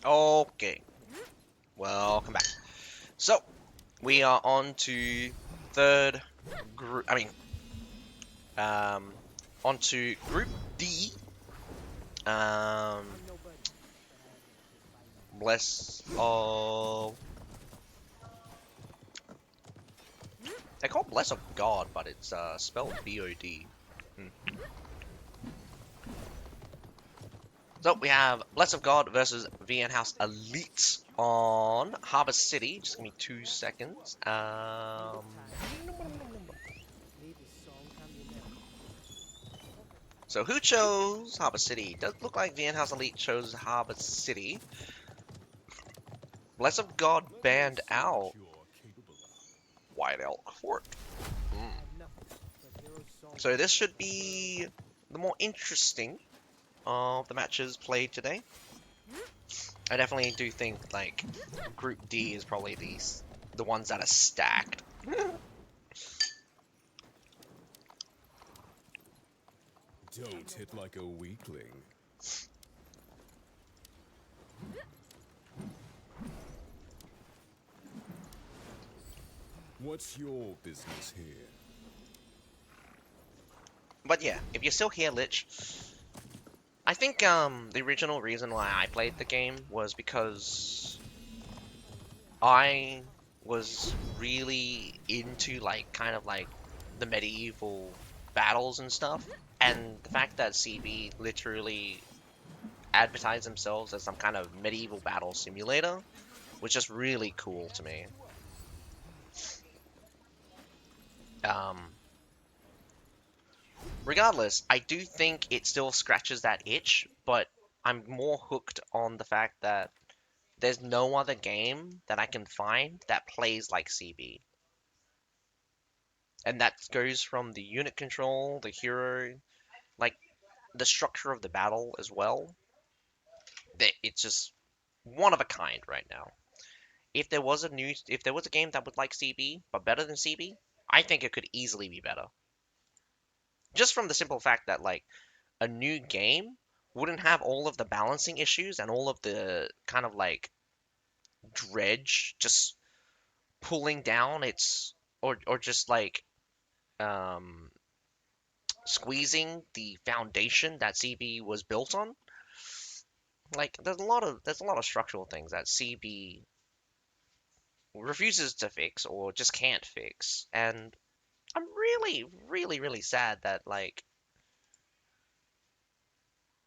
Okay, welcome back. So, we are on to third group, um, on to Group D. I'm nobody, but I have a defining Bless of... They call Bless of God, but it's spelled B-O-D. So we have Bless of God versus VN House Elite on Harbor City. Just give me 2 seconds. maybe song come you never. So who chose Harbor City? Does look like VN House Elite chose Harbor City. Bless of God Let me banned see out what you're capable of. White Elk Court. I have nothing but hero song So this to should make the be the more interesting of the matches played today. I definitely do think like Group D is probably the ones that are stacked. Don't hit like a weakling. What's your business here? But yeah, if you're still here, Lich, I think the original reason why I played the game was because I was really into like kind of like the medieval battles and stuff, and the fact that CB literally advertised themselves as some kind of medieval battle simulator was just really cool to me. Um, Regardless, I do think it still scratches that itch, but I'm more hooked on the fact that there's no other game that I can find that plays like CB. And that goes from the unit control, the hero, like the structure of the battle as well. That it's just one of a kind right now. If there was a game that would like CB but better than CB, I think it could easily be better. Just from the simple fact that like a new game wouldn't have all of the balancing issues and all of the kind of like dredge just pulling down its or just like um squeezing the foundation that CB was built on. Like there's a lot of structural things that CB refuses to fix or just can't fix. And I'm really, really, really sad that like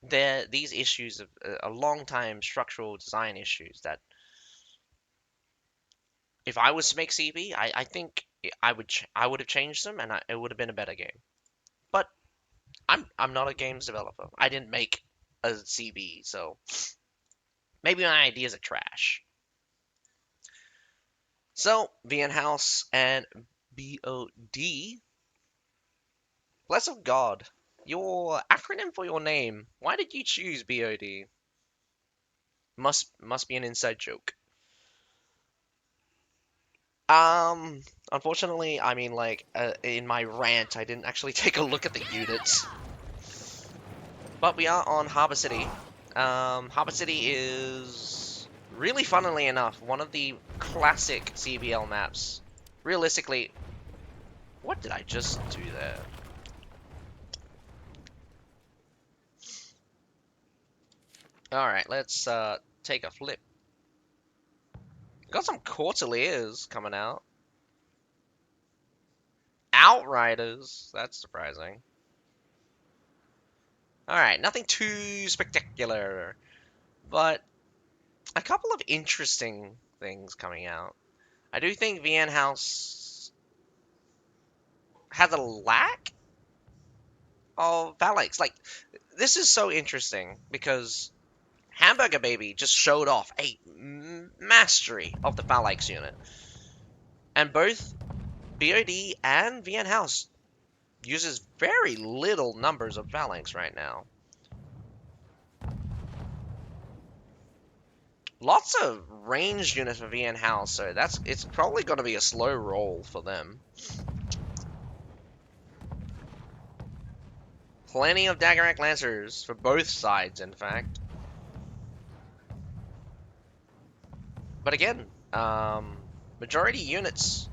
there these issues of a long time structural design issues that if I was to make CB, I think I would have changed them and it would have been a better game. But I'm not a games developer. I didn't make a CB, so maybe my ideas are trash. So VN House and BOD. Bless of God. Your acronym for your name. Why did you choose BOD? Must be an inside joke. Unfortunately, I mean, like, in my rant, I didn't actually take a look at the units. But we are on Harbor City. Harbor City is, really funnily enough, one of the classic CBL maps. Realistically, what did I just do there? Alright, let's, take a flip. Got some Courtiers coming out. Outriders. That's surprising. Alright, nothing too spectacular. But a couple of interesting things coming out. I do think VN House has a lack of phalanx. Like, this is so interesting because Hamburger Baby just showed off a mastery of the phalanx unit. And both BOD and VN House uses very little numbers of phalanx right now. Lots of ranged units for VN House, so it's probably going to be a slow roll for them. Plenty of Daggerak Lancers for both sides, in fact. But again, majority units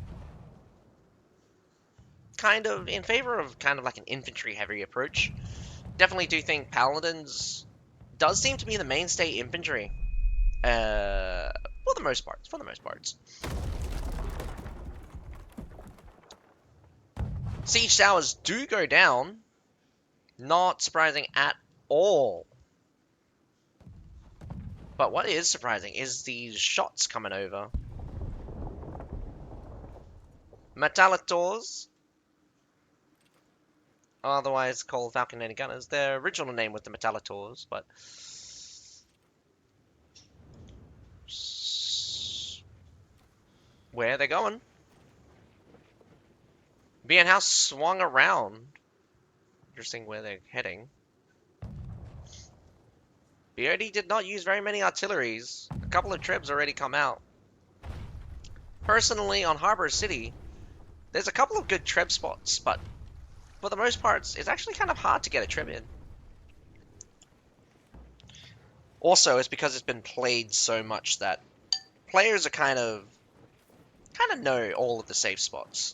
kind of in favor of kind of like an infantry heavy approach. Definitely do think Paladins does seem to be the mainstay infantry. For the most parts. For the most parts. Siege towers do go down. Not surprising at all. But what is surprising is these shots coming over. Metallictors, otherwise called Falconetti Gunners. Their original name was the Metallictors, but where are they going? BN House swung around. Interesting where they're heading. BOD did not use very many artilleries. A couple of trebs already come out. Personally, on Harbor City, there's a couple of good treb spots, but for the most part, it's actually kind of hard to get a treb in. Also, it's because it's been played so much that players are kind of know all of the safe spots.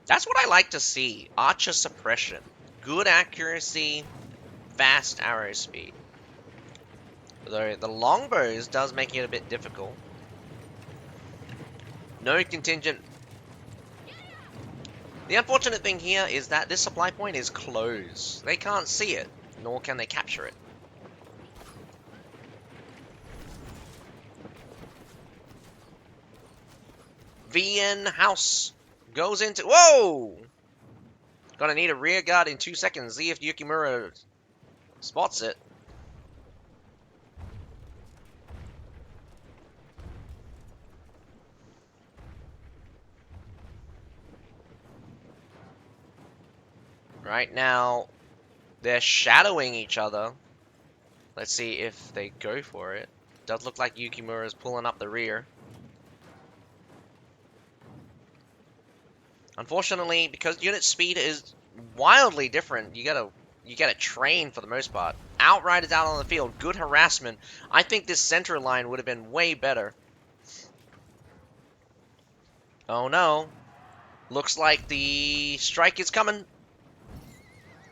That's what I like to see. Archer suppression. Good accuracy, fast arrow speed. Though the longbows does make it a bit difficult. No contingent. The unfortunate thing here is that this supply point is closed. They can't see it, nor can they capture it. VN House goes into... Whoa! Gonna need a rear guard in 2 seconds. See if Yukimura spots it. Right now, they're shadowing each other. Let's see if they go for it. Does look like Yukimura's pulling up the rear. Unfortunately, because unit speed is wildly different, you gotta train for the most part. Outriders out on the field, good harassment. I think this center line would have been way better. Oh no. Looks like the strike is coming.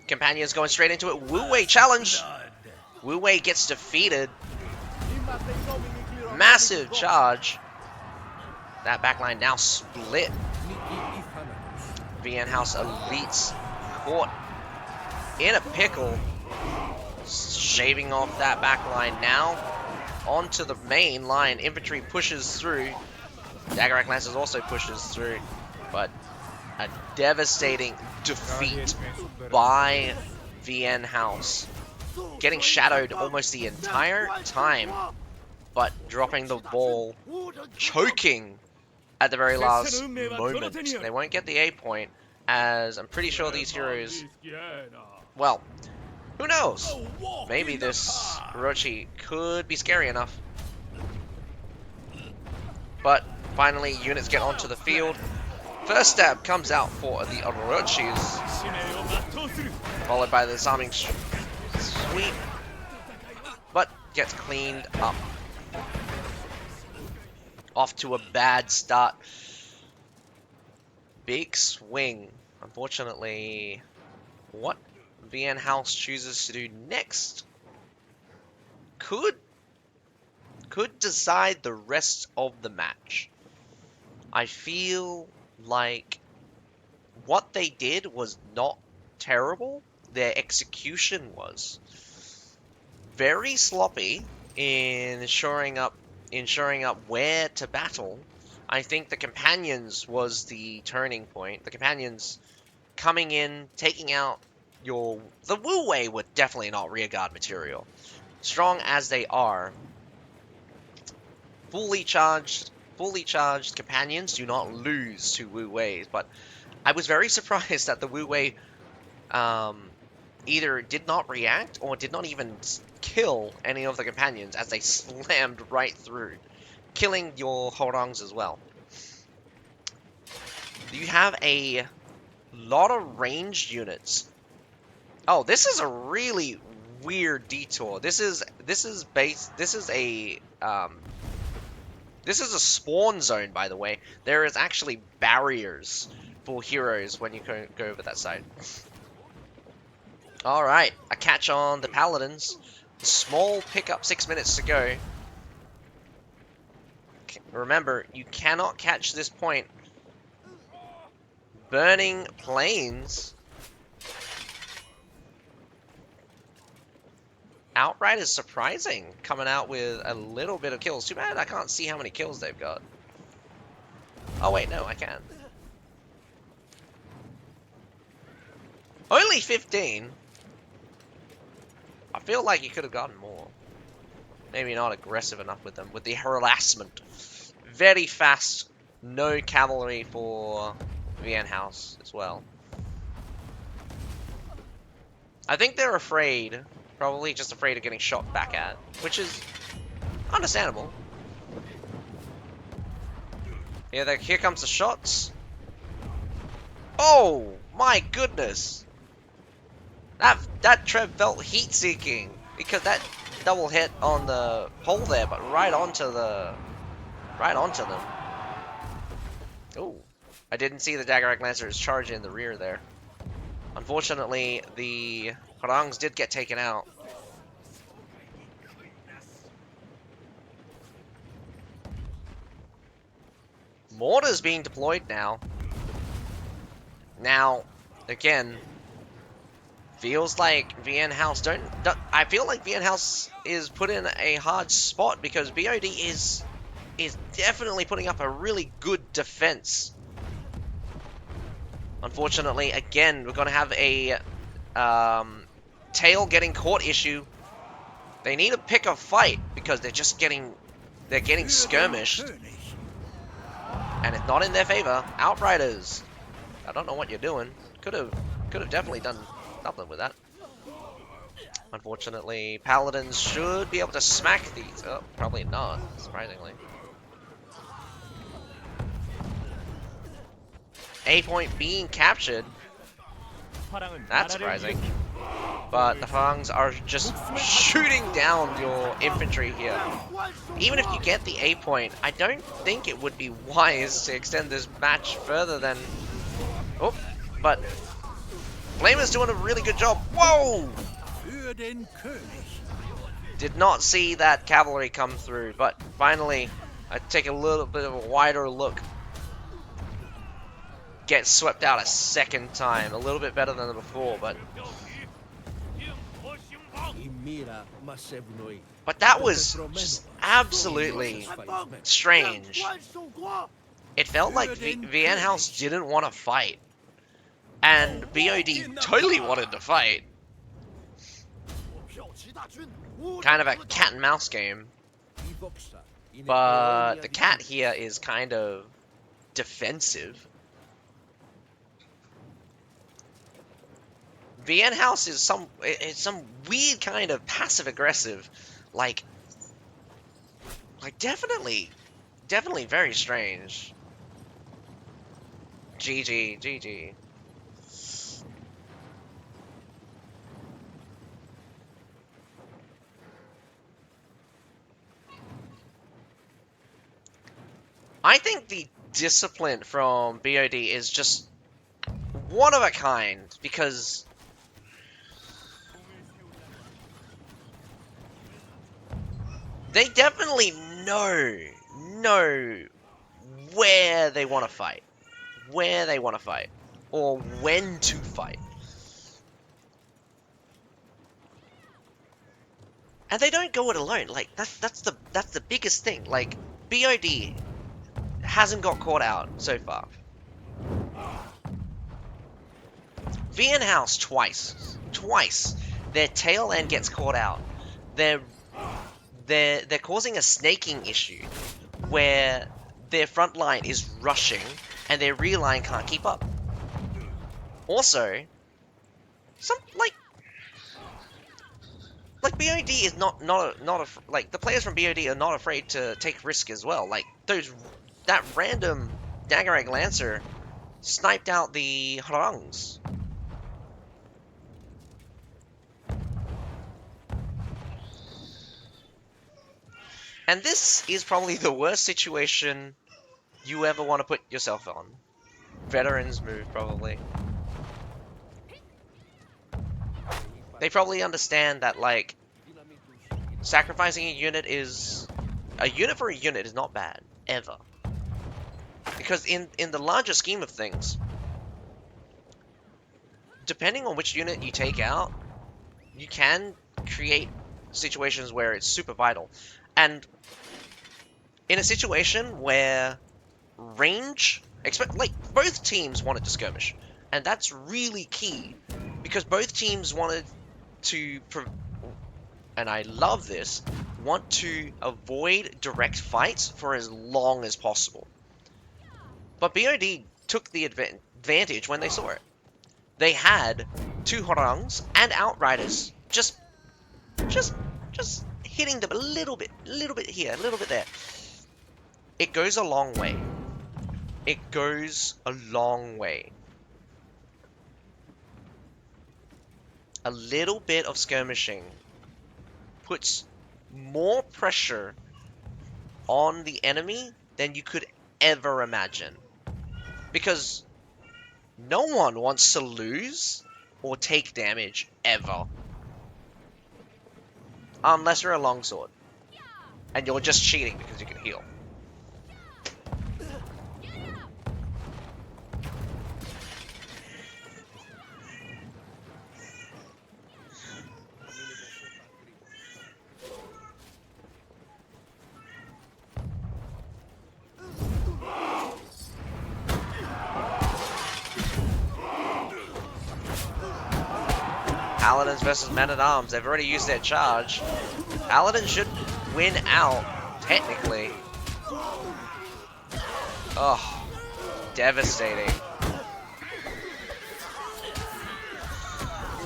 Companions going straight into it. Wu Wei challenge. Wu Wei gets defeated. Massive charge. That backline now split. VN House Elites caught in a pickle. Shaving off that backline now. Onto the main line. Infantry pushes through. Daggerak Lancers also pushes through. But a devastating defeat by VN House. Getting shadowed almost the entire time. But dropping the ball. Choking at the very last moment. They won't get the A point, as I'm pretty sure these heroes... Well, who knows? Maybe this Orochi could be scary enough. But finally, units get onto the field. First stab comes out for the Orochis, followed by the disarming sweep, but gets cleaned up. Off to a bad start. Big swing. Unfortunately, what VN House chooses to do next could decide the rest of the match. I feel like what they did was not terrible. Their execution was very sloppy in shoring up where to battle. I think the Companions was the turning point. The Companions coming in, taking out the Wu Wei were definitely not rearguard material. Strong as they are, fully charged Companions do not lose to Wu Weis. But I was very surprised that the Wu Wei either did not react or did not even kill any of the companions as they slammed right through, killing your Horangs as well. You have a lot of ranged units. Oh, this is a really weird detour. This is a spawn zone, by the way. There is actually barriers for heroes when you go over that side. Alright, a catch on the Paladins. Small pickup, 6 minutes to go. Remember, you cannot catch this point. Burning Plains. Outright is surprising, coming out with a little bit of kills. Too bad I can't see how many kills they've got. Oh wait, no, I can. Only 15? I feel like you could have gotten more. Maybe not aggressive enough with them, with the harassment. Very fast, no cavalry for Vienne House as well. I think they're afraid, probably just afraid of getting shot back at, which is understandable. Yeah, here comes the shots. Oh my goodness! That Trev felt heat-seeking because that double hit on the pole there, but right onto them. Oh, I didn't see the Daggerag Lancers charge in the rear there. Unfortunately, the Harangs did get taken out. Mortars being deployed now. Now, again, feels like Vienne House I feel like Vienne House is put in a hard spot because BOD is definitely putting up a really good defense. Unfortunately, again, we're going to have a tail getting caught issue. They need to pick a fight because they're getting skirmished. And it's not in their favor. Outriders. I don't know what you're doing. Could have definitely done something with that. Unfortunately, Paladins should be able to smack these. Oh, probably not, surprisingly. A point being captured. That's surprising. But the Harangs are just shooting down your infantry here. Even if you get the A point, I don't think it would be wise to extend this match further than... Oh, but Flamer's doing a really good job. Whoa! Did not see that cavalry come through, but finally, I take a little bit of a wider look. Get swept out a second time. A little bit better than before, but that was just absolutely strange. It felt like Vienne House didn't want to fight. And BOD totally wanted to fight. Kind of a cat and mouse game. But the cat here is kind of defensive. Vienne House is some weird kind of passive aggressive, like definitely very strange. GG. I think the discipline from BOD is just one of a kind because they definitely know where they want to fight, or when to fight. And they don't go it alone. Like that's the biggest thing. Like BOD hasn't got caught out so far. Vienne House twice. Their tail end gets caught out. They're causing a snaking issue where their front line is rushing and their rear line can't keep up. Also, like BOD is like the players from BOD are not afraid to take risk as well. Like that random Dagarag Lancer sniped out the Harangs. And this is probably the worst situation you ever want to put yourself on. Veterans move, probably. They probably understand that, like, sacrificing a unit for a unit is not bad, ever. Because in the larger scheme of things, depending on which unit you take out, you can create situations where it's super vital. And in a situation where range, like, both teams wanted to skirmish, and that's really key, because both teams wanted to, and I love this, want to avoid direct fights for as long as possible. But BOD took the advantage when they saw it. They had 2 Horangs and Outriders just hitting them a little bit here, a little bit there. It goes a long way. It goes a long way. A little bit of skirmishing puts more pressure on the enemy than you could ever imagine. Because no one wants to lose or take damage ever. Unless you're a longsword. And you're just cheating because you can heal. Paladins versus Men-at-Arms. They've already used their charge. Paladins should win out, technically. Oh, devastating.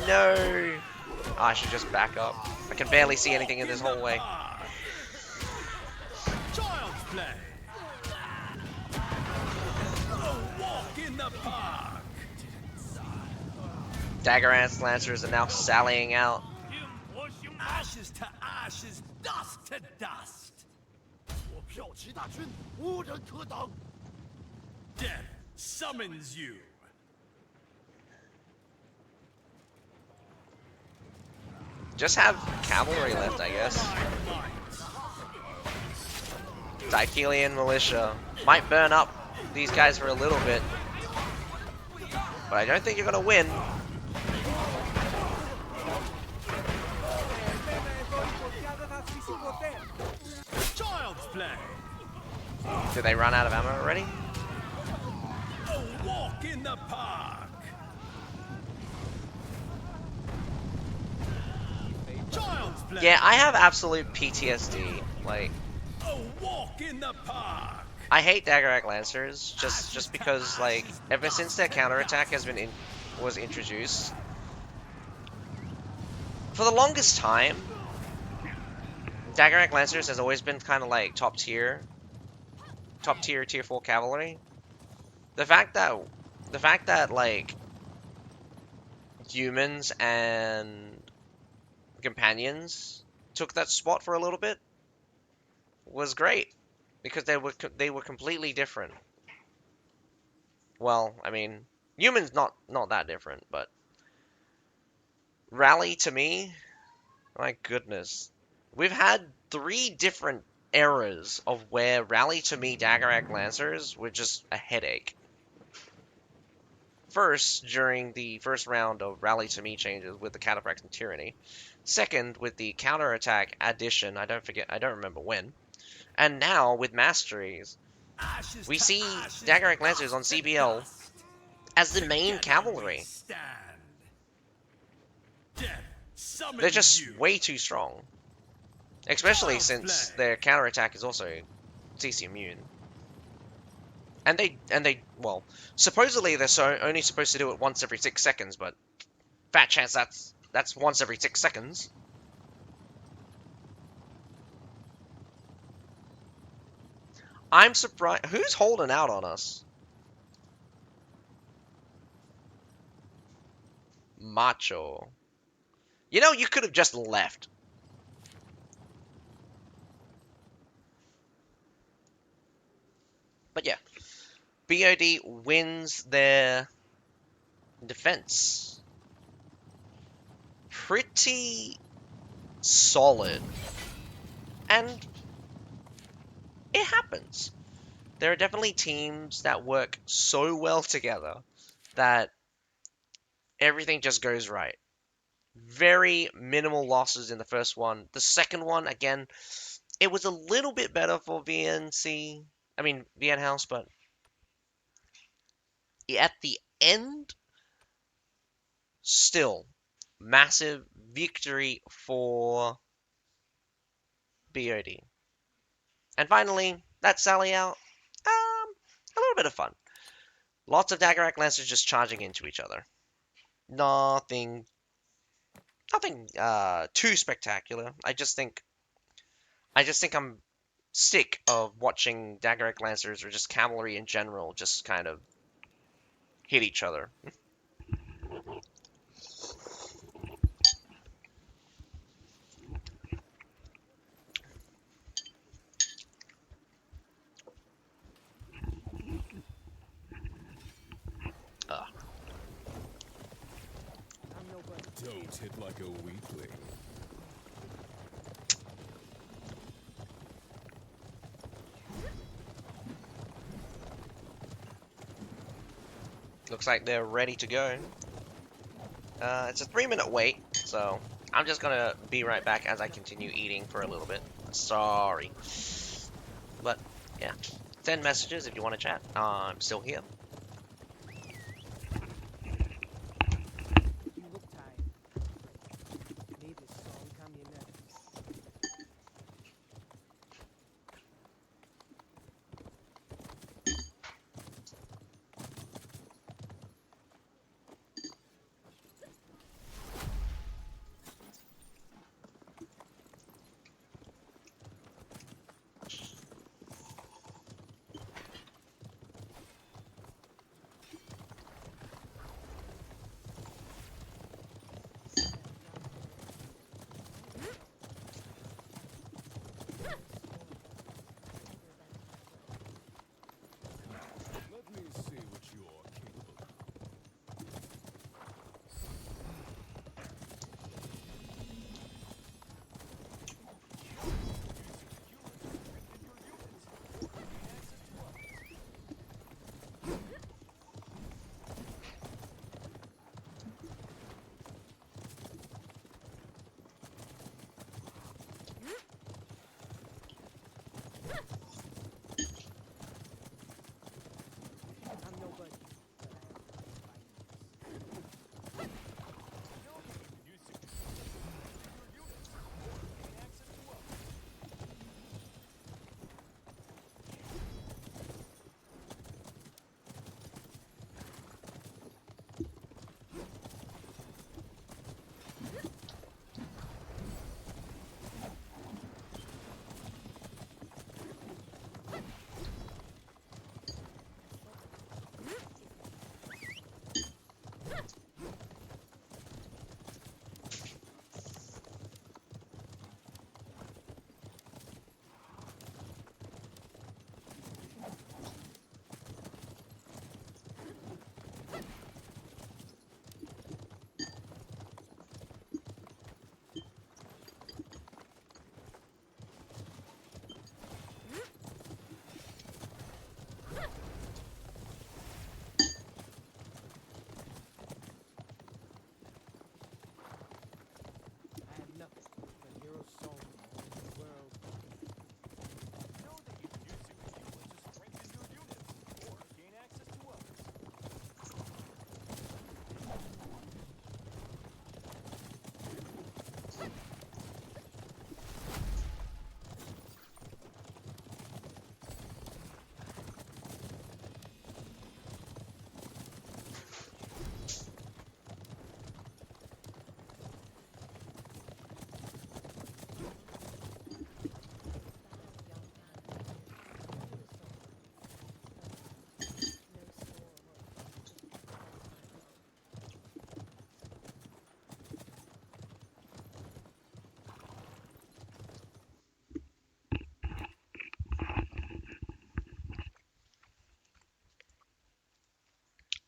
No. Oh, I should just back up. I can barely see anything in this hallway. Child's play. A walk in the park. Dagarag Lancers are now sallying out. Ashes to ashes, dust to dust. Death summons you. Just have cavalry left, I guess. Dykelian militia might burn up these guys for a little bit, but I don't think you're gonna win. Child's play. Did they run out of ammo already? A walk in the park. Child's play. Yeah, I have absolute PTSD. Like, A walk in the park. I hate Dagarag Lancers just because, like, ever since their counterattack was introduced, for the longest time, Dagarag Lancers has always been kind of like top tier, tier 4 cavalry. The fact that like humans and companions took that spot for a little bit was great, because they were completely different. Well, I mean, humans not that different, but Rally to me, my goodness. We've had 3 different eras of where Rally to me Dagarag Lancers were just a headache. First, during the first round of Rally to me changes with the Cataphrax and Tyranny. Second, with the counterattack addition, I don't remember when. And now, with Masteries, we see Dagarag Lancers on CBL as the main cavalry. They're just way too strong. Especially since their counterattack is also CC immune. And they well, supposedly they're only supposed to do it once every 6 seconds, but fat chance that's once every 6 seconds. I'm surprised. Who's holding out on us? Macho. You know, you could have just left. But yeah, BOD wins their defense. Pretty solid. And it happens. There are definitely teams that work so well together that everything just goes right. Very minimal losses in the first one. The second one, again, it was a little bit better for VNC. I mean, VN House, but at the end, still, massive victory for BOD. And finally, that Sally out, a little bit of fun. Lots of Daggerak Lancers just charging into each other. Nothing too spectacular. I just think I'm sick of watching Daggerak Lancers or just cavalry in general just kind of hit each other. I'm no good. Don't hit like a weakling. Looks like they're ready to go. It's a 3-minute wait, so I'm just gonna be right back as I continue eating for a little bit. Sorry. But, yeah. Send messages if you want to chat. I'm still here. You look tired, my friend. Maybe a song calm your nerves.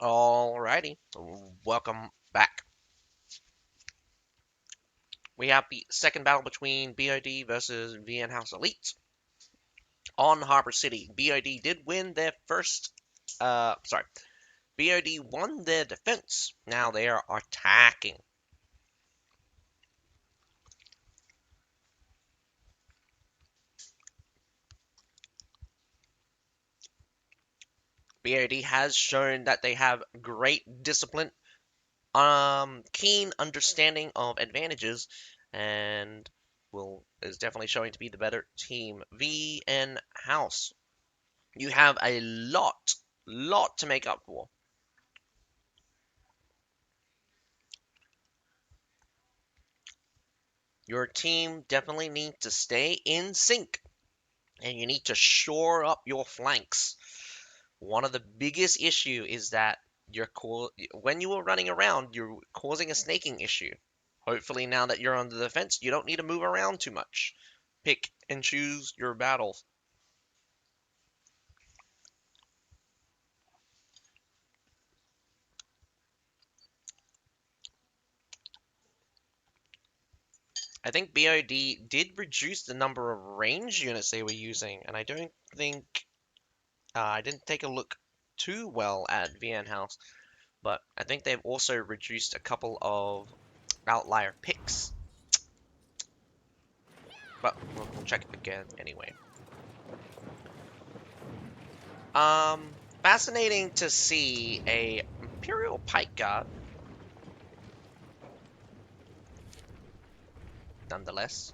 Alrighty, welcome back. We have the second battle between BOD versus VN House Elite on Harbor City. BOD did win their first. Sorry. BOD won their defense. Now they are attacking. BOD has shown that they have great discipline, keen understanding of advantages, and is definitely showing to be the better team. VN House, you have a lot to make up for. Your team definitely needs to stay in sync, and you need to shore up your flanks. One of the biggest issue is that when you are running around, you're causing a snaking issue. Hopefully, now that you're on the defense, you don't need to move around too much. Pick and choose your battles. I think BOD did reduce the number of range units they were using, and I don't think I didn't take a look too well at VN House, but I think they've also reduced a couple of outlier picks. But we'll check it again anyway. Fascinating to see a Imperial Pike Guard. Nonetheless,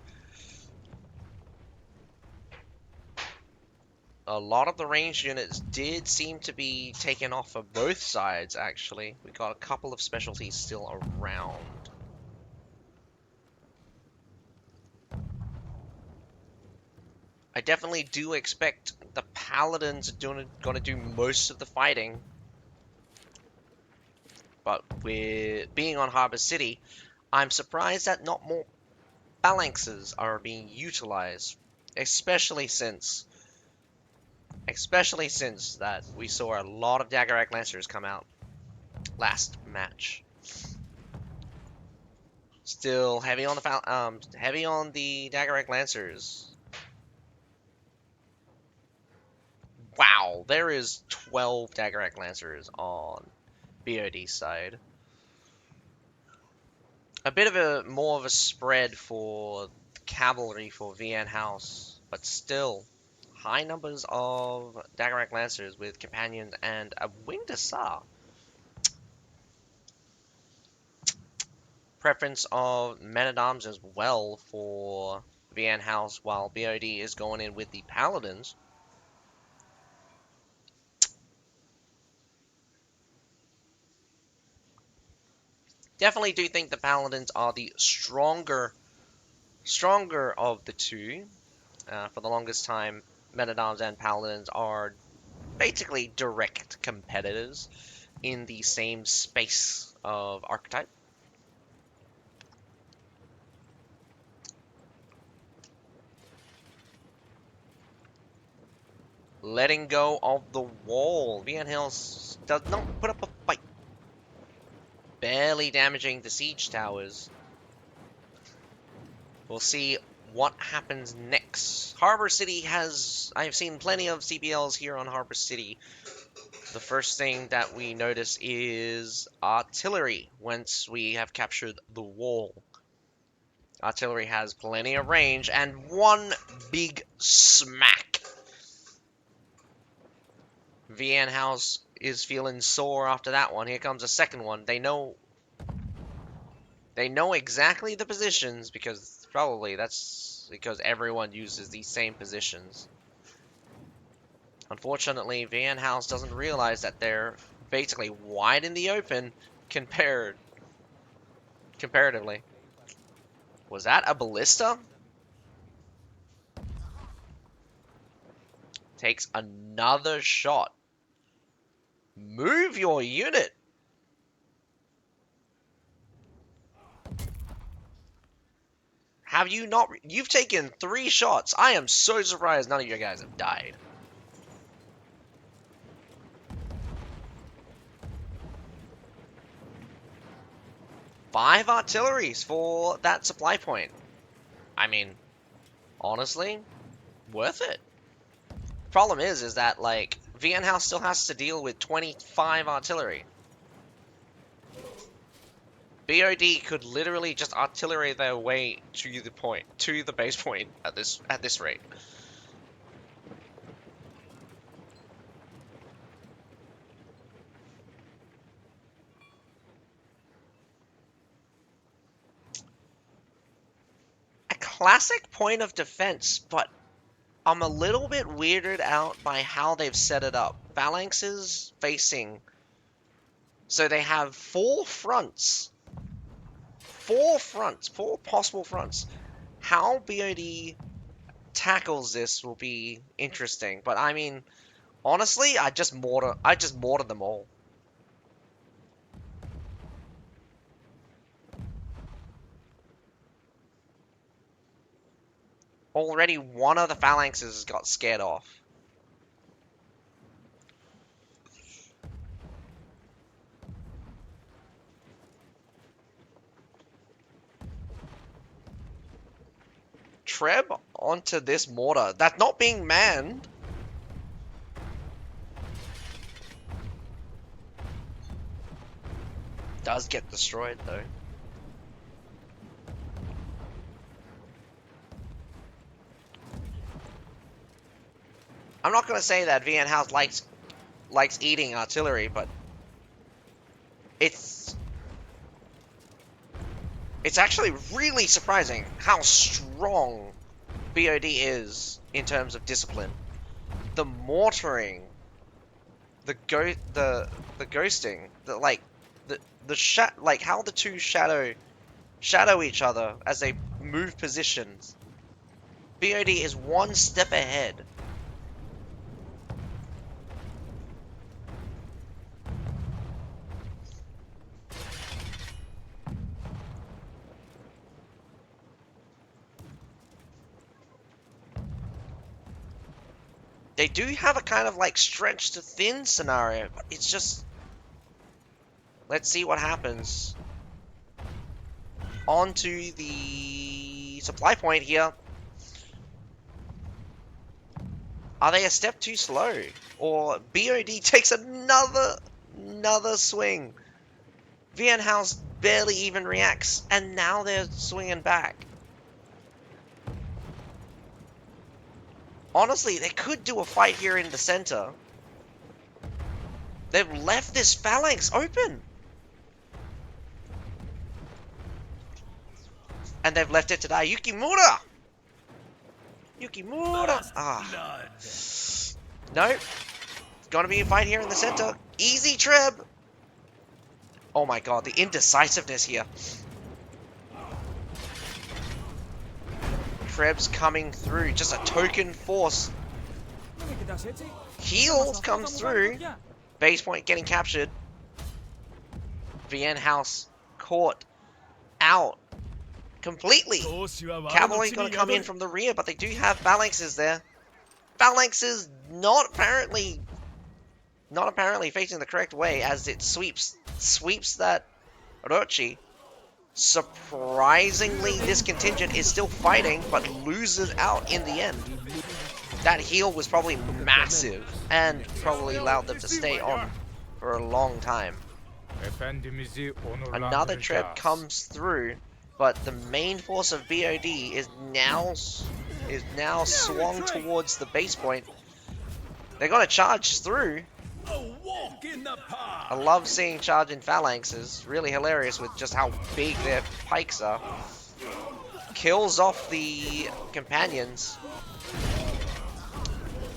a lot of the ranged units did seem to be taken off of both sides, actually. We got a couple of specialties still around. I definitely do expect the Paladins are going to do most of the fighting. But with being on Harbor City, I'm surprised that not more phalanxes are being utilized. Especially since that we saw a lot of Daggerack Lancers come out last match. Still heavy on the Daggerack Lancers. Wow, there is 12 Daggerack Lancers on BOD side. A bit of a more of a spread for cavalry for VN House, but still high numbers of Daggerack Lancers with companions and a winged Hussar. Preference of men-at-arms as well for VN House, while BOD is going in with the Paladins. Definitely do think the Paladins are the stronger of the two. For the longest time, Men-at-Arms and Paladins are basically direct competitors in the same space of archetype. Letting go of the wall. VN Hills does not put up a fight. Barely damaging the siege towers. We'll see what happens next. Harbor City has... I've seen plenty of CBLs here on Harbor City. The first thing that we notice is artillery once we have captured the wall. Artillery has plenty of range and one big smack. VN House is feeling sore after that one. Here comes a second one. They know exactly the positions because probably that's because everyone uses these same positions. Unfortunately, VN House doesn't realize that they're basically wide in the open comparatively. Was that a ballista? Takes another shot. Move your unit. Have you not? You've taken 3 shots. I am so surprised none of you guys have died. 5 artilleries for that supply point. I mean, honestly, worth it. Problem is that, like, VN House still has to deal with 25 artillery. BOD could literally just artillery their way to the base point at this rate. A classic point of defense, but I'm a little bit weirded out by how they've set it up. Phalanxes facing. So they have 4 fronts. 4 possible fronts. How BOD tackles this will be interesting. But I mean, honestly, I just mortar them all. Already one of the phalanxes got scared off. Treb onto this mortar. That's not being manned. Does get destroyed though. I'm not gonna say that VN House likes eating artillery, but it's actually really surprising how strong BOD is in terms of discipline. The mortaring, the ghosting, like how the two shadow each other as they move positions. BOD is one step ahead. They do have a kind of like stretch to thin scenario, but it's just... Let's see what happens. Onto the supply point here. Are they a step too slow? Or BOD takes another swing. VN House barely even reacts, and now they're swinging back. Honestly, they could do a fight here in the center. They've left this phalanx open. And they've left it to die. Yukimura! Yukimura! Ah. Nope. It's gonna be a fight here in the center. Easy Treb! Oh my god, the indecisiveness here. Treb's coming through. Just a token force. Heals comes through. Base point getting captured. VN House caught out completely. Cavalry gonna come in from the rear, but they do have phalanxes there. Phalanxes not apparently facing the correct way as it sweeps that Orochi. Surprisingly, this contingent is still fighting, but loses out in the end. That heal was probably massive, and probably allowed them to stay on for a long time. Another trip comes through, but the main force of BOD is now swung towards the base point. They're gonna charge through. I love seeing charging phalanxes. Really hilarious with just how big their pikes are. Kills off the companions.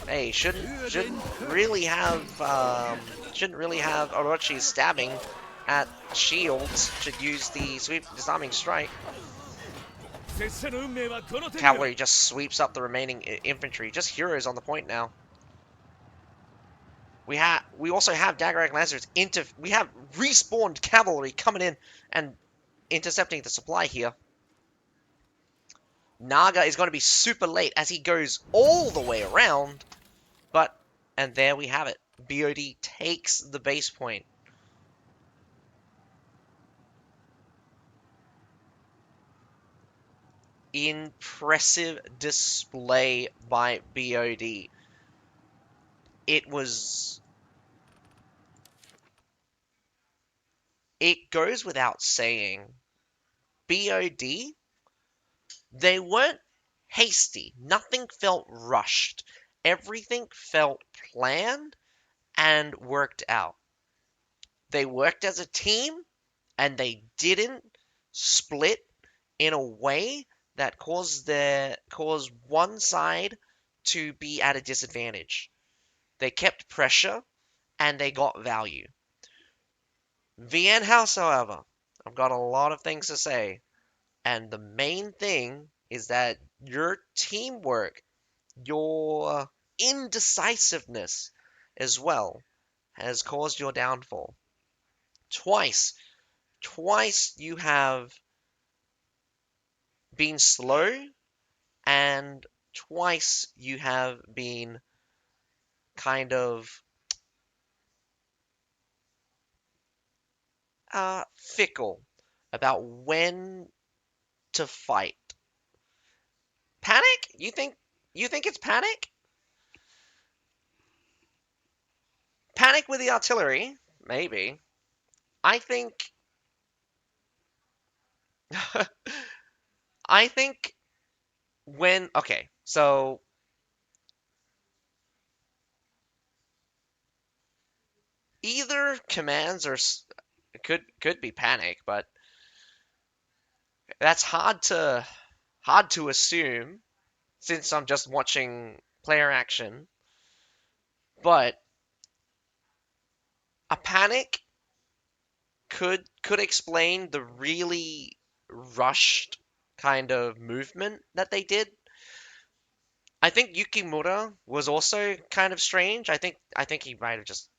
Hey, shouldn't really have Orochi stabbing at shields. Should use the sweep disarming strike. Cavalry just sweeps up the remaining infantry. Just heroes on the point now. We also have Daggerack Lancers we have respawned cavalry coming in and intercepting the supply here. Naga is going to be super late as he goes all the way around. And there we have it. BOD takes the base point. impressive display by BOD. It was. It goes without saying. BOD, they weren't hasty. Nothing felt rushed. Everything felt planned and worked out. They worked as a team and they didn't split in a way that caused one side to be at a disadvantage. They kept pressure and they got value. VN House, however, I've got a lot of things to say, and the main thing is that your teamwork, your indecisiveness as well, has caused your downfall. Twice, twice you have been slow, and twice you have been kind of fickle about when to fight. Panic? You think it's panic? Panic with the artillery? Maybe. I think I think when okay, so either commands or could be panic, but that's hard to assume since I'm just watching player action. But a panic could explain the really rushed kind of movement that they did. I think Yukimura was also kind of strange. I think he might have just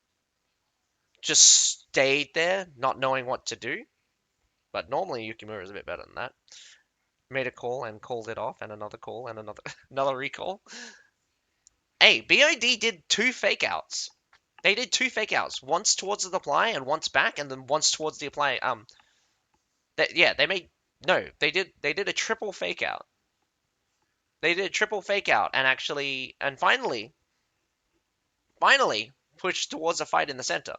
stayed there, not knowing what to do. But normally Yukimura is a bit better than that. Made a call and called it off, and another call and another another recall. Hey, BOD did two fake outs. They did two fake outs, once towards the apply and once back, and then once towards the apply. Yeah, they made no, they did a triple fake out. They did a triple fake out and actually and finally pushed towards a fight in the center.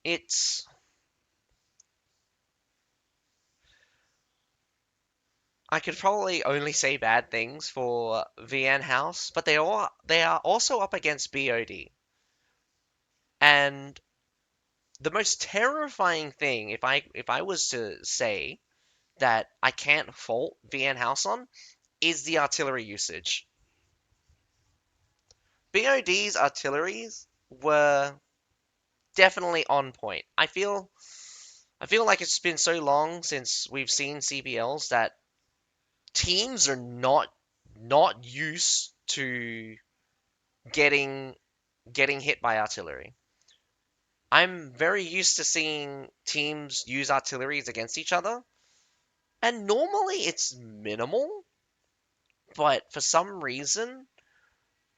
It's I could probably only say bad things for VN House, but they are also up against BOD. And the most terrifying thing, if I was to say that I can't fault VN House on, is the artillery usage. BOD's artilleries were definitely on point. I feel like it's been so long since we've seen CBLs that teams are not used to getting hit by artillery. I'm very used to seeing teams use artilleries against each other, and normally it's minimal, but for some reason,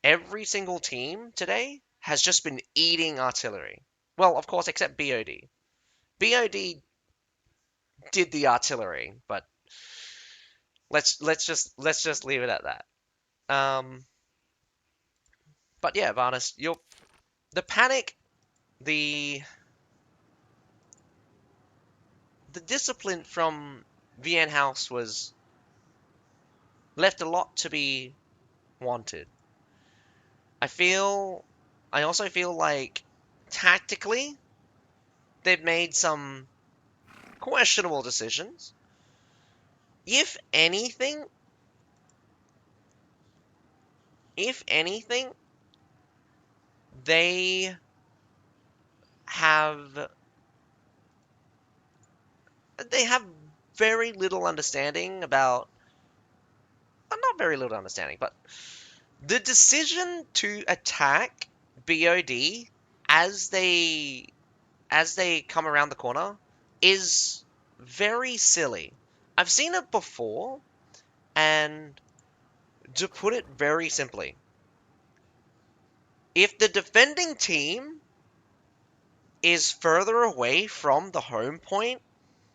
every single team today has just been eating artillery. Well, of course, except BOD. BOD did the artillery, but let's just leave it at that. Um, but yeah, Varnus, the panic, the the discipline from VN House was left a lot to be wanted. I also feel like tactically they've made some questionable decisions. If anything, if anything, they have they have very little understanding about not very little understanding, but the decision to attack BOD as they come around the corner is very silly. I've seen it before, and to put it very simply, if the defending team is further away from the home point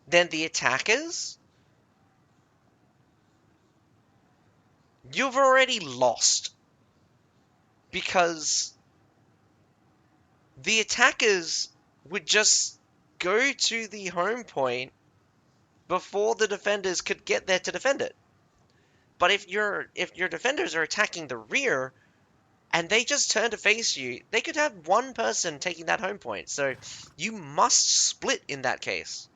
then the attackers, you've already lost. Because the attackers would just go to the home point before the defenders could get there to defend it. But if your defenders are attacking the rear and they just turn to face you, they could have one person taking that home point. So you must split in that case.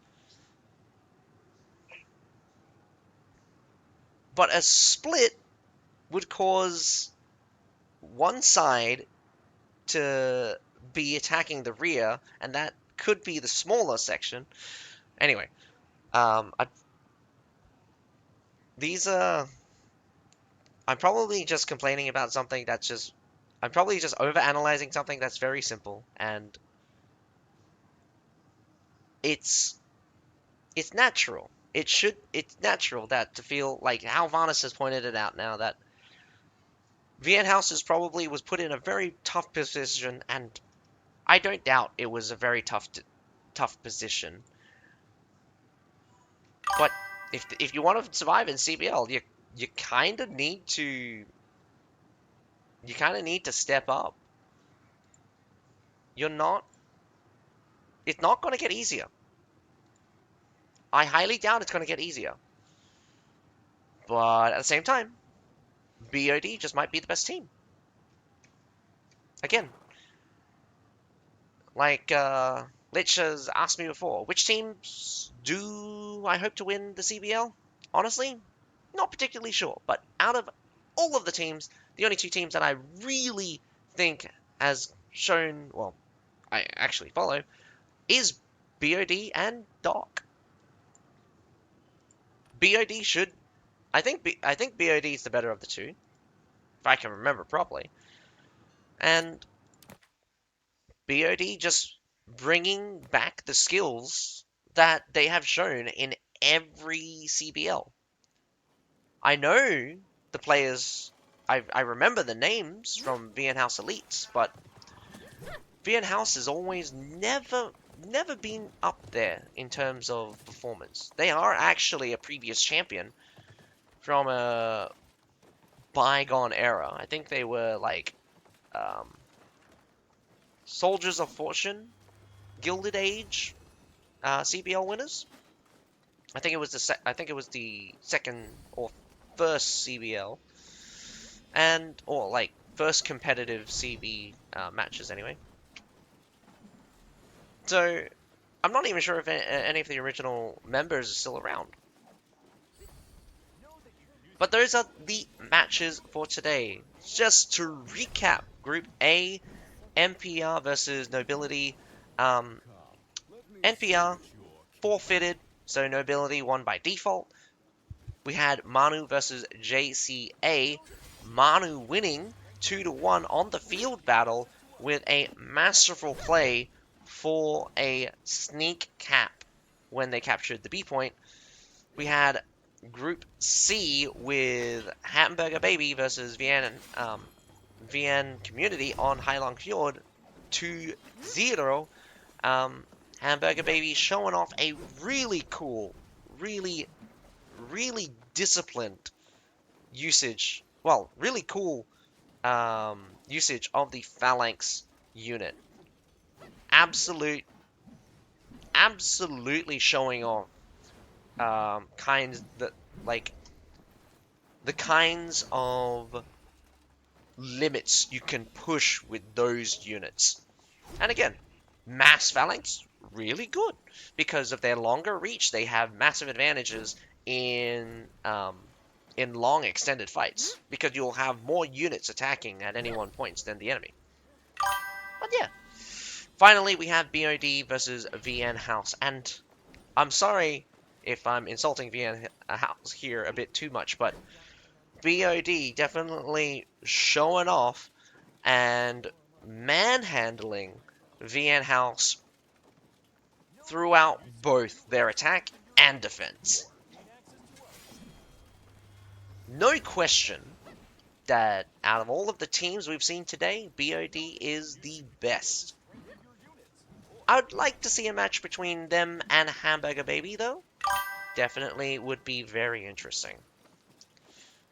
But a split would cause one side to be attacking the rear, and that could be the smaller section. Anyway, these are. I'm probably just complaining about something that's just. I'm probably just overanalyzing something that's very simple, and it's natural. It's natural that to feel like how Varnis has pointed it out now that Vian House probably was put in a very tough position, and I don't doubt it was a very tough position. But if you want to survive in CBL, you kind of need to step up. You're not. It's not going to get easier. I highly doubt it's going to get easier. But at the same time, BOD just might be the best team. Again, like Lich has asked me before, which teams do I hope to win the CBL? Honestly, not particularly sure. But out of all of the teams, the only two teams that I really think has shown, well, I actually follow, is BOD and Doc. BOD should, I think BOD is the better of the two, if I can remember properly. And BOD just bringing back the skills that they have shown in every CBL. I know the players, I remember the names from VN House Elites, but VN House has always never been up there in terms of performance. They are actually a previous champion from a bygone era. I think they were like Soldiers of Fortune, Gilded Age, CBL winners. I think it was the second or first CBL, or like first competitive CB matches anyway. So I'm not even sure if any of the original members are still around. But those are the matches for today. Just to recap, Group A, NPR versus Nobility. NPR forfeited, so Nobility won by default. We had Manu versus JCA. Manu winning 2-1 on the field battle with a masterful play for a sneak cap when they captured the B point. We had Group C with Hamburger Baby versus VN Community on Hailong Fjord 2-0. Hamburger Baby showing off a really cool, really disciplined usage. Well, really cool usage of the Phalanx unit. Absolutely showing off the kinds of limits you can push with those units. And again, mass Phalanx, really good. Because of their longer reach, they have massive advantages in long extended fights. Because you'll have more units attacking at any one point than the enemy. But yeah. Finally, we have BOD versus VN House. And I'm sorry if I'm insulting VN House here a bit too much, but BOD definitely showing off and manhandling VN House throughout both their attack and defense. No question that out of all of the teams we've seen today, BOD is the best. I would like to see a match between them and Hamburger Baby, though. Definitely would be very interesting.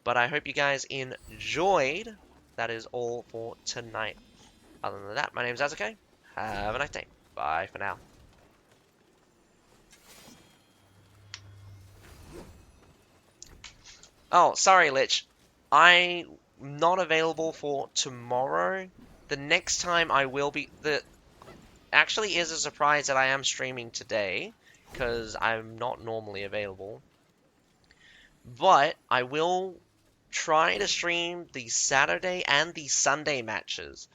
But I hope you guys enjoyed. That is all for tonight. Other than that, my name is Azuke. Have a nice day. Bye for now. Oh, sorry, Lich. I'm not available for tomorrow. The next time I will be... Actually is a surprise that I am streaming today, because I'm not normally available. But I will try to stream the Saturday and the Sunday matches.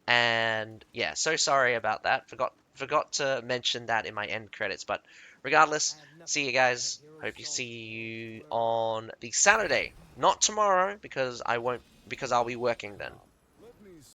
And yeah, so sorry about that. Forgot to mention that in my end credits, but regardless, see you guys. Hope you see you on the Saturday. Not tomorrow because I'll be working then.